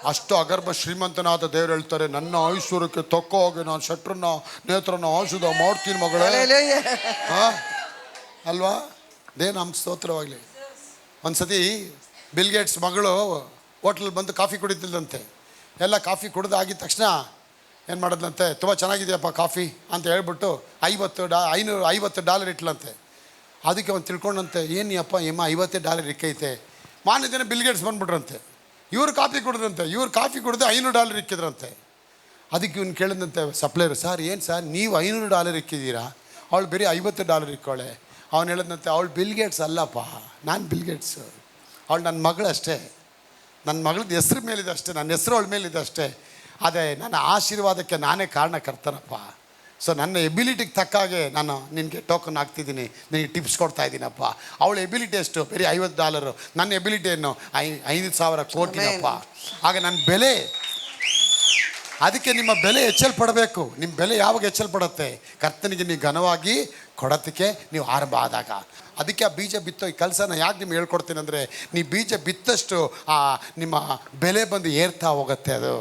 ಅಷ್ಟು ಅಗರ್ಭ ಶ್ರೀಮಂತನಾದ ದೇವ್ರು ಹೇಳ್ತಾರೆ, ನನ್ನ ಐಶ್ವರ್ಯಕ್ಕೆ ತಕ್ಕೋ ಹೋಗಿ ನಾನು ಶಟ್ರನ್ನ ನೇತ್ರನ ಔಷಧ ಮಾಡ್ತೀನಿ ಮಗಳೇ. Hallelujah. ಅಲ್ವಾ. ನಮ್ಗೆ ಸ್ತೋತ್ರವಾಗಲಿ. ಒಂದು ಸತಿ ಬಿಲ್ ಗೇಟ್ಸ್ ಮಗಳು ಹೋಟ್ಲಲ್ಲಿ ಬಂದು ಕಾಫಿ ಕುಡಿತಿದ್ದಂತೆ. ಎಲ್ಲ ಕಾಫಿ ಕುಡಿದಾಗಿದ ತಕ್ಷಣ ಏನು ಮಾಡೋದಂತೆ, ತುಂಬ ಚೆನ್ನಾಗಿದೆಯಪ್ಪ ಕಾಫಿ ಅಂತ ಹೇಳ್ಬಿಟ್ಟು $550 ಇಟ್ಲಂತೆ. ಅದಕ್ಕೆ ಅವ್ನು ತಿಳ್ಕೊಂಡಂತೆ, ಏನಪ್ಪ ಎಮ್ಮ $50 ಇಕ್ಕೈತೆ. ಮಾನ್ಯ ದಿನ ಬಿಲ್ ಗೇಟ್ಸ್ ಬಂದ್ಬಿಟ್ರಂತೆ. ಇವ್ರು ಕಾಫಿ ಕುಡಿದಂತೆ, ಇವ್ರು ಕಾಫಿ ಕುಡಿದು $500 ಇಕ್ಕಿದ್ರಂತೆ. ಅದಕ್ಕೆ ಇವ್ನು ಕೇಳಿದಂತೆ ಸಪ್ಲೈರು, ಸರ್ ಏನು ಸರ್ ನೀವು $500 ಇಕ್ಕಿದ್ದೀರಾ, ಅವಳು ಬರೀ $50 ಇಕ್ಕೋಳೆ. ಅವ್ನು ಹೇಳಿದಂತೆ, ಅವಳು ಬಿಲ್ ಗೇಟ್ಸ್ ಅಲ್ಲಪ್ಪ, ನಾನು ಬಿಲ್ ಗೇಟ್ಸು. ಅವಳು ನನ್ನ ಮಗಳು ಅಷ್ಟೇ, ನನ್ನ ಮಗಳದ್ದು ಹೆಸ್ರು ಮೇಲಿದೆ ಅಷ್ಟೇ, ನನ್ನ ಹೆಸ್ರು ಅವಳ ಮೇಲಿದೆ ಅಷ್ಟೇ. ಅದೇ ನನ್ನ ಆಶೀರ್ವಾದಕ್ಕೆ ನಾನೇ ಕಾರಣಕರ್ತನಪ್ಪ. ಸೊ ನನ್ನ ಎಬಿಲಿಟಿಗೆ ತಕ್ಕಾಗೆ ನಾನು ನಿನಗೆ ಟೋಕನ್ ಹಾಕ್ತಿದ್ದೀನಿ, ನಿನಗೆ ಟಿಪ್ಸ್ ಕೊಡ್ತಾ ಇದ್ದೀನಪ್ಪ. ಅವಳ ಎಬಿಲಿಟಿ ಎಷ್ಟು? ಬರೀ $50. ನನ್ನ ಎಬಿಲಿಟಿ ಏನು? 5,000 ಕೋಟಿನಪ್ಪ. ಆಗ ನನ್ನ ಬೆಲೆ, ಅದಕ್ಕೆ ನಿಮ್ಮ ಬೆಲೆ ಹೆಚ್ಚಲ್ಪಡಬೇಕು. ನಿಮ್ಮ ಬೆಲೆ ಯಾವಾಗ ಹೆಚ್ಚಲ್ಪಡುತ್ತೆ? ಕರ್ತನಿಗೆ ನೀವು ಘನವಾಗಿ ಕೊಡೋದಕ್ಕೆ ನೀವು ಆರಂಭ ಆದಾಗ. ಅದಕ್ಕೆ ಆ ಬೀಜ ಬಿತ್ತೋ ಈ ಕೆಲಸನ ಯಾಕೆ ನಿಮ್ಗೆ ಹೇಳ್ಕೊಡ್ತೀನಿ ಅಂದರೆ, ನೀವು ಬೀಜ ಬಿತ್ತಷ್ಟು ನಿಮ್ಮ ಬೆಲೆ ಬಂದು ಏರ್ತಾ ಹೋಗುತ್ತೆ, ಅದು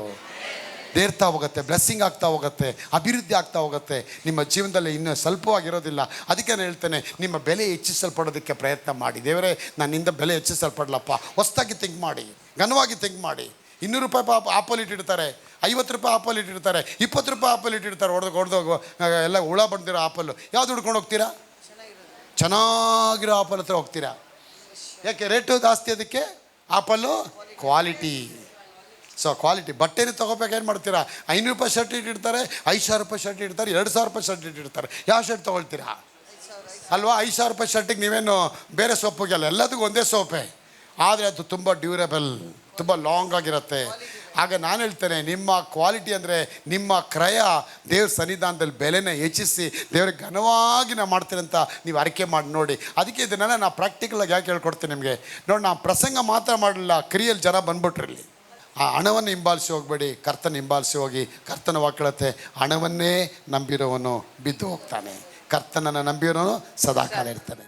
ಏರ್ತಾ ಹೋಗುತ್ತೆ, ಬ್ಲೆಸ್ಸಿಂಗ್ ಆಗ್ತಾ ಹೋಗುತ್ತೆ, ಅಭಿವೃದ್ಧಿ ಆಗ್ತಾ ಹೋಗುತ್ತೆ. ನಿಮ್ಮ ಜೀವನದಲ್ಲಿ ಇನ್ನೂ ಸ್ವಲ್ಪವಾಗಿರೋದಿಲ್ಲ. ಅದಕ್ಕೆ ನಾನು ಹೇಳ್ತೇನೆ, ನಿಮ್ಮ ಬೆಲೆ ಹೆಚ್ಚಿಸಲ್ಪಡೋದಕ್ಕೆ ಪ್ರಯತ್ನ ಮಾಡಿ. ದೇವರೇ ನನ್ನಿಂದ ಬೆಲೆ ಹೆಚ್ಚಿಸಲ್ಪಡಲಪ್ಪ. ಹೊಸ್ದಾಗಿ ಥಿಂಕ್ ಮಾಡಿ, ಘನವಾಗಿ ಥಿಂಕ್ ಮಾಡಿ. $200 ಆಪಲ್ ಇಟ್ಟಿರ್ತಾರೆ, $50 ಆಪಲ್ ಇಟ್ಟಿರ್ತಾರೆ, $20 ಆಪಲ್ ಇಟ್ಟಿರ್ತಾರೆ. ಹೊಡೆದೋಗು ಎಲ್ಲ ಹುಳ ಬಂದಿರೋ ಆಪಲ್ಲು ಯಾವ್ದು ಹುಡ್ಕೊಂಡು ಹೋಗ್ತೀರಾ? ಚೆನ್ನಾಗಿರೋ ಆಪಲ್ ಹತ್ರ ಹೋಗ್ತೀರಾ. ಯಾಕೆ? ರೇಟು ಜಾಸ್ತಿ. ಅದಕ್ಕೆ ಆಪಲ್ಲು ಕ್ವಾಲಿಟಿ. So quality. ಬಟ್ಟೆನೇ ತೊಗೋಬೇಕು, ಏನು ಮಾಡ್ತೀರಾ? $500 ಶರ್ಟ್ ಇಟ್ಟಿರ್ತಾರೆ, $5,000 ಶರ್ಟ್ ಇಡ್ತಾರೆ, $2,000 ಶರ್ಟ್ ಇಟ್ಟಿರ್ತಾರೆ. ಯಾವ ಶರ್ಟ್ ತೊಗೊಳ್ತೀರಾ? ಅಲ್ವಾ. $5,000 ಶರ್ಟಿಗೆ ನೀವೇನು ಬೇರೆ ಸೋಪಿಗೆಲ್ಲ, ಎಲ್ಲದಕ್ಕೂ ಒಂದೇ ಸೋಪೆ, ಆದರೆ ಅದು ತುಂಬ ಡ್ಯೂರೇಬಲ್, ತುಂಬ ಲಾಂಗ್ ಆಗಿರುತ್ತೆ. ಆಗ ನಾನು ಹೇಳ್ತೇನೆ, ನಿಮ್ಮ ಕ್ವಾಲಿಟಿ ಅಂದರೆ ನಿಮ್ಮ ಕ್ರಯ ದೇವ್ರ ಸನ್ನಿಧಾನದಲ್ಲಿ ಬೆಲೆನ ಹೆಚ್ಚಿಸಿ ದೇವ್ರಿಗೆ ಘನವಾಗಿ ನಾವು ಮಾಡ್ತೀನಿ ಅಂತ ನೀವು ಅರಿಕೆ ಮಾಡಿ ನೋಡಿ. ಅದಕ್ಕೆ ಇದನ್ನೆಲ್ಲ ನಾನು ಪ್ರಾಕ್ಟಿಕಲಾಗಿ ಯಾಕೆ ಹೇಳ್ಕೊಡ್ತೀನಿ ನಿಮಗೆ ನೋಡಿ. ನಾನು ಪ್ರಸಂಗ ಮಾತ್ರ ಮಾಡಲಿಲ್ಲ, ಕ್ರಿಯೆಯಲ್ಲಿ ಜನ ಬಂದ್ಬಿಟ್ರಲ್ಲಿ. ಆ ಹಣವನ್ನು ಹಿಂಬಾಲಿಸಿ ಹೋಗಬೇಡಿ, ಕರ್ತನ ಹಿಂಬಾಲಿಸಿ ಹೋಗಿ. ಕರ್ತನ ವಾಕ್ಯತೆ, ಹಣವನ್ನೇ ನಂಬಿರೋವನು ಬಿದ್ದು ಹೋಗ್ತಾನೆ, ಕರ್ತನನ್ನು ನಂಬಿರೋನು ಸದಾಕಾಲ ಇರ್ತಾನೆ.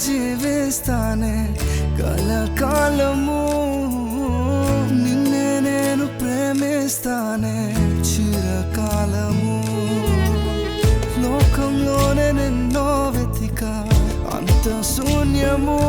జీవిస్తానే కలకాలము, నిన్నే నేను ప్రేమిస్తానే చిరకాలము. లోకంలోనే నిన్నో వెతిక అంత శూన్యము